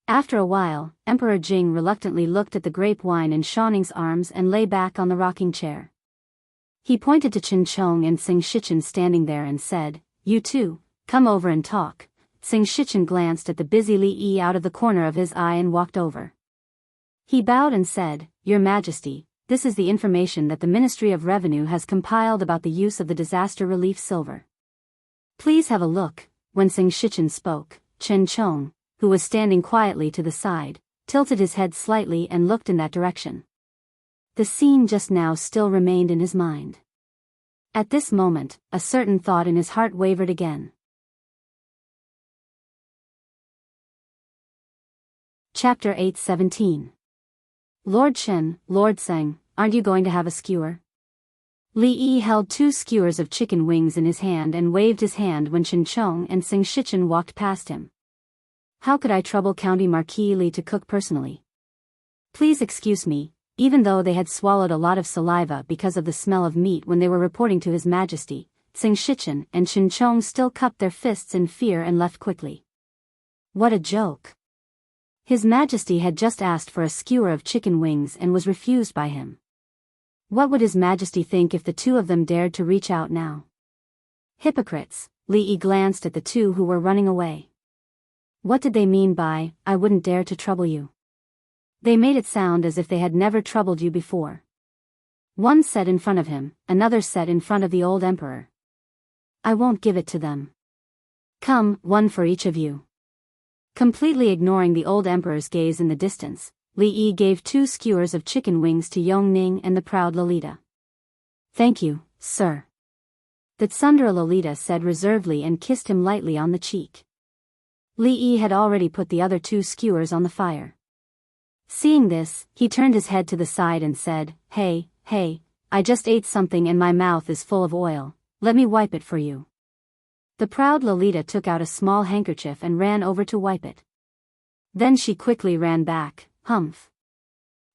After a while, Emperor Jing reluctantly looked at the grape wine in Shanning's arms and lay back on the rocking chair. He pointed to Qin Chong and Xing Shichen standing there and said, "You two, come over and talk." Xing Shichen glanced at the busy Li Yi out of the corner of his eye and walked over. He bowed and said, "Your Majesty, this is the information that the Ministry of Revenue has compiled about the use of the disaster relief silver. Please have a look." When Xing Shichen spoke, Qin Chong, who was standing quietly to the side, tilted his head slightly and looked in that direction. The scene just now still remained in his mind. At this moment, a certain thought in his heart wavered again. Chapter 8:17. Lord Chen, Lord Seng, aren't you going to have a skewer? Li Yi held 2 skewers of chicken wings in his hand and waved his hand when Qin Chong and Xing Shichen walked past him. How could I trouble County Marquis Li to cook personally? Please excuse me, even though they had swallowed a lot of saliva because of the smell of meat when they were reporting to His Majesty, Xing Shichen and Qin Chong still cupped their fists in fear and left quickly. What a joke! His Majesty had just asked for a skewer of chicken wings and was refused by him. What would His Majesty think if the 2 of them dared to reach out now? Hypocrites! Li Yi glanced at the 2 who were running away. What did they mean by, "I wouldn't dare to trouble you"? They made it sound as if they had never troubled you before. One said in front of him, another said in front of the old emperor. "I won't give it to them. Come, one for each of you." Completely ignoring the old emperor's gaze in the distance, Li Yi gave 2 skewers of chicken wings to Yong Ning and the proud Lolita. "Thank you, sir," the tsundere Lolita said reservedly and kissed him lightly on the cheek. Li Yi had already put the other 2 skewers on the fire. Seeing this, he turned his head to the side and said, Hey, I just ate something and my mouth is full of oil, let me wipe it for you." The proud Lolita took out a small handkerchief and ran over to wipe it. Then she quickly ran back, humph.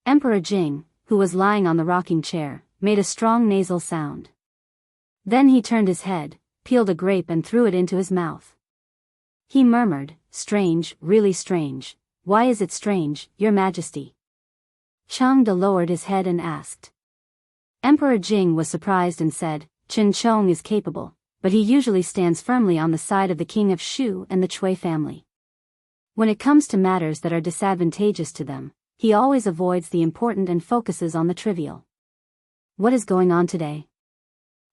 Emperor Jing, who was lying on the rocking chair, made a strong nasal sound. Then he turned his head, peeled a grape and threw it into his mouth. He murmured, "Strange, really strange. Why is it strange, Your Majesty?" Chang De lowered his head and asked. Emperor Jing was surprised and said, "Qin Chong is capable, but he usually stands firmly on the side of the king of Shu and the Chui family. When it comes to matters that are disadvantageous to them, he always avoids the important and focuses on the trivial. What is going on today?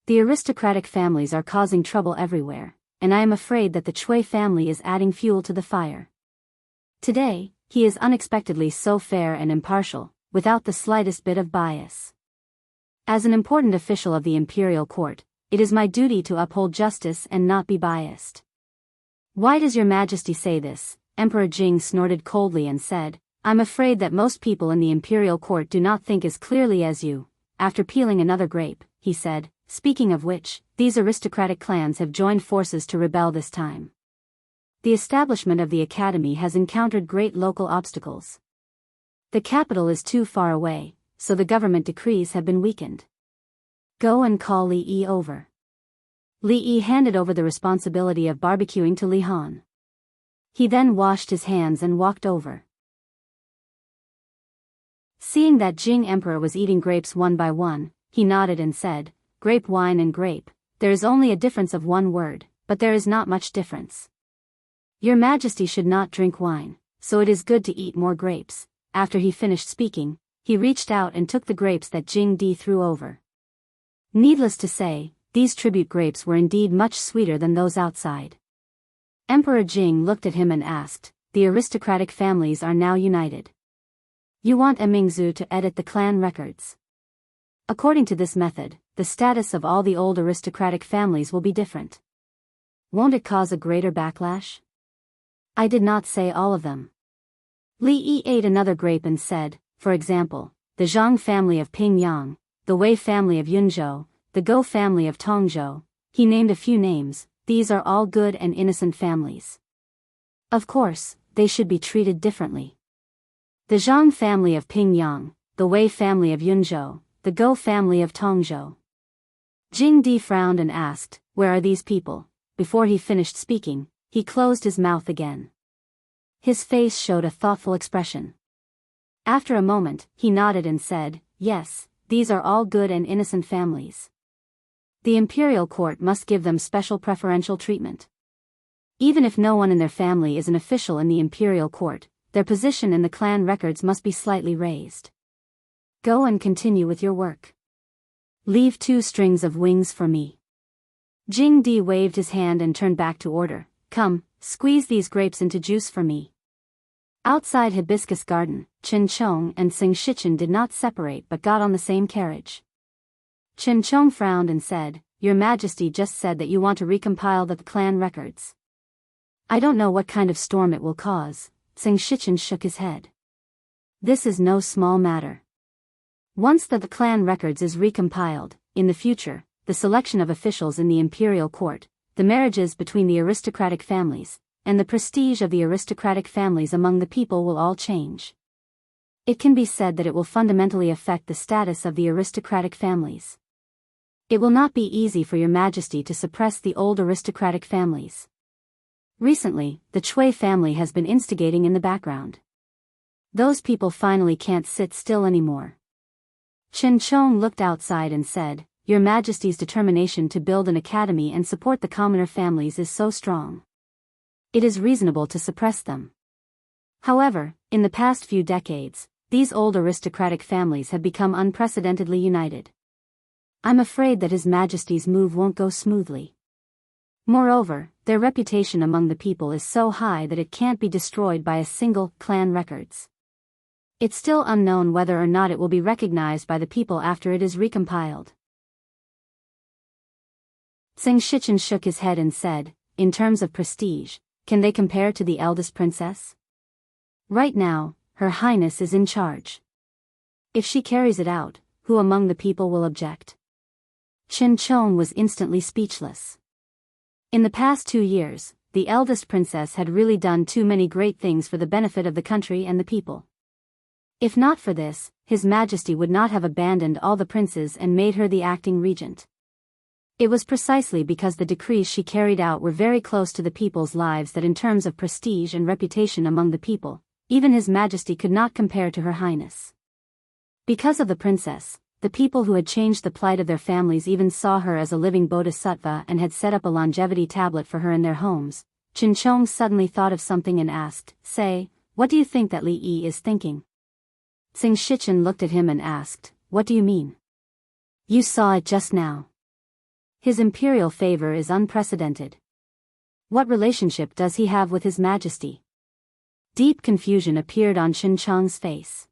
The aristocratic families are causing trouble everywhere, and I am afraid that the Chui family is adding fuel to the fire. Today, he is unexpectedly so fair and impartial, without the slightest bit of bias. As an important official of the imperial court, it is my duty to uphold justice and not be biased." "Why does Your Majesty say this?" Emperor Jing snorted coldly and said, "I'm afraid that most people in the imperial court do not think as clearly as you." After peeling another grape, he said, "Speaking of which, these aristocratic clans have joined forces to rebel this time. The establishment of the academy has encountered great local obstacles. The capital is too far away, so the government decrees have been weakened. Go and call Li Yi over." Li Yi handed over the responsibility of barbecuing to Li Han. He then washed his hands and walked over. Seeing that Jing Emperor was eating grapes one by one, he nodded and said, "Grape wine and grape, there is only a difference of 1 word, but there is not much difference. Your Majesty should not drink wine, so it is good to eat more grapes." After he finished speaking, he reached out and took the grapes that Jing Di threw over. Needless to say, these tribute grapes were indeed much sweeter than those outside. Emperor Jing looked at him and asked, "The aristocratic families are now united. You want Mingzhu to edit the clan records. According to this method, the status of all the old aristocratic families will be different. Won't it cause a greater backlash?" "I did not say all of them." Li Yi ate another grape and said, "For example, the Zhang family of Pingyang, the Wei family of Yunzhou, the Go family of Tongzhou." He named a few names. "These are all good and innocent families. Of course, they should be treated differently. The Zhang family of Pingyang, the Wei family of Yunzhou, the Go family of Tongzhou." Jing Di frowned and asked, "Where are these people?" Before he finished speaking, he closed his mouth again. His face showed a thoughtful expression. After a moment, he nodded and said, "Yes, these are all good and innocent families. The imperial court must give them special preferential treatment. Even if no one in their family is an official in the imperial court, their position in the clan records must be slightly raised. Go and continue with your work. Leave 2 strings of wings for me." Jing Di waved his hand and turned back to order. "Come, squeeze these grapes into juice for me." Outside Hibiscus Garden, Qin Chong and Xing Shichen did not separate but got on the same carriage. Qin Chong frowned and said, "Your Majesty just said that you want to recompile the clan records. I don't know what kind of storm it will cause." Xing Shichen shook his head. "This is no small matter. Once the clan records is recompiled, in the future, the selection of officials in the imperial court, the marriages between the aristocratic families, and the prestige of the aristocratic families among the people will all change. It can be said that it will fundamentally affect the status of the aristocratic families. It will not be easy for your Majesty to suppress the old aristocratic families. Recently, the Chui family has been instigating in the background. Those people finally can't sit still anymore." Qin Chong looked outside and said, "Your Majesty's determination to build an academy and support the commoner families is so strong. It is reasonable to suppress them. However, in the past few decades, these old aristocratic families have become unprecedentedly united. I'm afraid that His Majesty's move won't go smoothly. Moreover, their reputation among the people is so high that it can't be destroyed by a single clan records. It's still unknown whether or not it will be recognized by the people after it is recompiled." Xing Shichen shook his head and said, "In terms of prestige, can they compare to the eldest princess? Right now, Her Highness is in charge. If she carries it out, who among the people will object?" Qin Chong was instantly speechless. In the past 2 years, the eldest princess had really done too many great things for the benefit of the country and the people. If not for this, His Majesty would not have abandoned all the princes and made her the acting regent. It was precisely because the decrees she carried out were very close to the people's lives that in terms of prestige and reputation among the people, even His Majesty could not compare to Her Highness. Because of the princess, the people who had changed the plight of their families even saw her as a living bodhisattva and had set up a longevity tablet for her in their homes. Qin Chong suddenly thought of something and asked, "Say, what do you think that Li Yi is thinking?" Xing Shichen looked at him and asked, "What do you mean?" "You saw it just now. His imperial favor is unprecedented. What relationship does he have with His Majesty?" Deep confusion appeared on Qin Chong's face.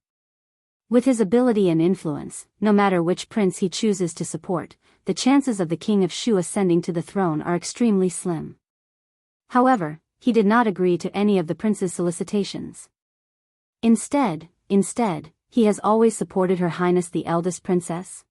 With his ability and influence, no matter which prince he chooses to support, the chances of the King of Shu ascending to the throne are extremely slim. However, he did not agree to any of the prince's solicitations. Instead, he has always supported Her Highness the eldest princess.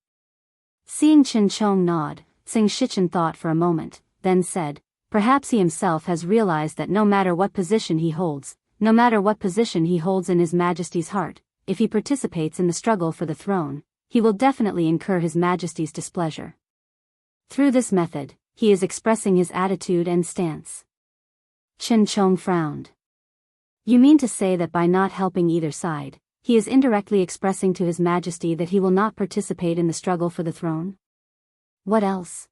Seeing Qin Chong nod, Xing Shichen thought for a moment, then said, "Perhaps he himself has realized that no matter what position he holds in His Majesty's heart, if he participates in the struggle for the throne, he will definitely incur His Majesty's displeasure. Through this method, he is expressing his attitude and stance." Qin Chong frowned. "You mean to say that by not helping either side, he is indirectly expressing to His Majesty that he will not participate in the struggle for the throne? What else?"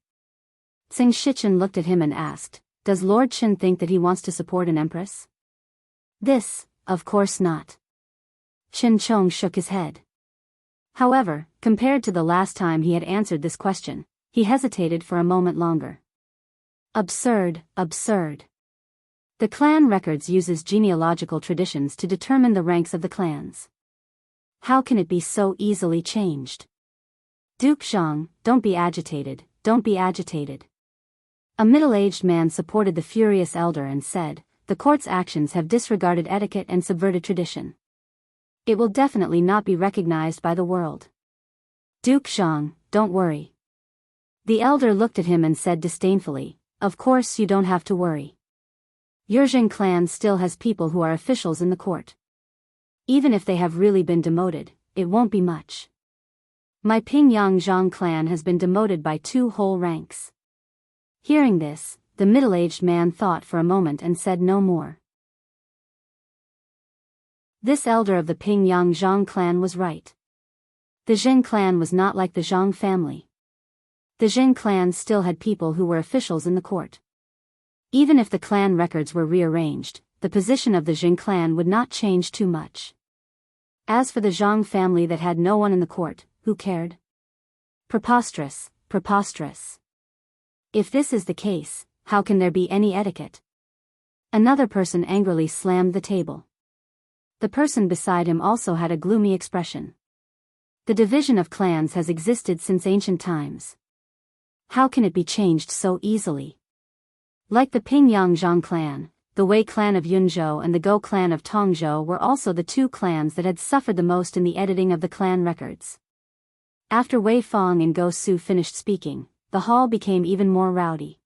Xing Shichen looked at him and asked, "Does Lord Qin think that he wants to support an empress?" "This, of course not." Qin Chong shook his head. However, compared to the last time he had answered this question, he hesitated for a moment longer. Absurd. The clan records uses genealogical traditions to determine the ranks of the clans. How can it be so easily changed? Duke Zhang, don't be agitated. A middle-aged man supported the furious elder and said, "The court's actions have disregarded etiquette and subverted tradition. It will definitely not be recognized by the world. Duke Zhang, don't worry." The elder looked at him and said disdainfully, "Of course you don't have to worry. Yurjing clan still has people who are officials in the court. Even if they have really been demoted, it won't be much. My Pingyang Zhang clan has been demoted by 2 whole ranks." Hearing this, the middle-aged man thought for a moment and said no more. This elder of the Pingyang Zhang clan was right. The Zheng clan was not like the Zhang family. The Zheng clan still had people who were officials in the court. Even if the clan records were rearranged, the position of the Zheng clan would not change too much. As for the Zhang family that had no one in the court, who cared? Preposterous, preposterous. If this is the case, how can there be any etiquette? Another person angrily slammed the table. The person beside him also had a gloomy expression. The division of clans has existed since ancient times. How can it be changed so easily? Like the Pingyang Zhang clan, the Wei clan of Yunzhou and the Go clan of Tongzhou were also the two clans that had suffered the most in the editing of the clan records. After Wei Fong and Go Su finished speaking, the hall became even more rowdy.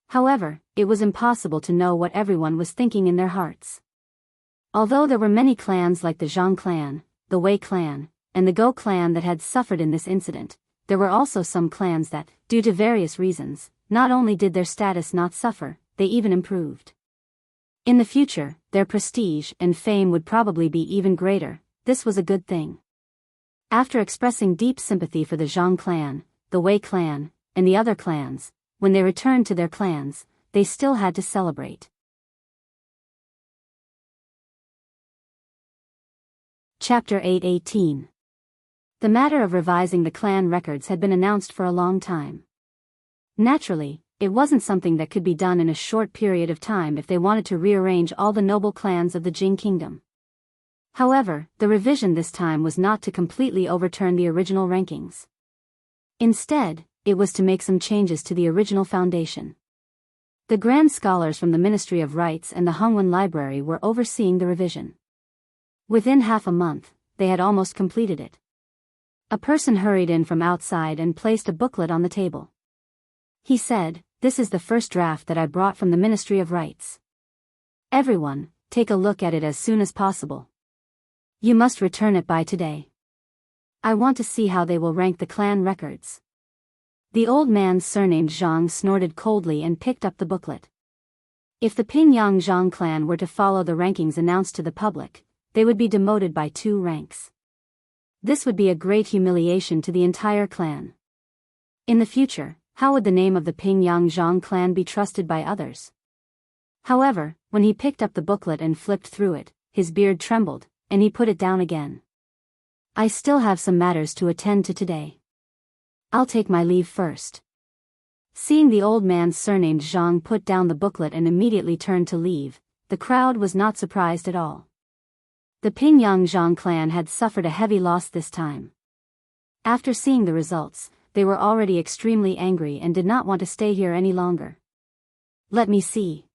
However, it was impossible to know what everyone was thinking in their hearts. Although there were many clans like the Zhang clan, the Wei clan, and the Go clan that had suffered in this incident, there were also some clans that, due to various reasons, not only did their status not suffer, they even improved. In the future, their prestige and fame would probably be even greater. This was a good thing. After expressing deep sympathy for the Zhang clan, the Wei clan, and the other clans, when they returned to their clans, they still had to celebrate. Chapter 8:18. The matter of revising the clan records had been announced for a long time. Naturally, it wasn't something that could be done in a short period of time if they wanted to rearrange all the noble clans of the Jing kingdom. However, the revision this time was not to completely overturn the original rankings. Instead, it was to make some changes to the original foundation. The grand scholars from the Ministry of Rites and the Hongwen Library were overseeing the revision. Within half a month, they had almost completed it. A person hurried in from outside and placed a booklet on the table. He said, "This is the first draft that I brought from the Ministry of Rites. Everyone, take a look at it as soon as possible. You must return it by today. I want to see how they will rank the clan records." The old man surnamed Zhang snorted coldly and picked up the booklet. If the Pingyang Zhang clan were to follow the rankings announced to the public, they would be demoted by 2 ranks. This would be a great humiliation to the entire clan. In the future, how would the name of the Pingyang Zhang clan be trusted by others? However, when he picked up the booklet and flipped through it, his beard trembled, and he put it down again. "I still have some matters to attend to today. I'll take my leave first." Seeing the old man surnamed Zhang put down the booklet and immediately turned to leave, the crowd was not surprised at all. The Pingyang Zhang clan had suffered a heavy loss this time. After seeing the results, they were already extremely angry and did not want to stay here any longer. "Let me see."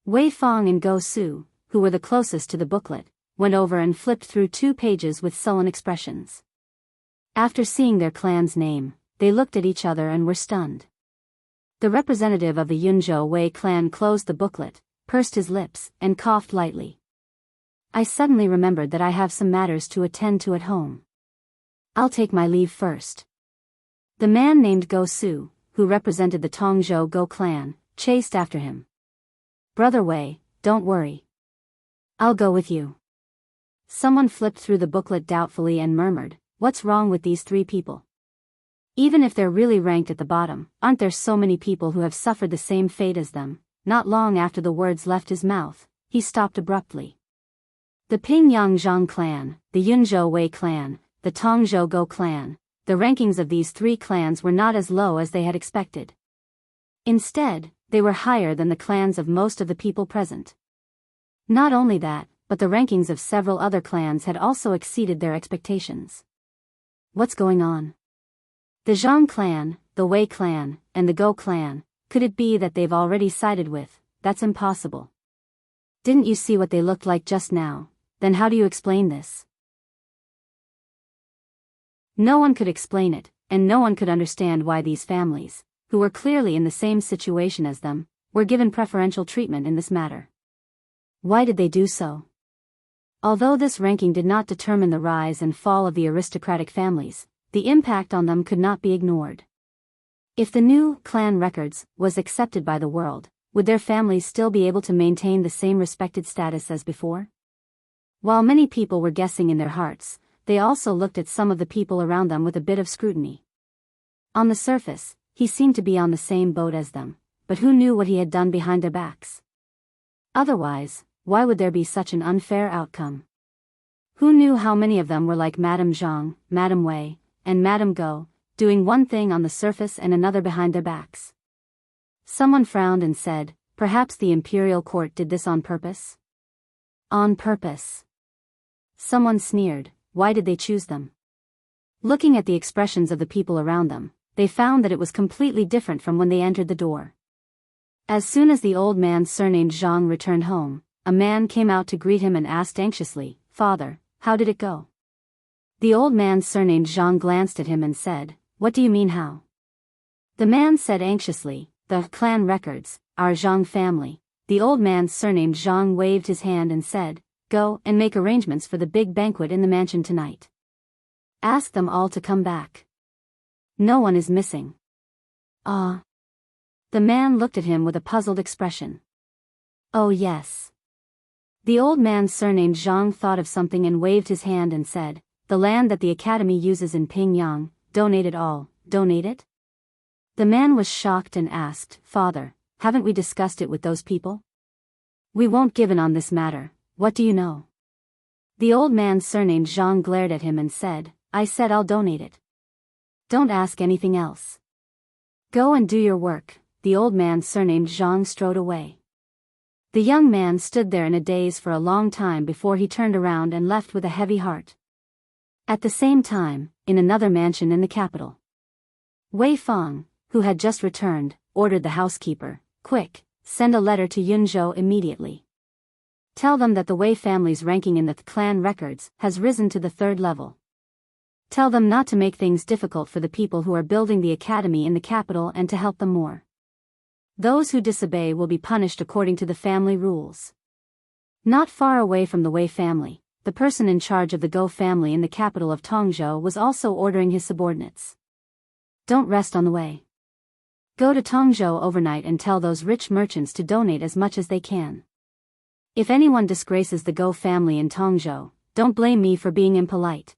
Wei Fong and Go Su, who were the closest to the booklet, went over and flipped through 2 pages with sullen expressions. After seeing their clan's name, they looked at each other and were stunned. The representative of the Yunzhou Wei clan closed the booklet, pursed his lips, and coughed lightly. "I suddenly remembered that I have some matters to attend to at home. I'll take my leave first." The man named Go Su, who represented the Tongzhou Go clan, chased after him. "Brother Wei, don't worry. I'll go with you." Someone flipped through the booklet doubtfully and murmured, "What's wrong with these 3 people? Even if they're really ranked at the bottom, aren't there so many people who have suffered the same fate as them?" Not long after the words left his mouth, he stopped abruptly. The Pingyang Zhang clan, the Yunzhou Wei clan, the Tongzhou Go clan, the rankings of these 3 clans were not as low as they had expected. Instead, they were higher than the clans of most of the people present. Not only that, but the rankings of several other clans had also exceeded their expectations. What's going on? The Zhang clan, the Wei clan, and the Go clan, could it be that they've already sided with? That's impossible. Didn't you see what they looked like just now? Then how do you explain this? No one could explain it, and no one could understand why these families, who were clearly in the same situation as them, were given preferential treatment in this matter. Why did they do so? Although this ranking did not determine the rise and fall of the aristocratic families, the impact on them could not be ignored. If the new clan records was accepted by the world, would their families still be able to maintain the same respected status as before? While many people were guessing in their hearts, they also looked at some of the people around them with a bit of scrutiny. On the surface, he seemed to be on the same boat as them, but who knew what he had done behind their backs? Otherwise, why would there be such an unfair outcome? Who knew how many of them were like Madame Zhang, Madame Wei, and Madame Go, doing one thing on the surface and another behind their backs? Someone frowned and said, perhaps the imperial court did this on purpose? On purpose. Someone sneered, why did they choose them? Looking at the expressions of the people around them, they found that it was completely different from when they entered the door. As soon as the old man surnamed Zhang returned home, a man came out to greet him and asked anxiously, Father, how did it go? The old man surnamed Zhang glanced at him and said, what do you mean how? The man said anxiously, the clan records, our Zhang family. The old man surnamed Zhang waved his hand and said, go and make arrangements for the big banquet in the mansion tonight. Ask them all to come back. No one is missing. Ah. The man looked at him with a puzzled expression. Oh yes. The old man surnamed Zhang thought of something and waved his hand and said, the land that the academy uses in Pingyang, donate it all, donate it? The man was shocked and asked, Father, haven't we discussed it with those people? We won't give in on this matter, what do you know? The old man surnamed Zhang glared at him and said, I said I'll donate it. Don't ask anything else. Go and do your work. The old man surnamed Zhang strode away. The young man stood there in a daze for a long time before he turned around and left with a heavy heart. At the same time, in another mansion in the capital, Wei Fang, who had just returned, ordered the housekeeper, quick, send a letter to Yunzhou immediately. Tell them that the Wei family's ranking in the clan records has risen to the 3rd level. Tell them not to make things difficult for the people who are building the academy in the capital and to help them more. Those who disobey will be punished according to the family rules. Not far away from the Wei family, the person in charge of the Go family in the capital of Tongzhou was also ordering his subordinates. Don't rest on the way. Go to Tongzhou overnight and tell those rich merchants to donate as much as they can. If anyone disgraces the Go family in Tongzhou, don't blame me for being impolite.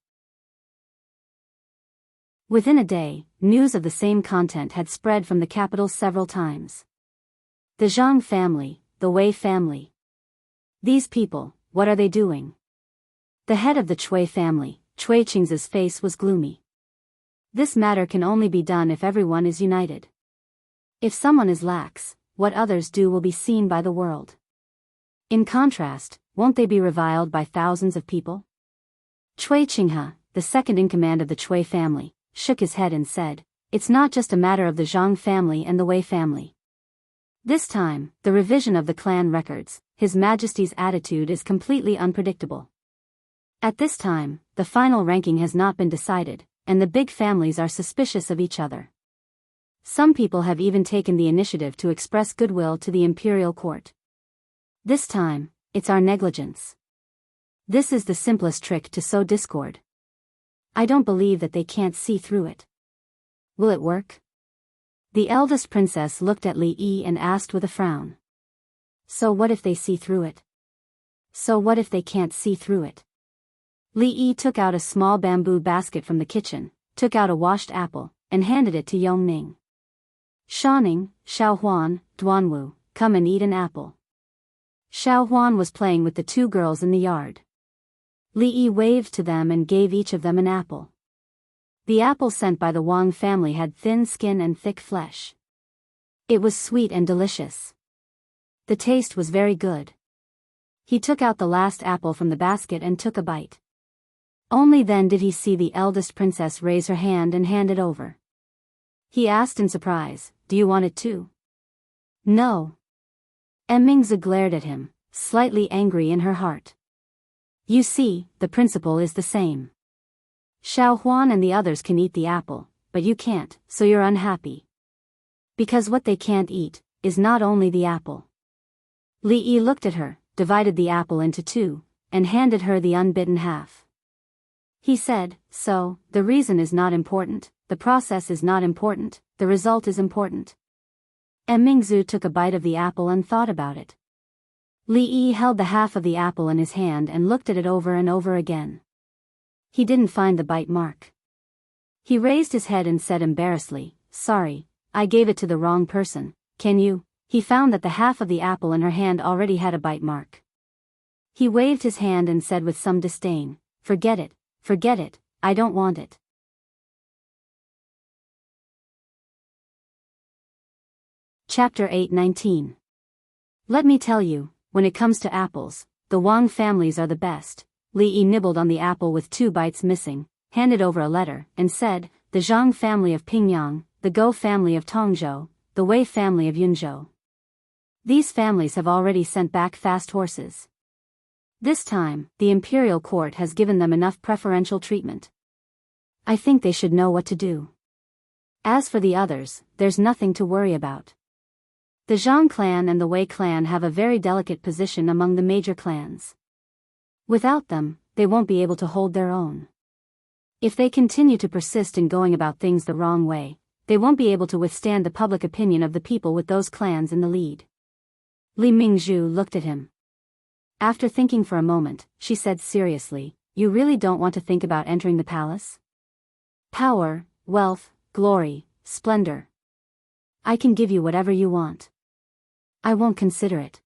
Within a day, news of the same content had spread from the capital several times. The Zhang family, the Wei family. These people, what are they doing? The head of the Cui family, Cui Qing's face was gloomy. This matter can only be done if everyone is united. If someone is lax, what others do will be seen by the world. In contrast, won't they be reviled by thousands of people? Cui Qinghe, the second in command of the Cui family, shook his head and said, it's not just a matter of the Zhang family and the Wei family. This time, the revision of the clan records, His Majesty's attitude is completely unpredictable. At this time, the final ranking has not been decided, and the big families are suspicious of each other. Some people have even taken the initiative to express goodwill to the imperial court. This time, it's our negligence. This is the simplest trick to sow discord. I don't believe that they can't see through it. Will it work? The eldest princess looked at Li Yi and asked with a frown. So what if they see through it? So what if they can't see through it? Li Yi took out a small bamboo basket from the kitchen, took out a washed apple, and handed it to Yongning. Shaoning, Xiaohuan, Duanwu, come and eat an apple. Xiaohuan was playing with the 2 girls in the yard. Li Yi waved to them and gave each of them an apple. The apple sent by the Wang family had thin skin and thick flesh. It was sweet and delicious. The taste was very good. He took out the last apple from the basket and took a bite. Only then did he see the eldest princess raise her hand and hand it over. He asked in surprise, do you want it too? No. Mingzi glared at him, slightly angry in her heart. You see, the principle is the same. Xiaohuan and the others can eat the apple, but you can't, so you're unhappy. Because what they can't eat is not only the apple. Li Yi looked at her, divided the apple into 2, and handed her the unbitten half. He said, so, the reason is not important, the process is not important, the result is important. Mingzi took a bite of the apple and thought about it. Li Yi held the half of the apple in his hand and looked at it over and over again. He didn't find the bite mark. He raised his head and said embarrassedly, "Sorry, I gave it to the wrong person, can you?" He found that the half of the apple in her hand already had a bite mark. He waved his hand and said with some disdain, forget it, I don't want it." Chapter 8:19. Let me tell you, when it comes to apples, the Wang families are the best. Li Yi nibbled on the apple with 2 bites missing, handed over a letter, and said, the Zhang family of Pingyang, the Go family of Tongzhou, the Wei family of Yunzhou. These families have already sent back fast horses. This time, the imperial court has given them enough preferential treatment. I think they should know what to do. As for the others, there's nothing to worry about. The Zhang clan and the Wei clan have a very delicate position among the major clans. Without them, they won't be able to hold their own. If they continue to persist in going about things the wrong way, they won't be able to withstand the public opinion of the people with those clans in the lead. Li Mingzhu looked at him. After thinking for a moment, she said seriously, "You really don't want to think about entering the palace? Power, wealth, glory, splendor. I can give you whatever you want. I won't consider it."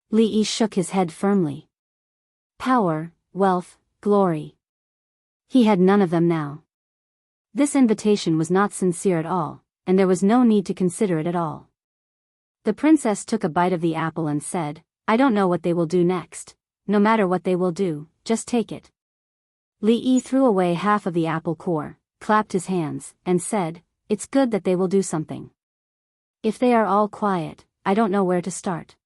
Li Yi shook his head firmly. Power, wealth, glory. He had none of them now. This invitation was not sincere at all, and there was no need to consider it at all. The princess took a bite of the apple and said, "I don't know what they will do next. No matter what they will do, just take it." Li Yi threw away half of the apple core, clapped his hands, and said, "It's good that they will do something. If they are all quiet, I don't know where to start."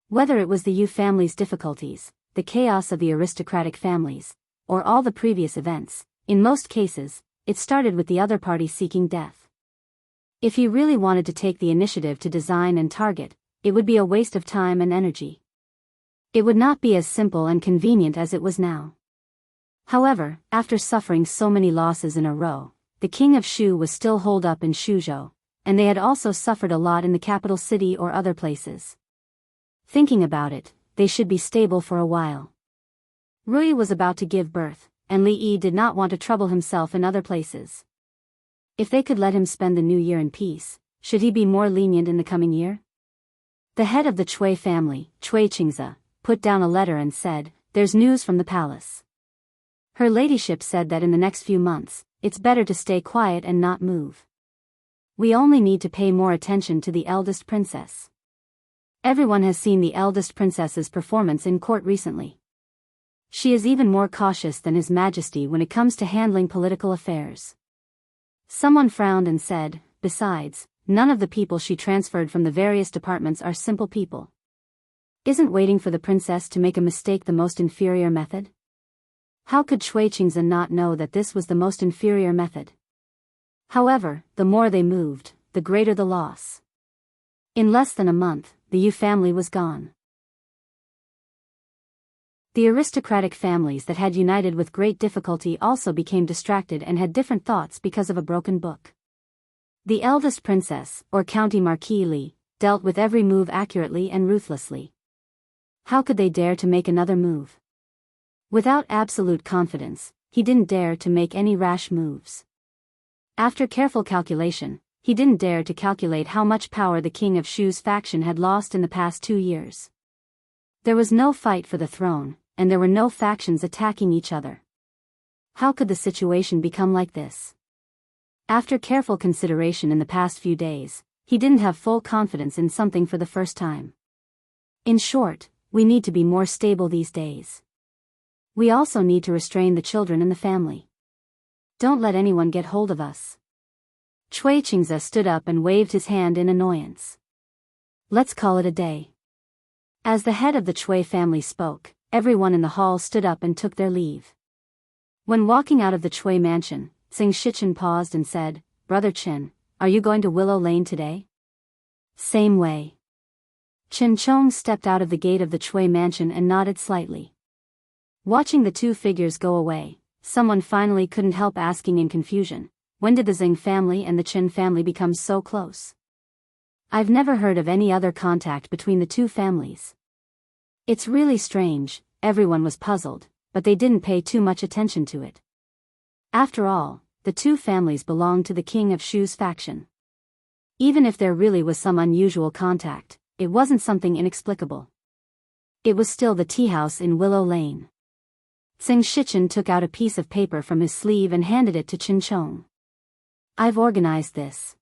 Whether it was the Yu family's difficulties, the chaos of the aristocratic families, or all the previous events, in most cases, it started with the other party seeking death. If he really wanted to take the initiative to design and target, it would be a waste of time and energy. It would not be as simple and convenient as it was now. However, after suffering so many losses in a row, the king of Shu was still holed up in Shuzhou, and they had also suffered a lot in the capital city or other places. Thinking about it, they should be stable for a while. Rui was about to give birth, and Li Yi did not want to trouble himself in other places. If they could let him spend the new year in peace, should he be more lenient in the coming year? The head of the Cui family, Cui Qingze, put down a letter and said, "There's news from the palace. Her ladyship said that in the next few months, it's better to stay quiet and not move. We only need to pay more attention to the eldest princess. Everyone has seen the eldest princess's performance in court recently. She is even more cautious than His Majesty when it comes to handling political affairs." Someone frowned and said, "Besides, none of the people she transferred from the various departments are simple people. Isn't waiting for the princess to make a mistake the most inferior method?" How could Cui Qingze not know that this was the most inferior method? However, the more they moved, the greater the loss. In less than a month, the Yu family was gone. The aristocratic families that had united with great difficulty also became distracted and had different thoughts because of a broken book. The eldest princess, or County Marquis Li, dealt with every move accurately and ruthlessly. How could they dare to make another move? Without absolute confidence, he didn't dare to make any rash moves. After careful calculation, he didn't dare to calculate how much power the king of Shu's faction had lost in the past 2 years. There was no fight for the throne, and there were no factions attacking each other. How could the situation become like this? After careful consideration in the past few days, he didn't have full confidence in something for the first time. In short, we need to be more stable these days. We also need to restrain the children in the family. Don't let anyone get hold of us. Cui Qingze stood up and waved his hand in annoyance. Let's call it a day. As the head of the Cui family spoke, everyone in the hall stood up and took their leave. When walking out of the Cui mansion, Xing Shichen paused and said, "Brother Qin, are you going to Willow Lane today?" "Same way." Qin Chong stepped out of the gate of the Cui mansion and nodded slightly. Watching the two figures go away, someone finally couldn't help asking in confusion, when did the Xing family and the Qin family become so close? I've never heard of any other contact between the two families. It's really strange, everyone was puzzled, but they didn't pay too much attention to it. After all, the two families belonged to the King of Shu's faction. Even if there really was some unusual contact, it wasn't something inexplicable. It was still the tea house in Willow Lane. Sing Shichen took out a piece of paper from his sleeve and handed it to Chin Chong. I've organized this.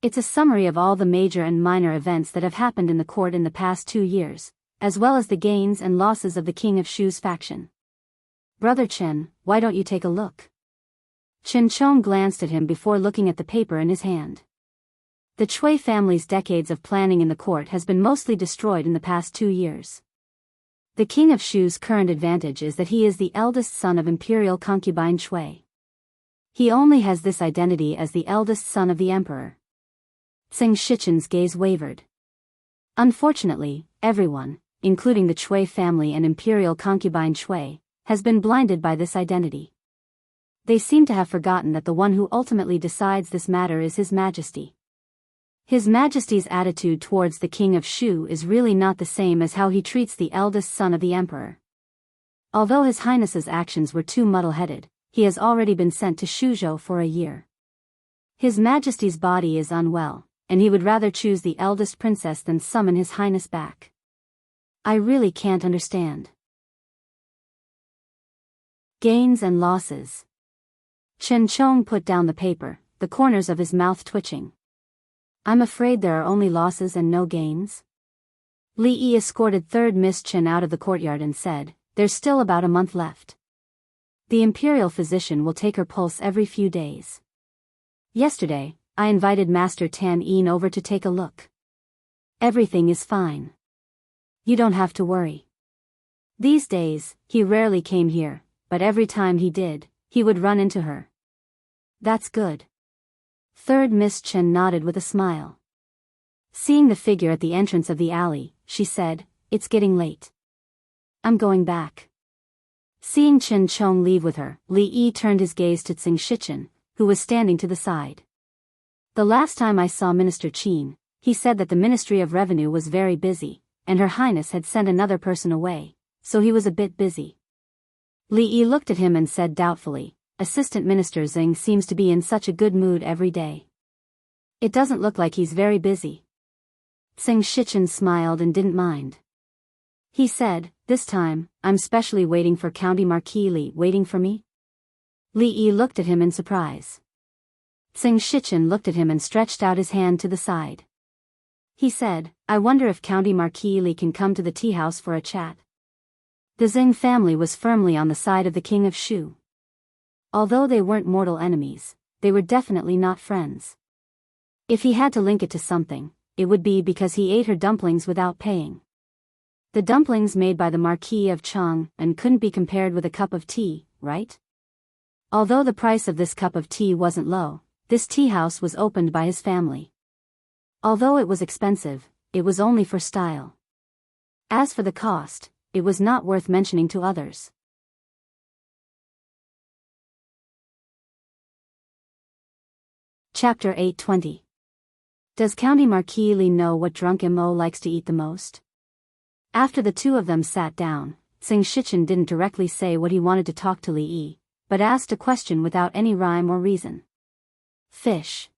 It's a summary of all the major and minor events that have happened in the court in the past 2 years, as well as the gains and losses of the King of Shu's faction. Brother Chen, why don't you take a look? Chin Chong glanced at him before looking at the paper in his hand. The Chui family's decades of planning in the court has been mostly destroyed in the past 2 years. The King of Shu's current advantage is that he is the eldest son of imperial concubine Chui. He only has this identity as the eldest son of the emperor. Sing Shichen's gaze wavered. Unfortunately, everyone, including the Chui family and imperial concubine Chui, has been blinded by this identity. They seem to have forgotten that the one who ultimately decides this matter is His Majesty. His Majesty's attitude towards the King of Shu is really not the same as how he treats the eldest son of the emperor. Although His Highness's actions were too muddle-headed, he has already been sent to Shuzhou for a year. His Majesty's body is unwell, and he would rather choose the eldest princess than summon His Highness back. I really can't understand. Gains and losses. Chen Chong put down the paper, the corners of his mouth twitching. I'm afraid there are only losses and no gains. Li Yi escorted 3rd Miss Chen out of the courtyard and said, there's still about a month left. The imperial physician will take her pulse every few days. Yesterday, I invited Master Tan Yin over to take a look. Everything is fine. You don't have to worry. These days, he rarely came here, but every time he did, he would run into her. That's good. 3rd Miss Chen nodded with a smile. Seeing the figure at the entrance of the alley, she said, it's getting late. I'm going back. Seeing Chen Chong leave with her, Li Yi turned his gaze to Sing Shichen, who was standing to the side. The last time I saw Minister Qin, he said that the Ministry of Revenue was very busy, and Her Highness had sent another person away, so he was a bit busy. Li Yi looked at him and said doubtfully, Assistant Minister Xing seems to be in such a good mood every day. It doesn't look like he's very busy. Sing Shichen smiled and didn't mind. He said, this time, I'm specially waiting for County Marquis Li waiting for me? Li Yi looked at him in surprise. Sing Shichen looked at him and stretched out his hand to the side. He said, I wonder if County Marquis Li can come to the tea house for a chat. The Xing family was firmly on the side of the King of Shu. Although they weren't mortal enemies, they were definitely not friends. If he had to link it to something, it would be because he ate her dumplings without paying. The dumplings made by the Marquis of Chang and couldn't be compared with a cup of tea, right? Although the price of this cup of tea wasn't low, this tea house was opened by his family. Although it was expensive, it was only for style. As for the cost, it was not worth mentioning to others. Chapter 820. Does County Marquis Li know what drunk Mo likes to eat the most? After the two of them sat down, Sing Shichen didn't directly say what he wanted to talk to Li Yi, but asked a question without any rhyme or reason. Fish.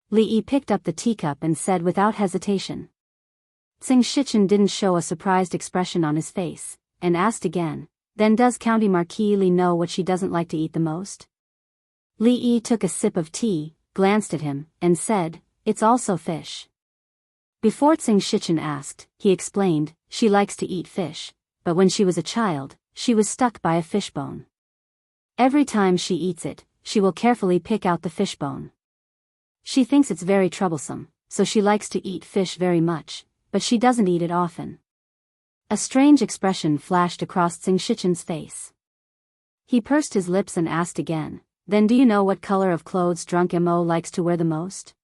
Li Yi picked up the teacup and said without hesitation. Sing Shichen didn't show a surprised expression on his face, and asked again, then does County Marquis Li know what she doesn't like to eat the most? Li Yi took a sip of tea, glanced at him, and said, it's also fish. Before Sing Shichen asked, he explained, she likes to eat fish, but when she was a child, she was stuck by a fishbone. Every time she eats it, she will carefully pick out the fishbone. She thinks it's very troublesome, so she likes to eat fish very much, but she doesn't eat it often. A strange expression flashed across Sing Shichen's face. He pursed his lips and asked again, then do you know what color of clothes drunk Mo likes to wear the most?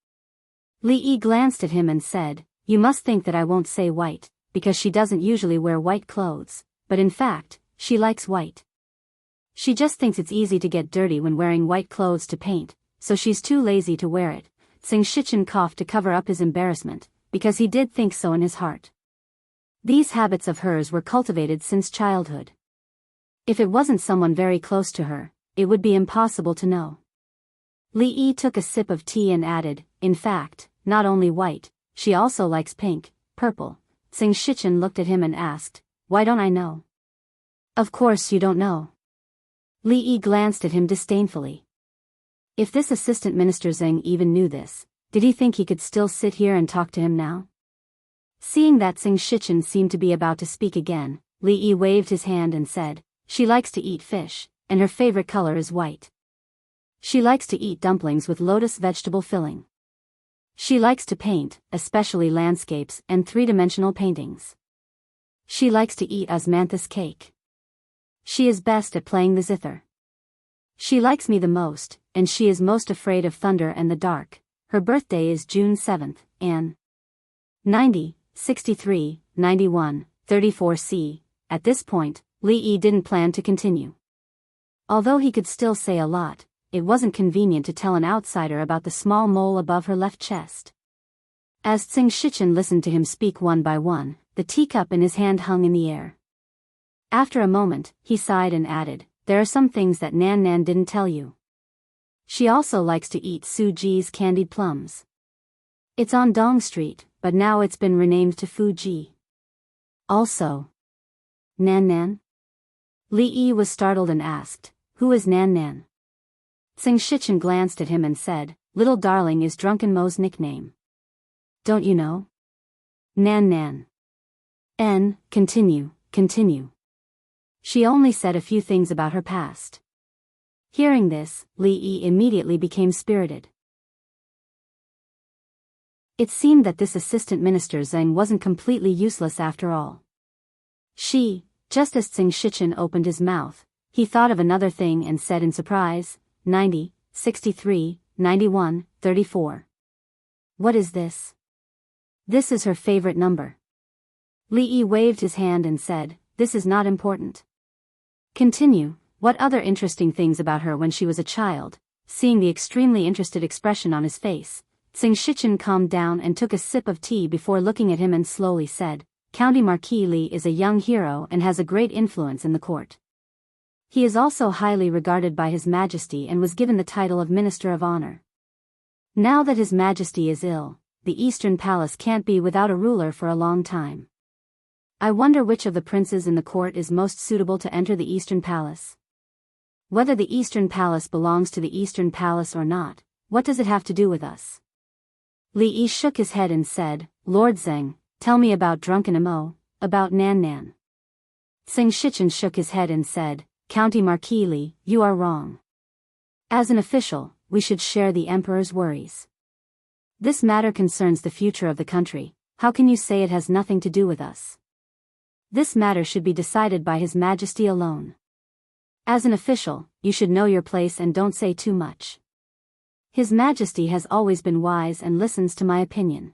Li Yi glanced at him and said, you must think that I won't say white, because she doesn't usually wear white clothes, but in fact, she likes white. She just thinks it's easy to get dirty when wearing white clothes to paint, so she's too lazy to wear it. Sing Shichen coughed to cover up his embarrassment, because he did think so in his heart. These habits of hers were cultivated since childhood. If it wasn't someone very close to her, it would be impossible to know. Li Yi took a sip of tea and added, in fact, not only white, she also likes pink, purple. Xing Shichen looked at him and asked, why don't I know? Of course you don't know. Li Yi glanced at him disdainfully. If this assistant minister Zheng even knew this, did he think he could still sit here and talk to him now? Seeing that Xing Shichen seemed to be about to speak again, Li Yi waved his hand and said, she likes to eat fish, and her favorite color is white. She likes to eat dumplings with lotus vegetable filling. She likes to paint, especially landscapes and three-dimensional paintings. She likes to eat osmanthus cake. She is best at playing the zither. She likes me the most, and she is most afraid of thunder and the dark. Her birthday is June 7th, and 90, 63, 91, 34 C. At this point, Li Yi didn't plan to continue. Although he could still say a lot, it wasn't convenient to tell an outsider about the small mole above her left chest. As Xing Shichen listened to him speak one by one, the teacup in his hand hung in the air. After a moment, he sighed and added, there are some things that Nan Nan didn't tell you. She also likes to eat Su Ji's candied plums. It's on Dong Street, but now it's been renamed to Fu Ji. Also, Nan Nan? Li Yi was startled and asked, who is Nan Nan? Xing Shichen glanced at him and said, little darling is Drunken Mo's nickname. Don't you know? Nan Nan. Continue. She only said a few things about her past. Hearing this, Li Yi immediately became spirited. It seemed that this assistant minister Zheng wasn't completely useless after all. Just as Xing Shichen opened his mouth, he thought of another thing and said in surprise, 90, 63, 91, 34. What is this? This is her favorite number. Li Yi waved his hand and said, this is not important. Continue, what other interesting things about her when she was a child? Seeing the extremely interested expression on his face, Xing Shichen calmed down and took a sip of tea before looking at him and slowly said, County Marquis Li is a young hero and has a great influence in the court. He is also highly regarded by His Majesty and was given the title of Minister of Honor. Now that His Majesty is ill, the Eastern Palace can't be without a ruler for a long time. I wonder which of the princes in the court is most suitable to enter the Eastern Palace. Whether the Eastern Palace belongs to the Eastern Palace or not, what does it have to do with us? Li Yi shook his head and said, Lord Zheng, tell me about Drunken Mo, about Nan Nan. Xing Shichen shook his head and said, County Marquis Li, you are wrong. As an official, we should share the emperor's worries. This matter concerns the future of the country. How can you say it has nothing to do with us? This matter should be decided by His Majesty alone. As an official, you should know your place and don't say too much. His Majesty has always been wise and listens to my opinion.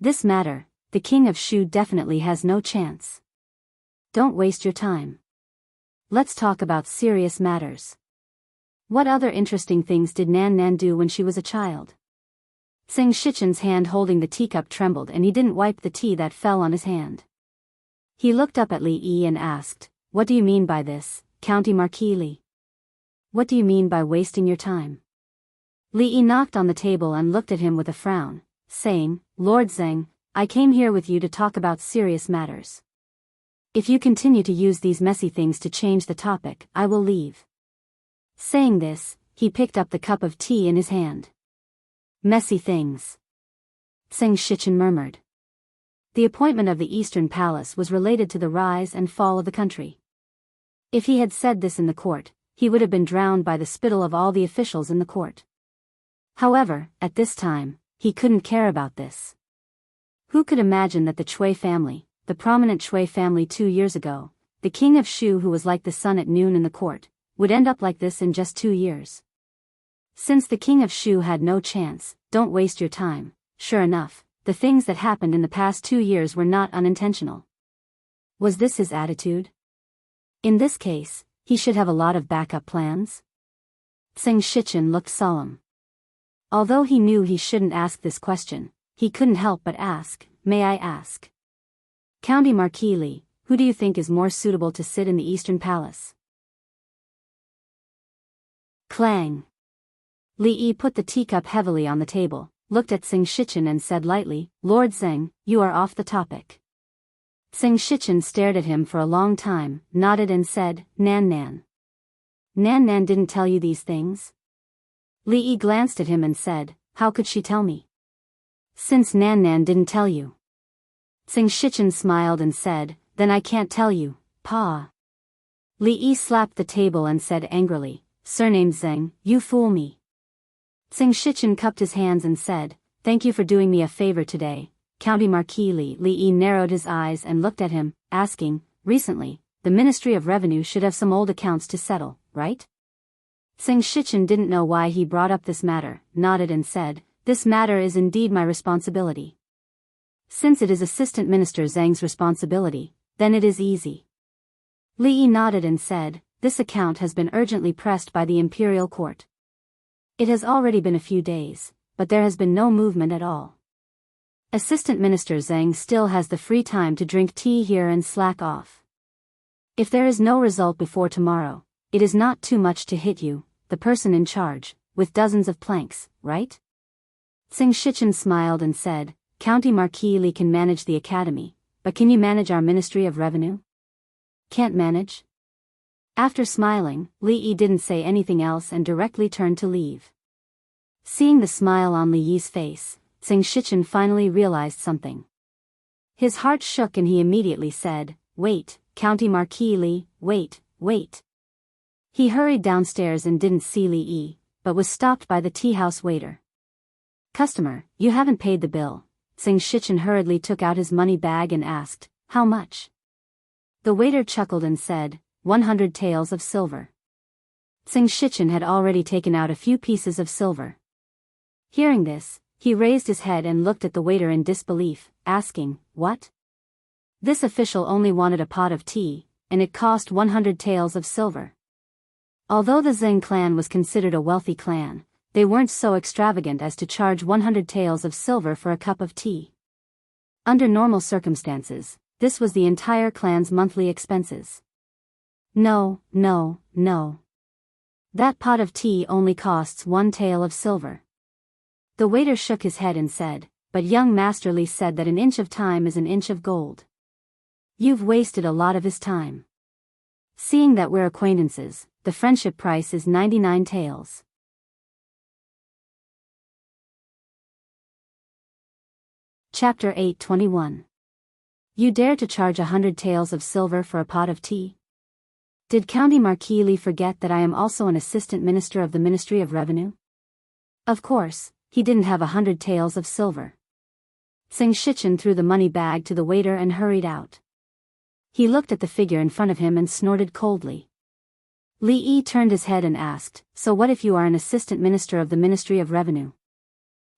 This matter, the King of Shu definitely has no chance. Don't waste your time. Let's talk about serious matters. What other interesting things did Nan Nan do when she was a child? Xing Shichen's hand holding the teacup trembled and he didn't wipe the tea that fell on his hand. He looked up at Li Yi and asked, what do you mean by this, County Marquis Li? What do you mean by wasting your time? Li Yi knocked on the table and looked at him with a frown, saying, Lord Zheng, I came here with you to talk about serious matters. If you continue to use these messy things to change the topic, I will leave. Saying this, he picked up the cup of tea in his hand. Messy things. Xing Shichen murmured. The appointment of the Eastern Palace was related to the rise and fall of the country. If he had said this in the court, he would have been drowned by the spittle of all the officials in the court. However, at this time, he couldn't care about this. Who could imagine that the Chui family, the prominent Chui family 2 years ago, the king of Shu who was like the sun at noon in the court, would end up like this in just 2 years? Since the king of Shu had no chance, don't waste your time. Sure enough, the things that happened in the past 2 years were not unintentional. Was this his attitude? In this case, he should have a lot of backup plans. Xing Shichen looked solemn. Although he knew he shouldn't ask this question, he couldn't help but ask, may I ask? County Marquis Li, who do you think is more suitable to sit in the Eastern Palace? Clang. Li Yi put the teacup heavily on the table, looked at Xing Shichen and said lightly, Lord Xing, you are off the topic. Xing Shichen stared at him for a long time, nodded and said, Nan Nan. Nan Nan didn't tell you these things? Li Yi glanced at him and said, how could she tell me? Since Nan Nan didn't tell you. Xing Shichen smiled and said, then I can't tell you, Pa. Li Yi slapped the table and said angrily, surnamed Zheng, you fool me. Xing Shichen cupped his hands and said, thank you for doing me a favor today, County Marquis Li. Li Yi narrowed his eyes and looked at him, asking, recently, the Ministry of Revenue should have some old accounts to settle, right? Xing Shichen didn't know why he brought up this matter, nodded and said, this matter is indeed my responsibility. Since it is Assistant Minister Zhang's responsibility, then it is easy. Li Yi nodded and said, this account has been urgently pressed by the Imperial Court. It has already been a few days, but there has been no movement at all. Assistant Minister Zhang still has the free time to drink tea here and slack off. If there is no result before tomorrow, it is not too much to hit you, the person in charge, with dozens of planks, right? Xing Shichen smiled and said, County Marquis Li can manage the academy, but can you manage our Ministry of Revenue? Can't manage? After smiling, Li Yi didn't say anything else and directly turned to leave. Seeing the smile on Li Yi's face, Xing Shichen finally realized something. His heart shook and he immediately said, wait, County Marquis Li, wait. He hurried downstairs and didn't see Li Yi, but was stopped by the tea house waiter. Customer, you haven't paid the bill. Xing Shichen hurriedly took out his money bag and asked, how much? The waiter chuckled and said, 100 taels of silver. Xing Shichen had already taken out a few pieces of silver. Hearing this, he raised his head and looked at the waiter in disbelief, asking, what? This official only wanted a pot of tea, and it cost 100 taels of silver. Although the Zheng clan was considered a wealthy clan, they weren't so extravagant as to charge 100 taels of silver for a cup of tea. Under normal circumstances, this was the entire clan's monthly expenses. No. That pot of tea only costs 1 tael of silver. The waiter shook his head and said, but young Master Li said that an inch of time is an inch of gold. You've wasted a lot of his time. Seeing that we're acquaintances, the friendship price is 99 taels. Chapter 8:21. You dare to charge 100 taels of silver for a pot of tea? Did County Marquis Li forget that I am also an assistant minister of the Ministry of Revenue? Of course, he didn't have 100 taels of silver. Xing Shichen threw the money bag to the waiter and hurried out. He looked at the figure in front of him and snorted coldly. Li Yi turned his head and asked, so what if you are an assistant minister of the Ministry of Revenue?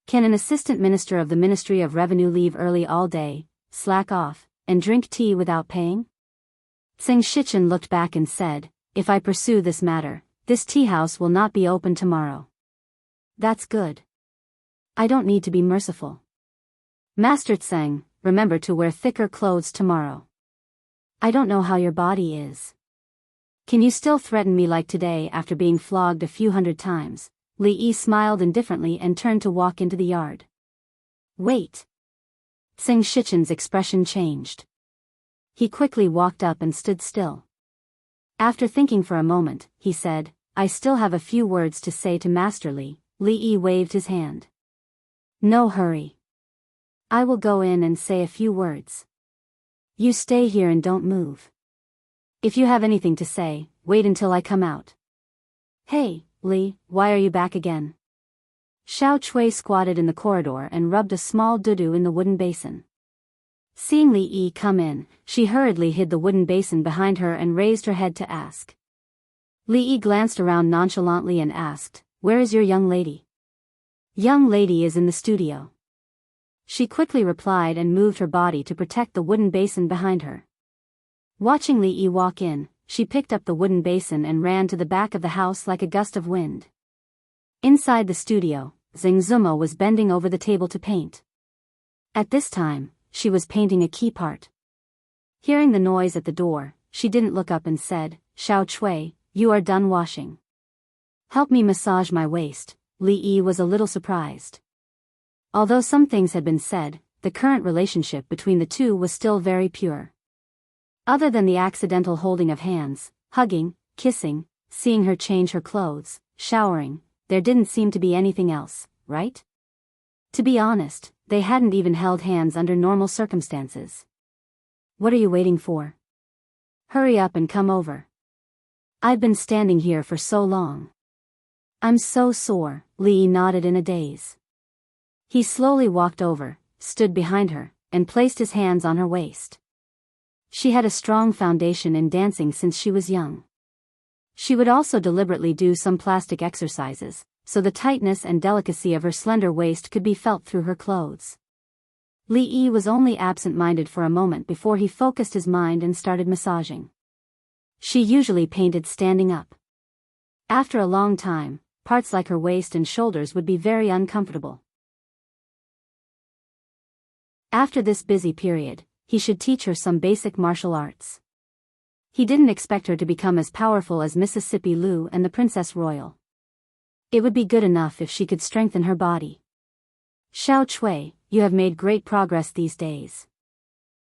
Can an assistant minister of the Ministry of Revenue leave early all day, slack off, and drink tea without paying? Xing Shichen looked back and said, if I pursue this matter, this tea house will not be open tomorrow. That's good. I don't need to be merciful. Master Tseng, remember to wear thicker clothes tomorrow. I don't know how your body is. Can you still threaten me like today after being flogged a few hundred times? Li Yi smiled indifferently and turned to walk into the yard. Wait. Xing Shichen's expression changed. He quickly walked up and stood still. After thinking for a moment, he said, I still have a few words to say to Master Li. Li Yi waved his hand. No hurry. I will go in and say a few words. You stay here and don't move. If you have anything to say, wait until I come out. Hey, Li, why are you back again? Xiao Chui squatted in the corridor and rubbed a small dudu in the wooden basin. Seeing Li Yi come in, she hurriedly hid the wooden basin behind her and raised her head to ask. Li Yi glanced around nonchalantly and asked, where is your young lady? Young lady is in the studio. She quickly replied and moved her body to protect the wooden basin behind her. Watching Li Yi walk in, she picked up the wooden basin and ran to the back of the house like a gust of wind. Inside the studio, Xing Zuma was bending over the table to paint. At this time, she was painting a key part. Hearing the noise at the door, she didn't look up and said, "Xiao Chui, you are done washing. Help me massage my waist." Li Yi was a little surprised. Although some things had been said, the current relationship between the two was still very pure. Other than the accidental holding of hands, hugging, kissing, seeing her change her clothes, showering, there didn't seem to be anything else, right? To be honest, they hadn't even held hands under normal circumstances. "What are you waiting for? Hurry up and come over. I've been standing here for so long. I'm so sore." Li Yi nodded in a daze. He slowly walked over, stood behind her, and placed his hands on her waist. She had a strong foundation in dancing since she was young. She would also deliberately do some plastic exercises, so the tightness and delicacy of her slender waist could be felt through her clothes. Li Yi was only absent-minded for a moment before he focused his mind and started massaging. She usually painted standing up. After a long time, parts like her waist and shoulders would be very uncomfortable. After this busy period, he should teach her some basic martial arts. He didn't expect her to become as powerful as Mississippi Lu and the Princess Royal. It would be good enough if she could strengthen her body. "Xiao Chui, you have made great progress these days.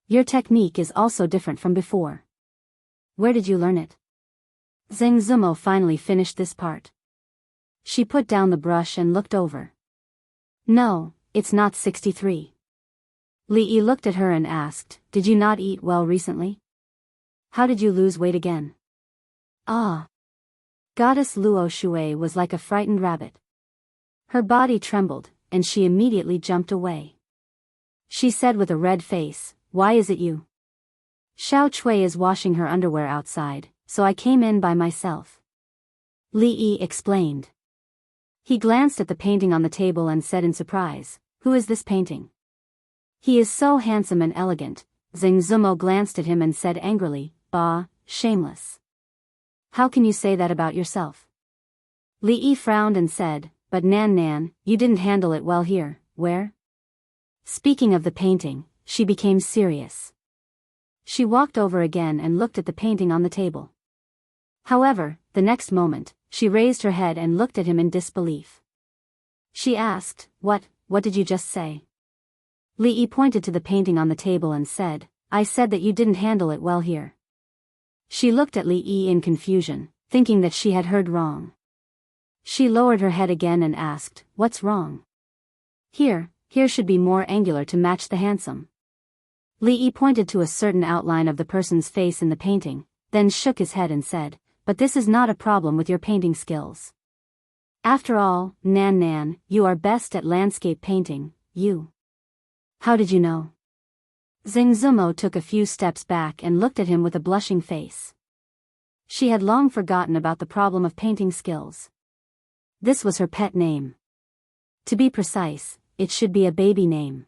Your technique is also different from before. Where did you learn it?" Zheng Zumo finally finished this part. She put down the brush and looked over. "No, it's not 63. Li Yi looked at her and asked, "Did you not eat well recently? How did you lose weight again?" "Ah." Goddess Luo Shui was like a frightened rabbit. Her body trembled, and she immediately jumped away. She said with a red face, "Why is it you?" "Xiao Chui is washing her underwear outside, so I came in by myself." Li Yi explained. He glanced at the painting on the table and said in surprise, "Who is this painting?" "He is so handsome and elegant." Zheng Zumo glanced at him and said angrily, "Bah, shameless. How can you say that about yourself?" Li Yi frowned and said, "But Nan, you didn't handle it well here, where?" Speaking of the painting, she became serious. She walked over again and looked at the painting on the table. However, the next moment, she raised her head and looked at him in disbelief. She asked, What did you just say?" Li Yi pointed to the painting on the table and said, "I said that you didn't handle it well here." She looked at Li Yi in confusion, thinking that she had heard wrong. She lowered her head again and asked, "What's wrong?" Here should be more angular to match the handsome." Li Yi pointed to a certain outline of the person's face in the painting, then shook his head and said, "But this is not a problem with your painting skills. After all, Nan, you are best at landscape painting, you." "How did you know?" Zheng Zumo took a few steps back and looked at him with a blushing face. She had long forgotten about the problem of painting skills. This was her pet name. To be precise, it should be a baby name.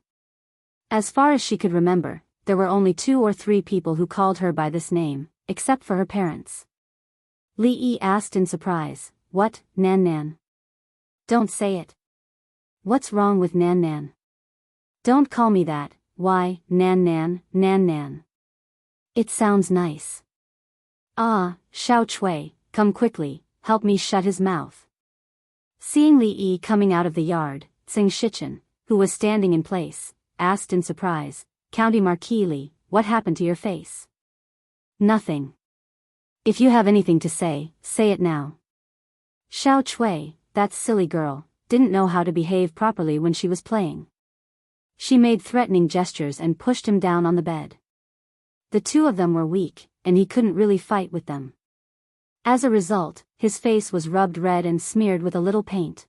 As far as she could remember, there were only 2 or 3 people who called her by this name, except for her parents. Li Yi asked in surprise, "What, Nan? Don't say it. What's wrong with Nan? Don't call me that." "Why, Nan. It sounds nice." "Ah, Xiao Chui, come quickly, help me shut his mouth." Seeing Li Yi coming out of the yard, Tsing Shichen, who was standing in place, asked in surprise, "County Marquis Li, what happened to your face?" "Nothing. If you have anything to say it now." Xiao Chui, that silly girl, didn't know how to behave properly when she was playing. She made threatening gestures and pushed him down on the bed. The 2 of them were weak, and he couldn't really fight with them. As a result, his face was rubbed red and smeared with a little paint.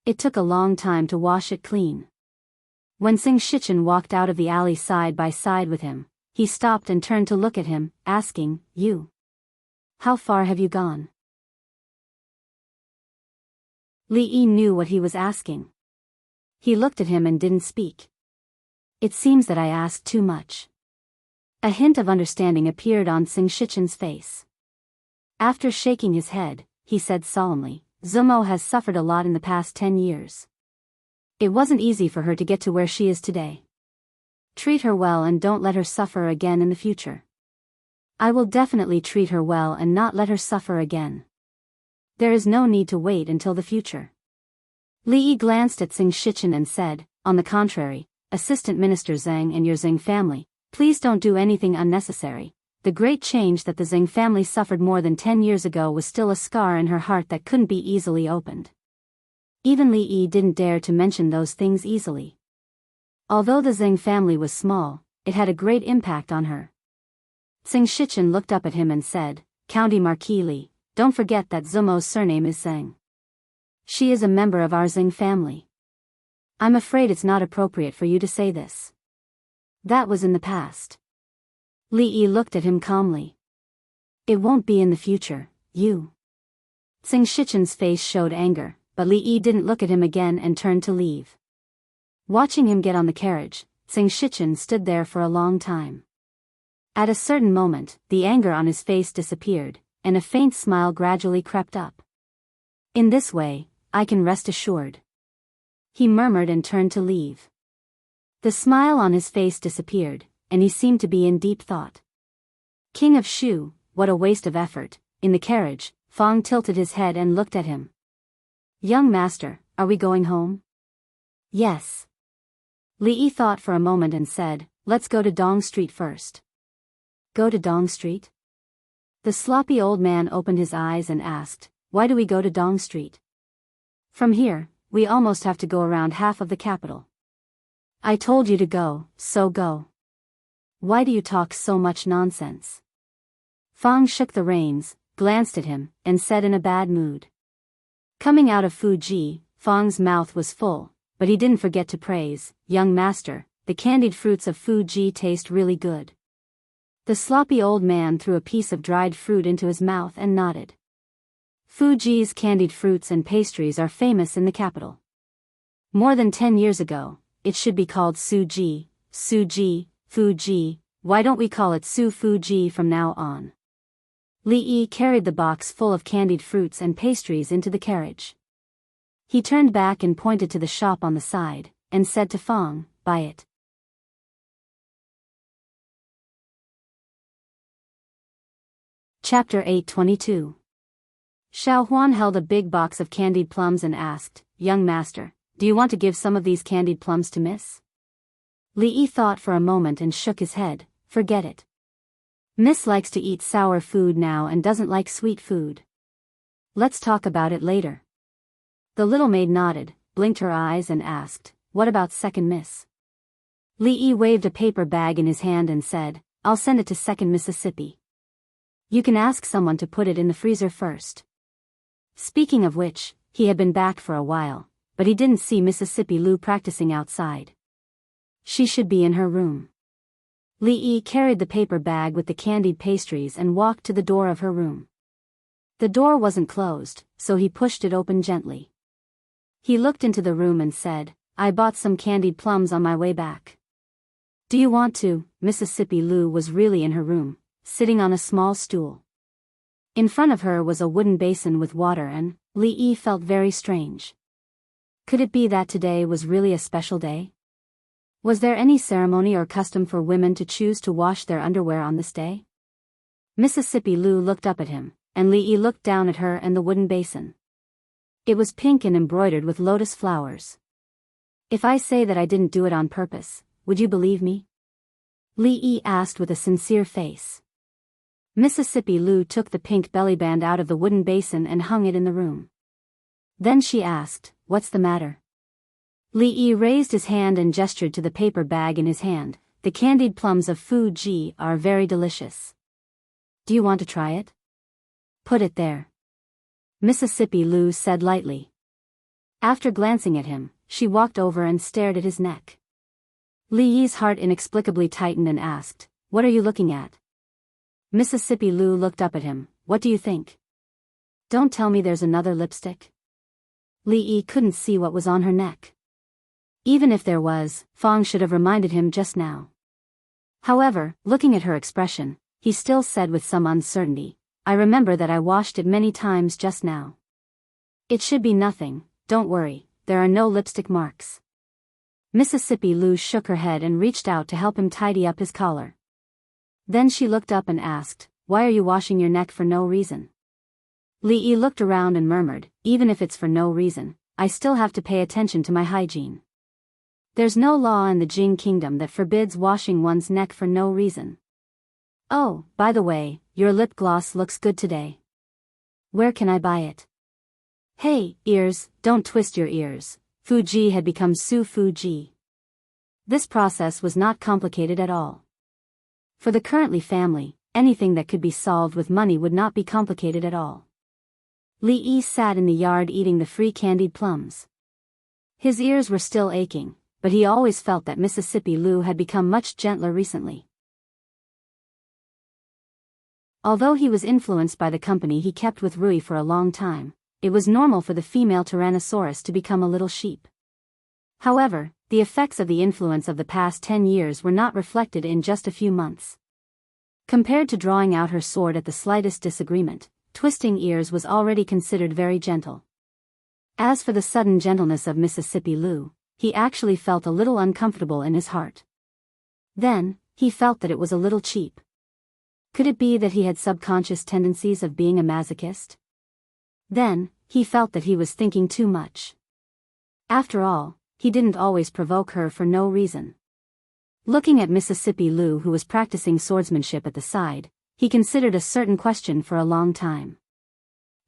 It took a long time to wash it clean. When Tsing Shichen walked out of the alley side by side with him, he stopped and turned to look at him, asking, "You? How far have you gone?" Li Yi knew what he was asking. He looked at him and didn't speak. "It seems that I asked too much." A hint of understanding appeared on Tsing Shichen's face. After shaking his head, he said solemnly, "Zumo has suffered a lot in the past 10 years. It wasn't easy for her to get to where she is today. Treat her well and don't let her suffer again in the future. I will definitely treat her well and not let her suffer again. There is no need to wait until the future. Li Yi glanced at Xing Shichen and said, on the contrary, Assistant Minister Zheng and your Zheng family, please don't do anything unnecessary. The great change that the Zheng family suffered more than 10 years ago was still a scar in her heart that couldn't be easily opened. Even Li Yi didn't dare to mention those things easily. Although the Zheng family was small, it had a great impact on her. Xing Shichen looked up at him and said, County Marquis Li, don't forget that Zumo's surname is Zheng. She is a member of our Zheng family. I'm afraid it's not appropriate for you to say this. That was in the past. Li Yi looked at him calmly. It won't be in the future, you. Xing Shichen's face showed anger, but Li Yi didn't look at him again and turned to leave. Watching him get on the carriage, Xing Shichen stood there for a long time. At a certain moment, the anger on his face disappeared, and a faint smile gradually crept up. In this way, I can rest assured. He murmured and turned to leave. The smile on his face disappeared, and he seemed to be in deep thought. King of Shu, what a waste of effort. In the carriage, Fang tilted his head and looked at him. Young master, are we going home? Yes. Li Yi thought for a moment and said, let's go to Dong Street first. Go to Dong Street? The sloppy old man opened his eyes and asked, why do we go to Dong Street? From here, we almost have to go around half of the capital. I told you to go, so go. Why do you talk so much nonsense? Fang shook the reins, glanced at him, and said in a bad mood. Coming out of Fuji, Fang's mouth was full, but he didn't forget to praise, young master, the candied fruits of Fuji taste really good. The sloppy old man threw a piece of dried fruit into his mouth and nodded. Fuji's candied fruits and pastries are famous in the capital. More than 10 years ago, it should be called Suji, Fuji, why don't we call it Su Fuji from now on? Li Yi carried the box full of candied fruits and pastries into the carriage. He turned back and pointed to the shop on the side, and said to Fang, buy it. Chapter 822. Xiao Huan held a big box of candied plums and asked, young master, do you want to give some of these candied plums to Miss? Li Yi thought for a moment and shook his head, forget it. Miss likes to eat sour food now and doesn't like sweet food. Let's talk about it later. The little maid nodded, blinked her eyes and asked, what about second Miss? Li Yi waved a paper bag in his hand and said, I'll send it to second Mississippi. You can ask someone to put it in the freezer first. Speaking of which, he had been back for a while, but he didn't see Mississippi Lu practicing outside. She should be in her room. Li Yi carried the paper bag with the candied pastries and walked to the door of her room. The door wasn't closed, so he pushed it open gently. He looked into the room and said, I bought some candied plums on my way back. Do you want to? Mississippi Lu was really in her room, sitting on a small stool. In front of her was a wooden basin with water and Li Yi felt very strange. Could it be that today was really a special day? Was there any ceremony or custom for women to choose to wash their underwear on this day? Mississippi Lu looked up at him, and Li Yi looked down at her and the wooden basin. It was pink and embroidered with lotus flowers. If I say that I didn't do it on purpose, would you believe me? Li Yi asked with a sincere face. Mississippi Lu took the pink bellyband out of the wooden basin and hung it in the room. Then she asked, what's the matter? Li Yi raised his hand and gestured to the paper bag in his hand. The candied plums of Fuji are very delicious. Do you want to try it? Put it there. Mississippi Lu said lightly. After glancing at him, she walked over and stared at his neck. Li Yi's heart inexplicably tightened and asked, what are you looking at? Mississippi Lu looked up at him, what do you think? Don't tell me there's another lipstick. Li Yi couldn't see what was on her neck. Even if there was, Fang should have reminded him just now. However, looking at her expression, he still said with some uncertainty, I remember that I washed it many times just now. It should be nothing, don't worry, there are no lipstick marks. Mississippi Lou shook her head and reached out to help him tidy up his collar. Then she looked up and asked, "Why are you washing your neck for no reason?" Li looked around and murmured, "Even if it's for no reason, I still have to pay attention to my hygiene. There's no law in the Jing Kingdom that forbids washing one's neck for no reason. Oh, by the way, your lip gloss looks good today. Where can I buy it?" "Hey, ears, don't twist your ears." Fuji had become Su Fuji. This process was not complicated at all. For the Currently family, anything that could be solved with money would not be complicated at all. Li sat in the yard eating the free candied plums. His ears were still aching, but he always felt that Mississippi Lou had become much gentler recently. Although he was influenced by the company he kept with Rui for a long time, it was normal for the female Tyrannosaurus to become a little sheep. However, the effects of the influence of the past 10 years were not reflected in just a few months. Compared to drawing out her sword at the slightest disagreement, twisting ears was already considered very gentle. As for the sudden gentleness of Mississippi Lou, he actually felt a little uncomfortable in his heart. Then, he felt that it was a little cheap. Could it be that he had subconscious tendencies of being a masochist? Then, he felt that he was thinking too much. After all, he didn't always provoke her for no reason. Looking at Mississippi Lou, who was practicing swordsmanship at the side, he considered a certain question for a long time.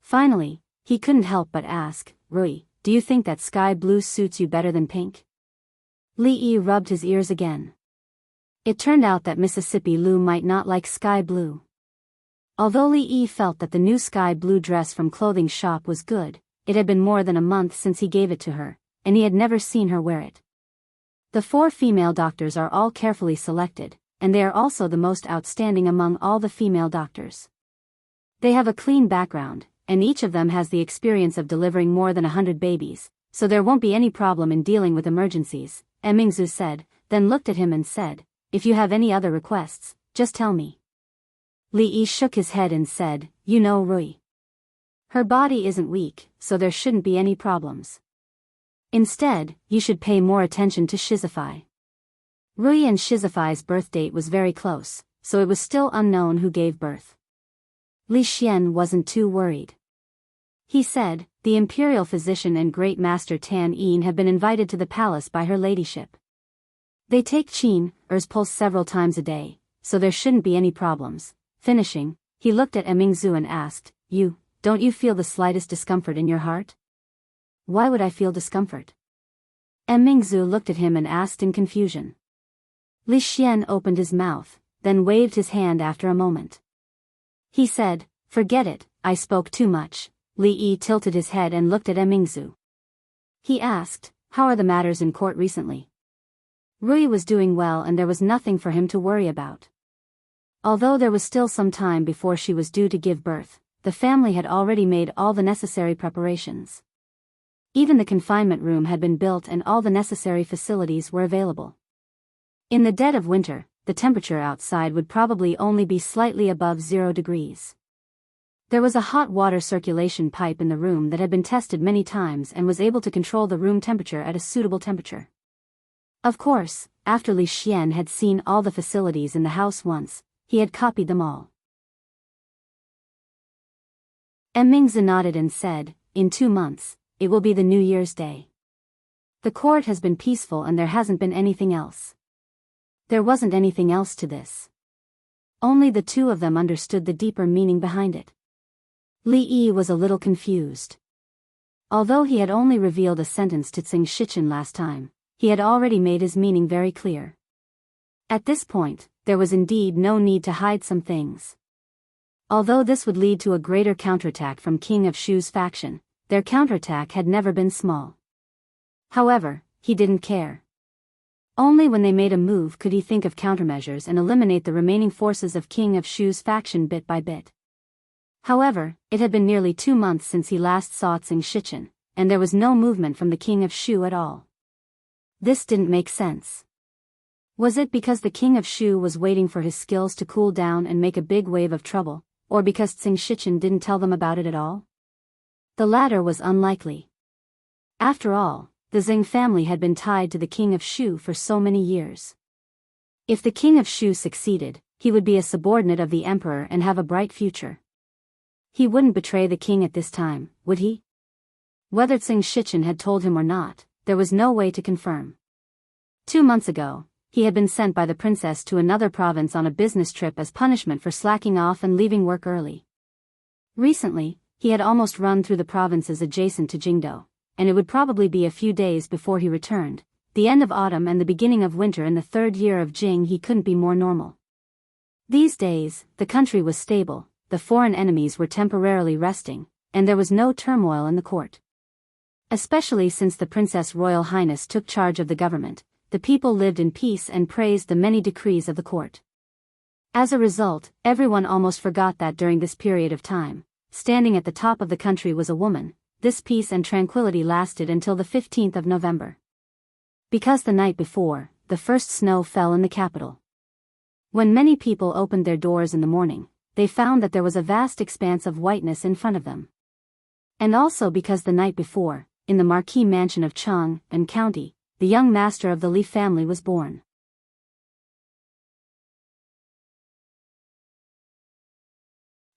Finally, he couldn't help but ask, "Rui, do you think that sky blue suits you better than pink?" Li rubbed his ears again. It turned out that Mississippi Lou might not like sky blue. Although Li felt that the new sky blue dress from clothing shop was good, it had been more than a month since he gave it to her, and he had never seen her wear it. The 4 female doctors are all carefully selected, and they are also the most outstanding among all the female doctors. They have a clean background, and each of them has the experience of delivering more than 100 babies, so there won't be any problem in dealing with emergencies, Emingzu said, then looked at him and said, "If you have any other requests, just tell me." Li shook his head and said, "You know Rui. Her body isn't weak, so there shouldn't be any problems. Instead, you should pay more attention to Shizify." Rui and Shizify's birth date was very close, so it was still unknown who gave birth. Li Xian wasn't too worried. He said, "The imperial physician and great master Tan Yin have been invited to the palace by her ladyship. They take Qin, Er's pulse several times a day, so there shouldn't be any problems." Finishing, he looked at Emingzu and asked, Don't you feel the slightest discomfort in your heart?" "Why would I feel discomfort?" Emingzu looked at him and asked in confusion. Li Xian opened his mouth, then waved his hand after a moment. He said, "Forget it, I spoke too much." Li tilted his head and looked at Emingzu. He asked, "How are the matters in court recently?" Rui was doing well and there was nothing for him to worry about. Although there was still some time before she was due to give birth, the family had already made all the necessary preparations. Even the confinement room had been built and all the necessary facilities were available. In the dead of winter, the temperature outside would probably only be slightly above 0 degrees. There was a hot water circulation pipe in the room that had been tested many times and was able to control the room temperature at a suitable temperature. Of course, after Li Xian had seen all the facilities in the house once, he had copied them all. Emingzu nodded and said, "In 2 months, it will be the New Year's Day. The court has been peaceful and there hasn't been anything else." There wasn't anything else to this. Only the two of them understood the deeper meaning behind it. Li was a little confused. Although he had only revealed a sentence to Tsing Shichen last time, he had already made his meaning very clear. At this point, there was indeed no need to hide some things. Although this would lead to a greater counterattack from King of Shu's faction, their counterattack had never been small. However, he didn't care. Only when they made a move could he think of countermeasures and eliminate the remaining forces of King of Shu's faction bit by bit. However, it had been nearly 2 months since he last saw Tsing Shichen, and there was no movement from the King of Shu at all. This didn't make sense. Was it because the King of Shu was waiting for his skills to cool down and make a big wave of trouble, or because Tsing Shichen didn't tell them about it at all? The latter was unlikely. After all, the Xing family had been tied to the king of Shu for so many years. If the king of Shu succeeded, he would be a subordinate of the emperor and have a bright future. He wouldn't betray the king at this time, would he? Whether Xing Shichen had told him or not, there was no way to confirm. 2 months ago, he had been sent by the princess to another province on a business trip as punishment for slacking off and leaving work early. Recently, he had almost run through the provinces adjacent to Jingdo, and it would probably be a few days before he returned. The end of autumn and the beginning of winter in the 3rd year of Jing, he couldn't be more normal. These days, the country was stable, the foreign enemies were temporarily resting, and there was no turmoil in the court. Especially since the Princess Royal Highness took charge of the government, the people lived in peace and praised the many decrees of the court. As a result, everyone almost forgot that during this period of time, standing at the top of the country was a woman. This peace and tranquility lasted until the 15th of November. Because the night before, the first snow fell in the capital. When many people opened their doors in the morning, they found that there was a vast expanse of whiteness in front of them. And also because the night before, in the marquis mansion of Cheng and County, the young master of the Li family was born.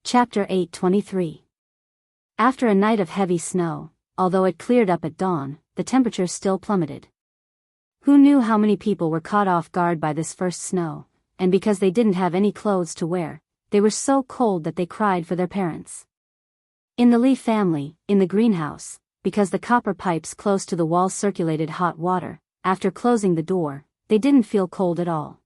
Chapter 8:23. After a night of heavy snow, although it cleared up at dawn, the temperature still plummeted. Who knew how many people were caught off guard by this first snow, and because they didn't have any clothes to wear, they were so cold that they cried for their parents. In the Li family, in the greenhouse, because the copper pipes close to the wall circulated hot water, after closing the door, they didn't feel cold at all.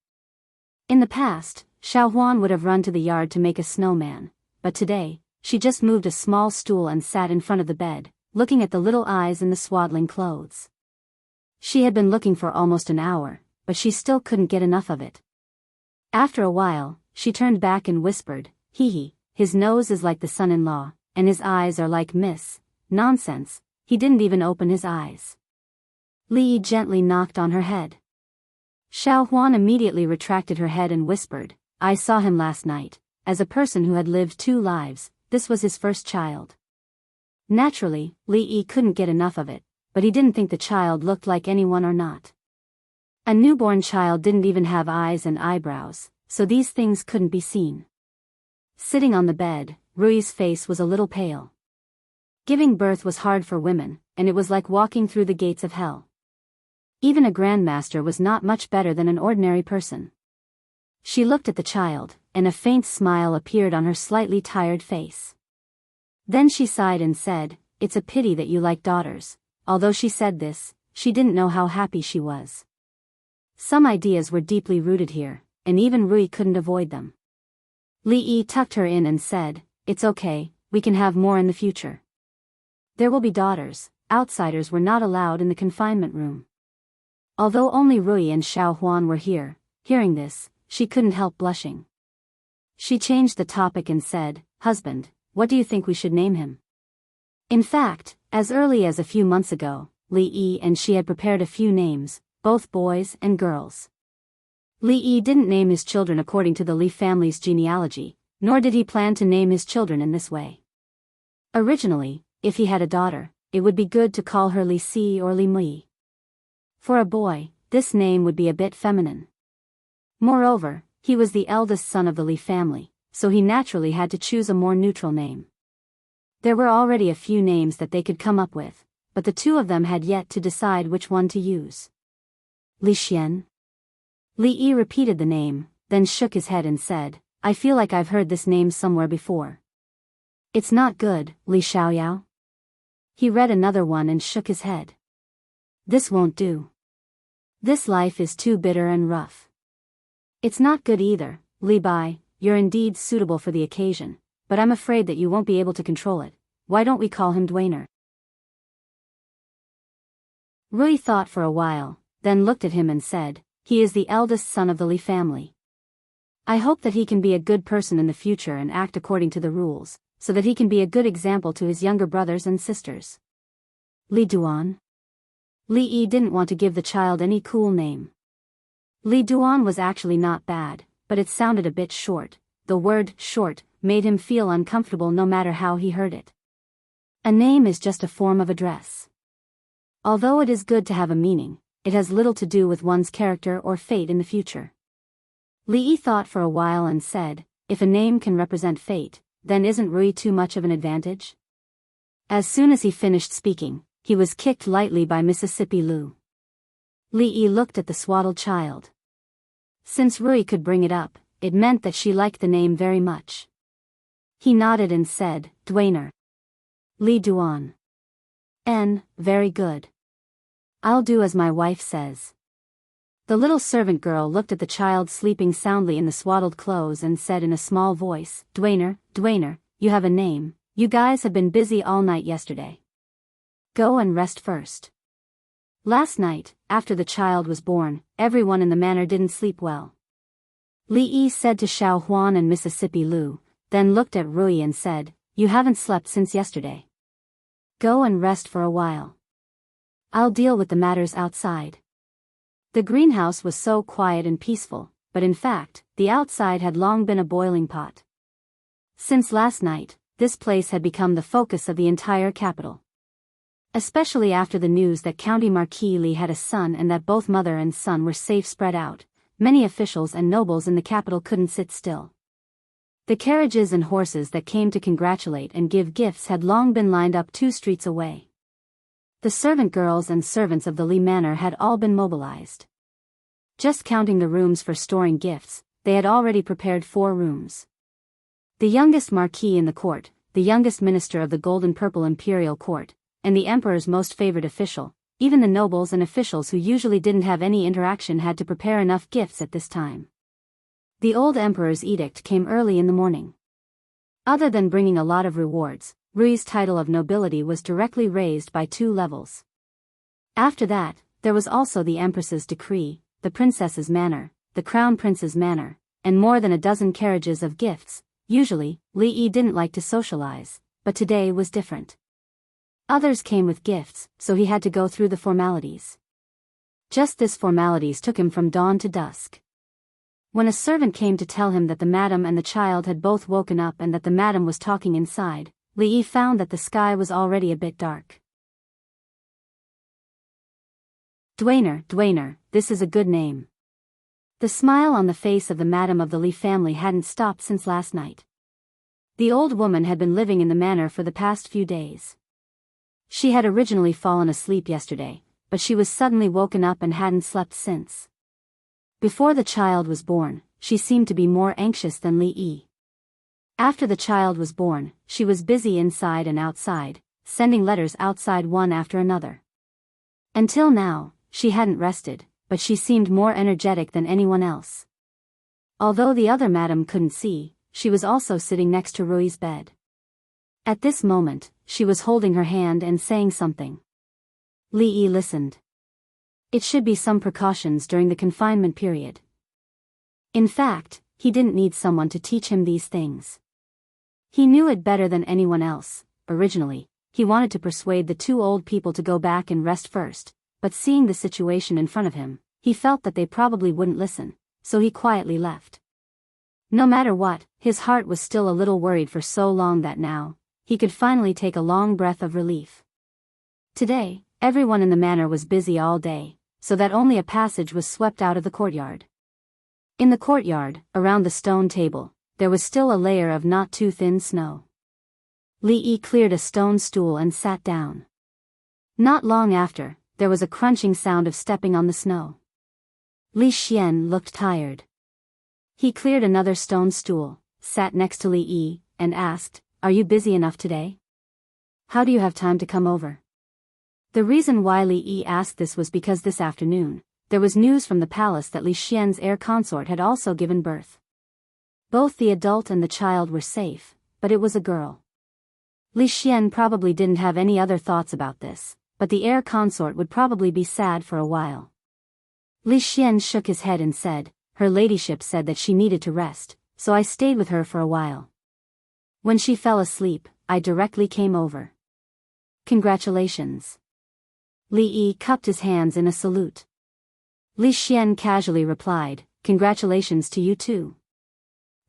In the past, Xiao Huan would have run to the yard to make a snowman, but today, she just moved a small stool and sat in front of the bed, looking at the little eyes in the swaddling clothes. She had been looking for almost an hour, but she still couldn't get enough of it. After a while, she turned back and whispered, "Hee, his nose is like the son-in-law, and his eyes are like Miss." Nonsense, he didn't even open his eyes. Li gently knocked on her head. Xiao Huan immediately retracted her head and whispered, "I saw him last night. As a person who had lived 2 lives, this was his first child." Naturally, Li couldn't get enough of it, but he didn't think the child looked like anyone or not. A newborn child didn't even have eyes and eyebrows, so these things couldn't be seen. Sitting on the bed, Rui's face was a little pale. Giving birth was hard for women, and it was like walking through the gates of hell. Even a grandmaster was not much better than an ordinary person. She looked at the child, and a faint smile appeared on her slightly tired face. Then she sighed and said, "It's a pity that you like daughters." Although she said this, she didn't know how happy she was. Some ideas were deeply rooted here, and even Rui couldn't avoid them. Li tucked her in and said, "It's okay, we can have more in the future. There will be daughters." Outsiders were not allowed in the confinement room. Although only Rui and Xiao Huan were here, hearing this, she couldn't help blushing. She changed the topic and said, "Husband, what do you think we should name him?" In fact, as early as a few months ago, Li and she had prepared a few names, both boys and girls. Li didn't name his children according to the Li family's genealogy, nor did he plan to name his children in this way. Originally, if he had a daughter, it would be good to call her Li Si or Li Mui. For a boy, this name would be a bit feminine. Moreover, he was the eldest son of the Li family, so he naturally had to choose a more neutral name. There were already a few names that they could come up with, but the 2 of them had yet to decide which one to use. Li Xian? Li repeated the name, then shook his head and said, "I feel like I've heard this name somewhere before." "It's not good, Li Xiaoyao?" He read another one and shook his head. "This won't do. This life is too bitter and rough." "It's not good either, Li Bai, you're indeed suitable for the occasion, but I'm afraid that you won't be able to control it. Why don't we call him Dwainer?" Rui thought for a while, then looked at him and said, "He is the eldest son of the Li family. I hope that he can be a good person in the future and act according to the rules, so that he can be a good example to his younger brothers and sisters." Li Duan? Li didn't want to give the child any cool name. Li Duan was actually not bad, but it sounded a bit short. The word short made him feel uncomfortable no matter how he heard it. A name is just a form of address. Although it is good to have a meaning, it has little to do with one's character or fate in the future. Li Yi thought for a while and said, if a name can represent fate, then isn't Rui too much of an advantage? As soon as he finished speaking, he was kicked lightly by Mississippi Lu. Li Yi looked at the swaddled child. Since Rui could bring it up, it meant that she liked the name very much. He nodded and said, Dwainer. Li Duan. Very good. I'll do as my wife says. The little servant girl looked at the child sleeping soundly in the swaddled clothes and said in a small voice, Dwainer, you have a name, you guys have been busy all night yesterday. Go and rest first. Last night, after the child was born, everyone in the manor didn't sleep well. Li Yi said to Xiao Huan and Mississippi Lu, then looked at Rui and said, you haven't slept since yesterday. Go and rest for a while. I'll deal with the matters outside. The greenhouse was so quiet and peaceful, but in fact, the outside had long been a boiling pot. Since last night, this place had become the focus of the entire capital. Especially after the news that County Marquis Li had a son and that both mother and son were safe spread out, many officials and nobles in the capital couldn't sit still. The carriages and horses that came to congratulate and give gifts had long been lined up 2 streets away. The servant girls and servants of the Li Manor had all been mobilized. Just counting the rooms for storing gifts, they had already prepared 4 rooms. The youngest marquis in the court, the youngest minister of the golden-purple imperial court, and the emperor's most favored official, even the nobles and officials who usually didn't have any interaction had to prepare enough gifts at this time. The old emperor's edict came early in the morning. Other than bringing a lot of rewards, Rui's title of nobility was directly raised by 2 levels. After that, there was also the empress's decree, the princess's manor, the crown prince's manor, and more than a dozen carriages of gifts. Usually, Li Yi didn't like to socialize, but today was different. Others came with gifts, so he had to go through the formalities. Just this formalities took him from dawn to dusk. When a servant came to tell him that the madam and the child had both woken up and that the madam was talking inside, Li Yi found that the sky was already a bit dark. Dwainer, this is a good name. The smile on the face of the madam of the Li family hadn't stopped since last night. The old woman had been living in the manor for the past few days. She had originally fallen asleep yesterday, but she was suddenly woken up and hadn't slept since. Before the child was born, she seemed to be more anxious than Li Yi. After the child was born, she was busy inside and outside, sending letters outside one after another. Until now, she hadn't rested, but she seemed more energetic than anyone else. Although the other madam couldn't see, she was also sitting next to Rui's bed. At this moment, she was holding her hand and saying something. Li Yi listened. It should be some precautions during the confinement period. In fact, he didn't need someone to teach him these things. He knew it better than anyone else. Originally, he wanted to persuade the 2 old people to go back and rest first, but seeing the situation in front of him, he felt that they probably wouldn't listen, so he quietly left. No matter what, his heart was still a little worried for so long that now, he could finally take a long breath of relief. Today, everyone in the manor was busy all day, so that only a passage was swept out of the courtyard. In the courtyard, around the stone table, there was still a layer of not too thin snow. Li Yi cleared a stone stool and sat down. Not long after, there was a crunching sound of stepping on the snow. Li Xian looked tired. He cleared another stone stool, sat next to Li Yi, and asked, "Are you busy enough today? How do you have time to come over?" The reason why Li Yi asked this was because this afternoon, there was news from the palace that Li Xian's heir consort had also given birth. Both the adult and the child were safe, but it was a girl. Li Xian probably didn't have any other thoughts about this, but the heir consort would probably be sad for a while. Li Xian shook his head and said, "Her ladyship said that she needed to rest, so I stayed with her for a while. When she fell asleep, I directly came over." "Congratulations." Li Yi cupped his hands in a salute. Li Xian casually replied, "Congratulations to you too."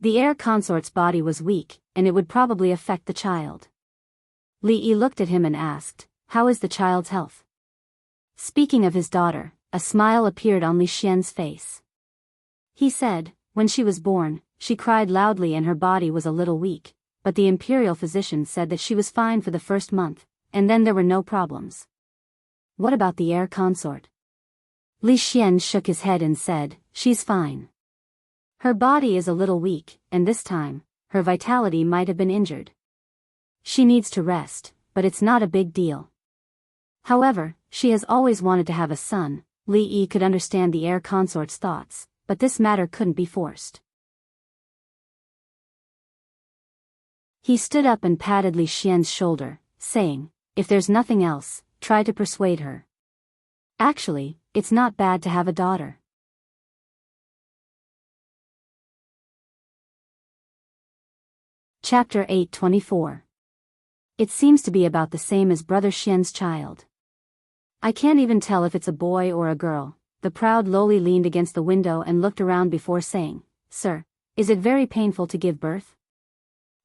The heir consort's body was weak, and it would probably affect the child. Li Yi looked at him and asked, "How is the child's health?" Speaking of his daughter, a smile appeared on Li Xian's face. He said, when she was born, she cried loudly and her body was a little weak, but the imperial physician said that she was fine for the first month, and then there were no problems. What about the heir consort? Li Xian shook his head and said, she's fine. Her body is a little weak, and this time, her vitality might have been injured. She needs to rest, but it's not a big deal. However, she has always wanted to have a son. Li Yi could understand the heir consort's thoughts, but this matter couldn't be forced. He stood up and patted Li Xian's shoulder, saying, if there's nothing else, try to persuade her. Actually, it's not bad to have a daughter. Chapter 8:24. It seems to be about the same as Brother Xian's child. I can't even tell if it's a boy or a girl. The proud lowly leaned against the window and looked around before saying, Sir, is it very painful to give birth?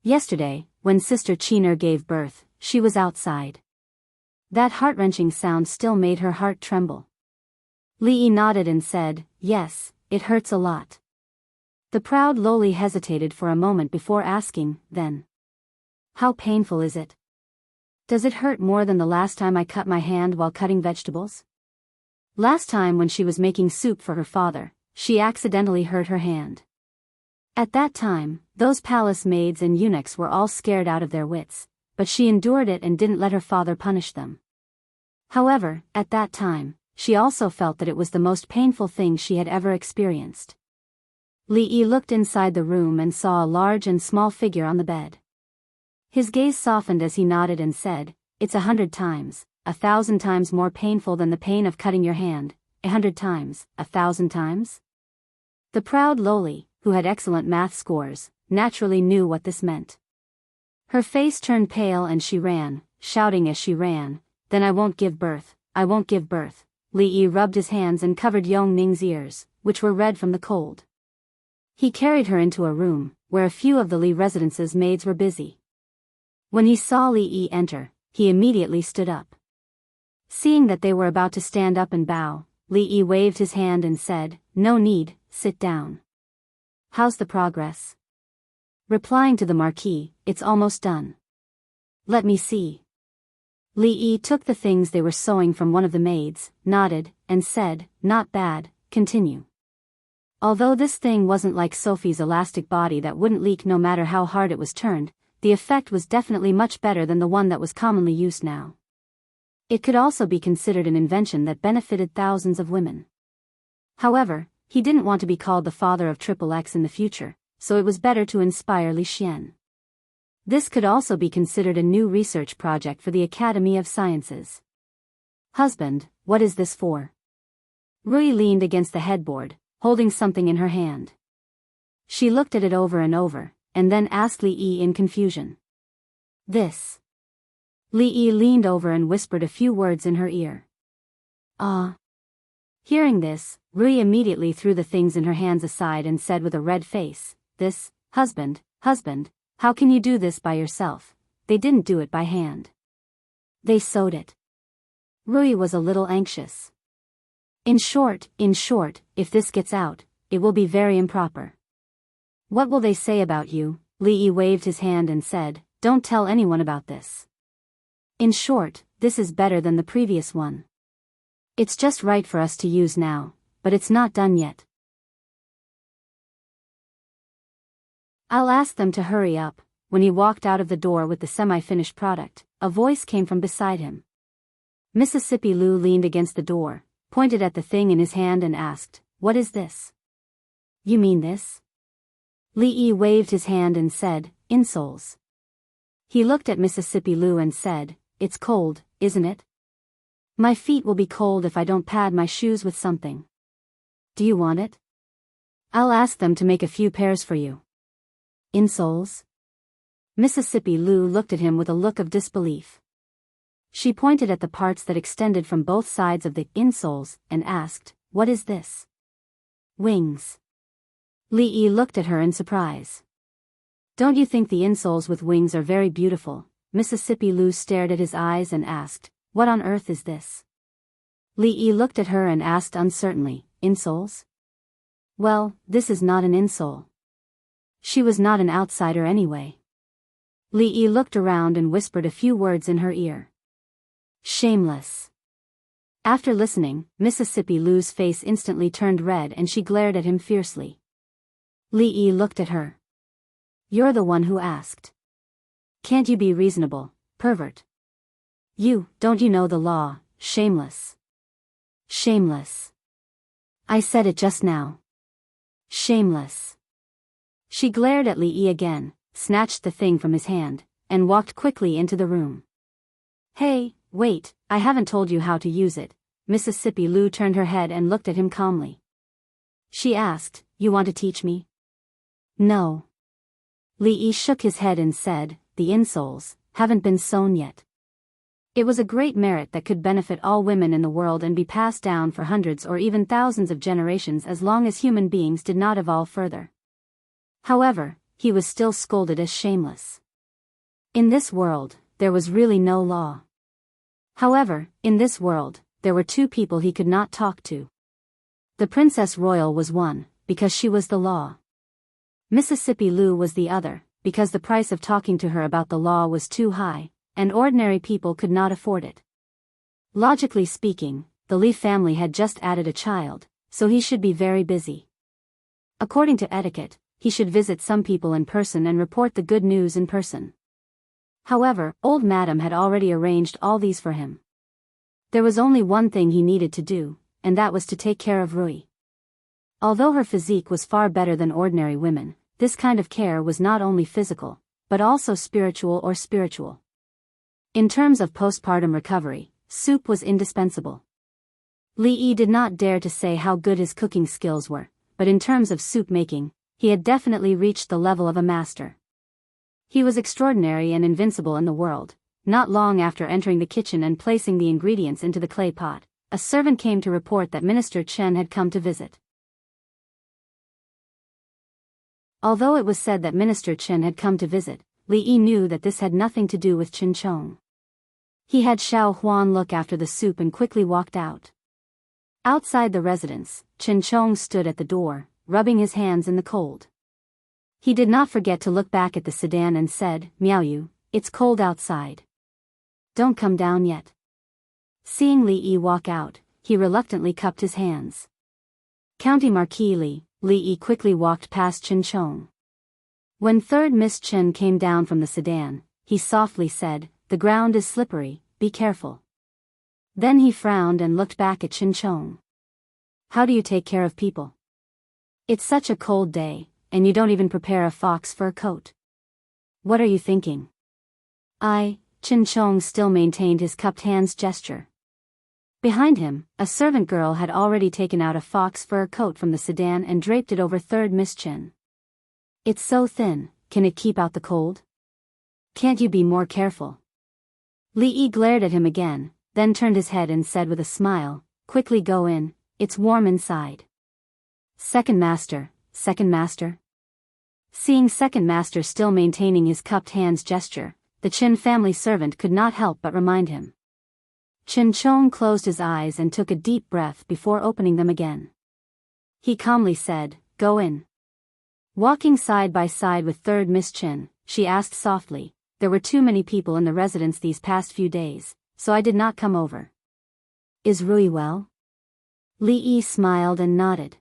Yesterday, when Sister Qiner gave birth, she was outside. That heart-wrenching sound still made her heart tremble. Li Yi nodded and said, yes, it hurts a lot. The proud lowly hesitated for a moment before asking, then. How painful is it? Does it hurt more than the last time I cut my hand while cutting vegetables? Last time when she was making soup for her father, she accidentally hurt her hand. At that time, those palace maids and eunuchs were all scared out of their wits, but she endured it and didn't let her father punish them. However, at that time, she also felt that it was the most painful thing she had ever experienced. Li Yi looked inside the room and saw a large and small figure on the bed. His gaze softened as he nodded and said, it's 100 times, 1,000 times more painful than the pain of cutting your hand, 100 times, 1,000 times? The proud lowly, who had excellent math scores, naturally knew what this meant. Her face turned pale and she ran, shouting as she ran, then I won't give birth, I won't give birth. Li Yi rubbed his hands and covered Yong Ning's ears, which were red from the cold. He carried her into a room, where a few of the Li residence's maids were busy. When he saw Li Yi enter, he immediately stood up. Seeing that they were about to stand up and bow, Li Yi waved his hand and said, no need, sit down. How's the progress? Replying to the Marquis, it's almost done. Let me see. Li Yi took the things they were sewing from one of the maids, nodded, and said, not bad, continue. Although this thing wasn't like Sophie's elastic body that wouldn't leak no matter how hard it was turned, the effect was definitely much better than the one that was commonly used now. It could also be considered an invention that benefited thousands of women. However, he didn't want to be called the father of XXX in the future, so it was better to inspire Li Xian. This could also be considered a new research project for the Academy of Sciences. Husband, what is this for? Rui leaned against the headboard, holding something in her hand. She looked at it over and over, and then asked Li Yi in confusion. This. Li Yi leaned over and whispered a few words in her ear. Ah. Hearing this, Rui immediately threw the things in her hands aside and said with a red face, this, husband, how can you do this by yourself? They didn't do it by hand. They sewed it. Rui was a little anxious. In short, if this gets out, it will be very improper. What will they say about you? Li Yi waved his hand and said, don't tell anyone about this. In short, this is better than the previous one. It's just right for us to use now, but it's not done yet. I'll ask them to hurry up. When he walked out of the door with the semi-finished product, a voice came from beside him. Mississippi Lu leaned against the door, pointed at the thing in his hand and asked, what is this? You mean this? Li Yi waved his hand and said, insoles. He looked at Mississippi Lu and said, it's cold, isn't it? My feet will be cold if I don't pad my shoes with something. Do you want it? I'll ask them to make a few pairs for you. Insoles? Mississippi Lu looked at him with a look of disbelief. She pointed at the parts that extended from both sides of the insoles and asked, what is this? Wings. Li Yi looked at her in surprise. Don't you think the insoles with wings are very beautiful? Mississippi Lu stared at his eyes and asked, what on earth is this? Li Yi looked at her and asked uncertainly, insoles? Well, this is not an insole. She was not an outsider anyway. Li Yi looked around and whispered a few words in her ear. Shameless. After listening, Mississippi Lu's face instantly turned red and she glared at him fiercely. Li Yi looked at her. You're the one who asked. Can't you be reasonable, pervert? Don't you know the law, shameless? Shameless. I said it just now. Shameless. She glared at Li Yi again, snatched the thing from his hand, and walked quickly into the room. Hey, wait, I haven't told you how to use it. Mississippi Lu turned her head and looked at him calmly. She asked, you want to teach me? No. Li Yi shook his head and said, the insoles haven't been sown yet. It was a great merit that could benefit all women in the world and be passed down for hundreds or even thousands of generations as long as human beings did not evolve further. However, he was still scolded as shameless. In this world, there was really no law. However, in this world, there were two people he could not talk to. The Princess Royal was one, because she was the law. Mississippi Lu was the other, because the price of talking to her about the law was too high, and ordinary people could not afford it. Logically speaking, the Li family had just added a child, so he should be very busy. According to etiquette, he should visit some people in person and report the good news in person. However, old Madam had already arranged all these for him. There was only one thing he needed to do, and that was to take care of Rui. Although her physique was far better than ordinary women, this kind of care was not only physical, but also spiritual. In terms of postpartum recovery, soup was indispensable. Li Yi did not dare to say how good his cooking skills were, but in terms of soup making, he had definitely reached the level of a master. He was extraordinary and invincible in the world. Not long after entering the kitchen and placing the ingredients into the clay pot, a servant came to report that Minister Chen had come to visit. Although it was said that Minister Chen had come to visit, Li Yi knew that this had nothing to do with Chen Chong. He had Xiao Huan look after the soup and quickly walked out. Outside the residence, Chen Chong stood at the door, rubbing his hands in the cold. He did not forget to look back at the sedan and said, Miao Yu, it's cold outside. Don't come down yet. Seeing Li Yi walk out, he reluctantly cupped his hands. County Marquis Li Yi quickly walked past Chen Chong. When third Miss Chen came down from the sedan, he softly said, the ground is slippery, be careful. Then he frowned and looked back at Chen Chong. How do you take care of people? It's such a cold day, and you don't even prepare a fox fur coat. What are you thinking? Chen Chong still maintained his cupped hands gesture. Behind him, a servant girl had already taken out a fox fur coat from the sedan and draped it over third Miss Chen. It's so thin, can it keep out the cold? Can't you be more careful? Li Yi glared at him again, then turned his head and said with a smile, quickly go in, it's warm inside. Second master. Seeing second master still maintaining his cupped hands gesture, the Chen family servant could not help but remind him. Chen Chong closed his eyes and took a deep breath before opening them again. He calmly said, go in. Walking side by side with third Miss Chen, she asked softly, there were too many people in the residence these past few days, so I did not come over. Is Rui well? Li Yi smiled and nodded.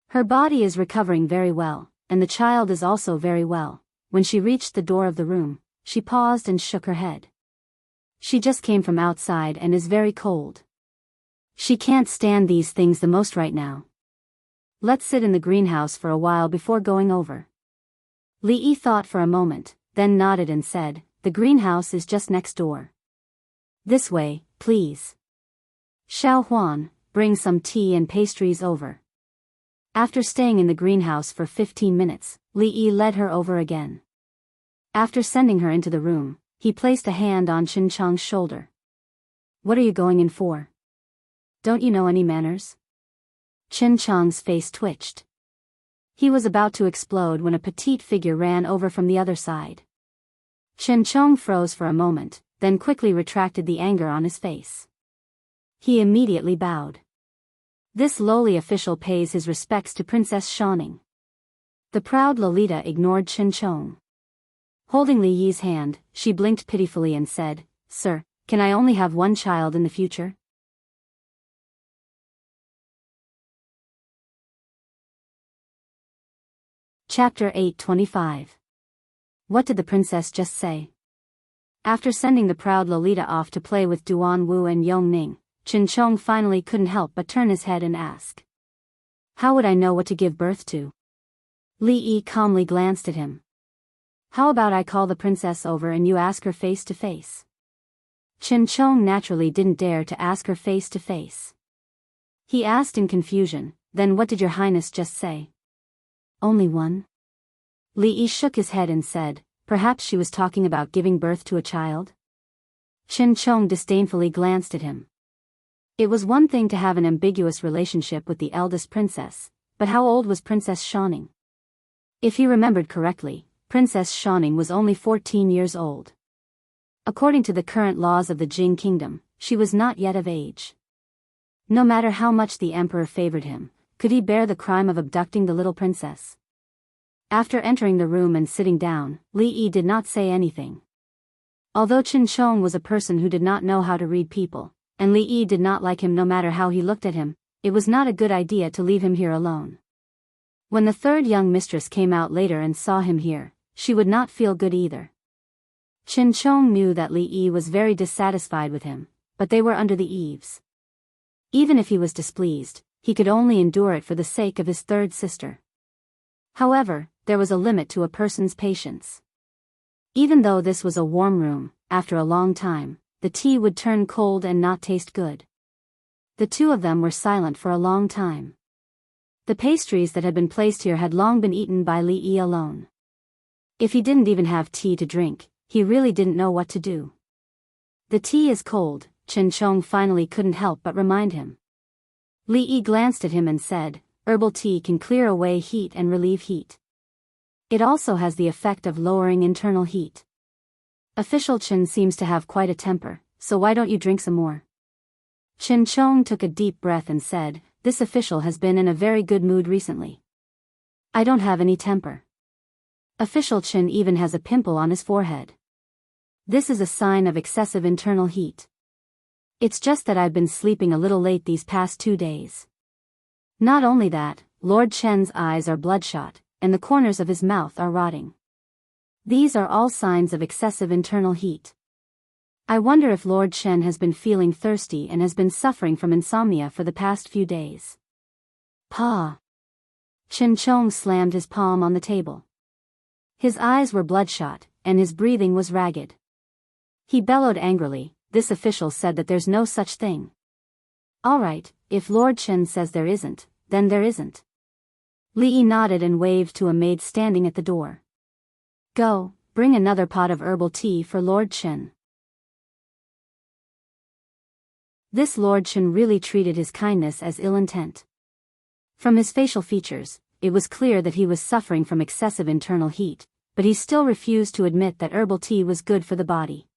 Her body is recovering very well, and the child is also very well. When she reached the door of the room, she paused and shook her head. She just came from outside and is very cold. She can't stand these things the most right now. Let's sit in the greenhouse for a while before going over. Li Yi thought for a moment, then nodded and said, the greenhouse is just next door. This way, please. Xiao Huan, bring some tea and pastries over. After staying in the greenhouse for 15 minutes, Li Yi led her over again. After sending her into the room, he placed a hand on Chen Chong's shoulder. What are you going in for? Don't you know any manners? Chen Chong's face twitched. He was about to explode when a petite figure ran over from the other side. Chen Chong froze for a moment, then quickly retracted the anger on his face. He immediately bowed. This lowly official pays his respects to Princess Shawning. The proud Lolita ignored Chen Chong. Holding Li Yi's hand, she blinked pitifully and said, "Sir, can I only have one child in the future?" Chapter 825. What did the princess just say? After sending the proud Lolita off to play with Duan Wu and Yong Ning, Chen Chong finally couldn't help but turn his head and ask, "How would I know what to give birth to?" Li Yi calmly glanced at him. "How about I call the princess over and you ask her face to face?" Chen Chong naturally didn't dare to ask her face to face. He asked in confusion, "Then what did your highness just say?" "Only one?" Li Yi shook his head and said, "Perhaps she was talking about giving birth to a child?" Chen Chong disdainfully glanced at him. It was one thing to have an ambiguous relationship with the eldest princess, but how old was Princess Shawning? If he remembered correctly, Princess Shawning was only 14 years old. According to the current laws of the Jing Kingdom, she was not yet of age. No matter how much the emperor favored him, could he bear the crime of abducting the little princess? After entering the room and sitting down, Li Yi did not say anything. Although Chen Chong was a person who did not know how to read people, and Li Yi did not like him no matter how he looked at him, it was not a good idea to leave him here alone. When the third young mistress came out later and saw him here, she would not feel good either. Chen Chong knew that Li Yi was very dissatisfied with him, but they were under the eaves. Even if he was displeased, he could only endure it for the sake of his third sister. However, there was a limit to a person's patience. Even though this was a warm room, after a long time, the tea would turn cold and not taste good. The two of them were silent for a long time. The pastries that had been placed here had long been eaten by Li Yi alone. If he didn't even have tea to drink, he really didn't know what to do. "The tea is cold," Chen Chong finally couldn't help but remind him. Li Yi glanced at him and said, "Herbal tea can clear away heat and relieve heat. It also has the effect of lowering internal heat. Official Chen seems to have quite a temper, so why don't you drink some more?" Chen Chong took a deep breath and said, "This official has been in a very good mood recently. I don't have any temper. Official Chen even has a pimple on his forehead. This is a sign of excessive internal heat. It's just that I've been sleeping a little late these past 2 days. Not only that, Lord Chen's eyes are bloodshot, and the corners of his mouth are rotting. These are all signs of excessive internal heat. I wonder if Lord Chen has been feeling thirsty and has been suffering from insomnia for the past few days." "Pa!" Chen Chong slammed his palm on the table. His eyes were bloodshot, and his breathing was ragged. He bellowed angrily, "This official said that there's no such thing. All right, if Lord Chen says there isn't, then there isn't." Li Yi nodded and waved to a maid standing at the door. "Go, bring another pot of herbal tea for Lord Chen." This Lord Chen really treated his kindness as ill intent. From his facial features, it was clear that he was suffering from excessive internal heat, but he still refused to admit that herbal tea was good for the body.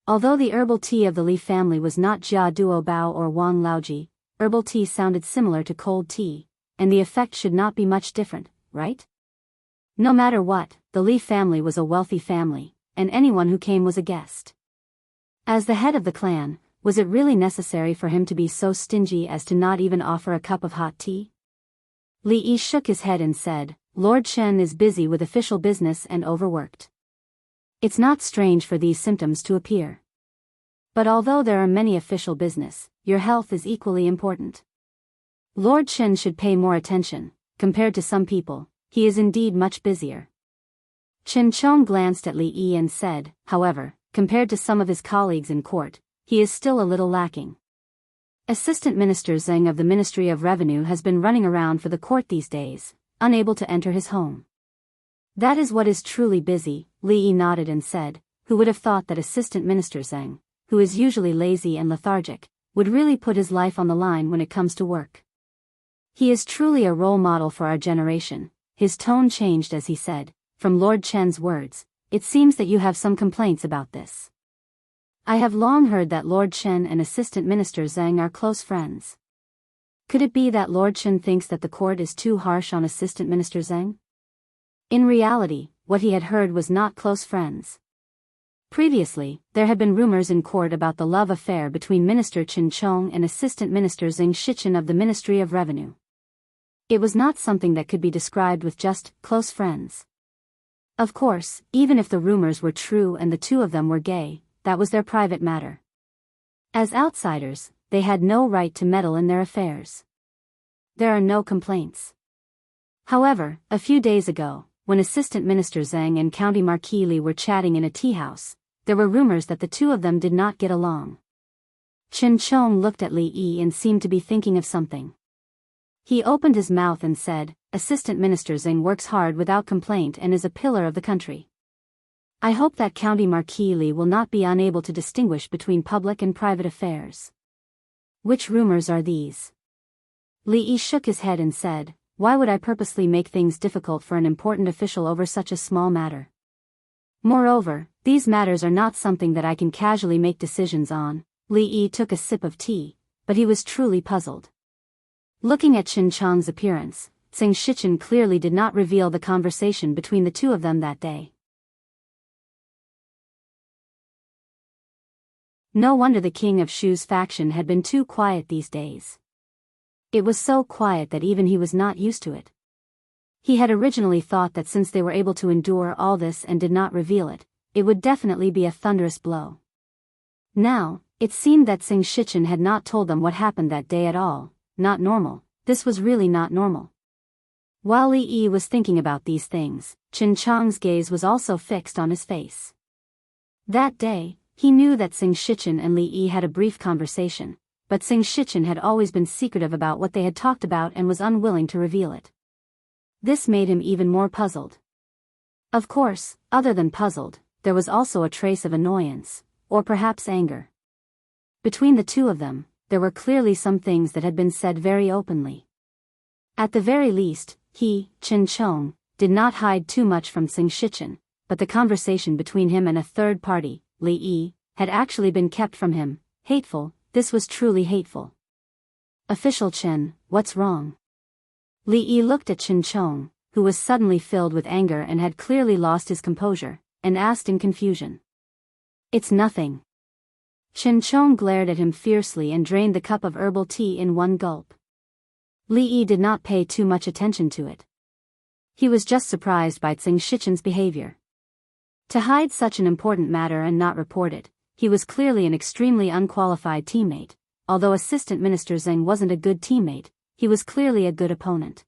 Although the herbal tea of the Li family was not Jia Duo Bao or Wang Laoji, herbal tea sounded similar to cold tea, and the effect should not be much different, right? No matter what, the Li family was a wealthy family, and anyone who came was a guest. As the head of the clan, was it really necessary for him to be so stingy as to not even offer a cup of hot tea? Li Yi shook his head and said, "Lord Chen is busy with official business and overworked. It's not strange for these symptoms to appear. But although there are many official business, your health is equally important. Lord Chen should pay more attention. Compared to some people, he is indeed much busier." Chen Chong glanced at Li Yi and said, "However, compared to some of his colleagues in court, he is still a little lacking. Assistant Minister Zheng of the Ministry of Revenue has been running around for the court these days, unable to enter his home." "That is what is truly busy," Li Yi nodded and said, "Who would have thought that Assistant Minister Zheng, who is usually lazy and lethargic, would really put his life on the line when it comes to work. He is truly a role model for our generation." His tone changed as he said, "From Lord Chen's words, it seems that you have some complaints about this." I have long heard that Lord Chen and Assistant Minister Zhang are close friends. Could it be that Lord Chen thinks that the court is too harsh on Assistant Minister Zhang? In reality, what he had heard was not close friends. Previously, there had been rumors in court about the love affair between Minister Chen Chong and Assistant Minister Zhang Shichen of the Ministry of Revenue. It was not something that could be described with just close friends. Of course, even if the rumors were true and the two of them were gay, that was their private matter. As outsiders, they had no right to meddle in their affairs. There are no complaints. However, a few days ago, when Assistant Minister Zhang and County Marquis Li were chatting in a tea house, there were rumors that the two of them did not get along. Chen Chong looked at Li Yi and seemed to be thinking of something. He opened his mouth and said, Assistant Minister Zhang works hard without complaint and is a pillar of the country. I hope that County Marquis Li will not be unable to distinguish between public and private affairs. Which rumors are these? Li Yi shook his head and said, why would I purposely make things difficult for an important official over such a small matter? Moreover, these matters are not something that I can casually make decisions on. Li Yi took a sip of tea, but he was truly puzzled. Looking at Chen Chong's appearance, Zhang Shichen clearly did not reveal the conversation between the two of them that day. No wonder the King of Shu's faction had been too quiet these days. It was so quiet that even he was not used to it. He had originally thought that since they were able to endure all this and did not reveal it, it would definitely be a thunderous blow. Now, it seemed that Zhang Shichen had not told them what happened that day at all. Not normal. This was really not normal. While Li Yi was thinking about these things, Chen Chong's gaze was also fixed on his face. That day, he knew that Zhang Shichen and Li Yi had a brief conversation, but Zhang Shichen had always been secretive about what they had talked about and was unwilling to reveal it. This made him even more puzzled. Of course, other than puzzled, there was also a trace of annoyance, or perhaps anger. Between the two of them, there were clearly some things that had been said very openly. At the very least, he, Chen Chong, did not hide too much from Zhang Shichen, but the conversation between him and a third party, Li Yi, had actually been kept from him. Hateful. This was truly hateful. Official Chen, what's wrong? Li Yi looked at Chen Chong, who was suddenly filled with anger and had clearly lost his composure, and asked in confusion. It's nothing. Chen Chong glared at him fiercely and drained the cup of herbal tea in one gulp. Li Yi did not pay too much attention to it. He was just surprised by Zhang Shichen's behavior. To hide such an important matter and not report it, he was clearly an extremely unqualified teammate. Although Assistant Minister Zhang wasn't a good teammate, he was clearly a good opponent.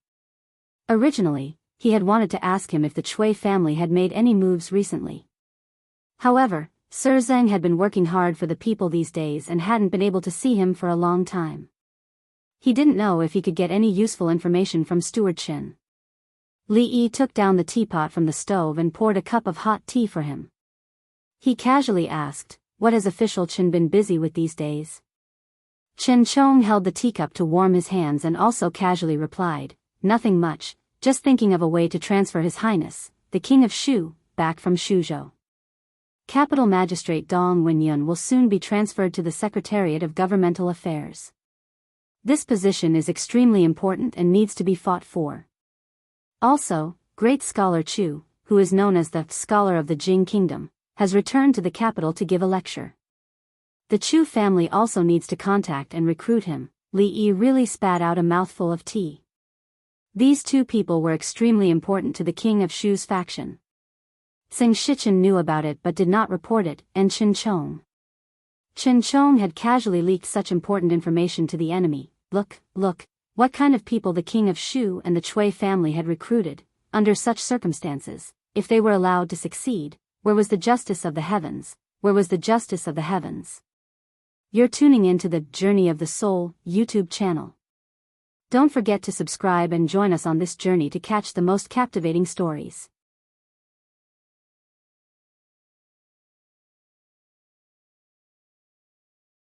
Originally, he had wanted to ask him if the Chui family had made any moves recently. However, Sir Zhang had been working hard for the people these days and hadn't been able to see him for a long time. He didn't know if he could get any useful information from Steward Chen. Li Yi took down the teapot from the stove and poured a cup of hot tea for him. He casually asked, what has Official Chen been busy with these days? Chen Chong held the teacup to warm his hands and also casually replied, nothing much, just thinking of a way to transfer His Highness, the King of Shu, back from Shuzhou. Capital Magistrate Dong Wenyun will soon be transferred to the Secretariat of Governmental Affairs. This position is extremely important and needs to be fought for. Also, Great Scholar Chu, who is known as the Scholar of the Jing Kingdom, has returned to the capital to give a lecture. The Chu family also needs to contact and recruit him. Li Yi really spat out a mouthful of tea. These two people were extremely important to the King of Shu's faction. Zhang Shichen knew about it but did not report it, and Chen Chong had casually leaked such important information to the enemy. Look, what kind of people the King of Shu and the Chui family had recruited. Under such circumstances, if they were allowed to succeed, where was the justice of the heavens? Where was the justice of the heavens? You're tuning into the Journey of the Soul YouTube channel. Don't forget to subscribe and join us on this journey to catch the most captivating stories.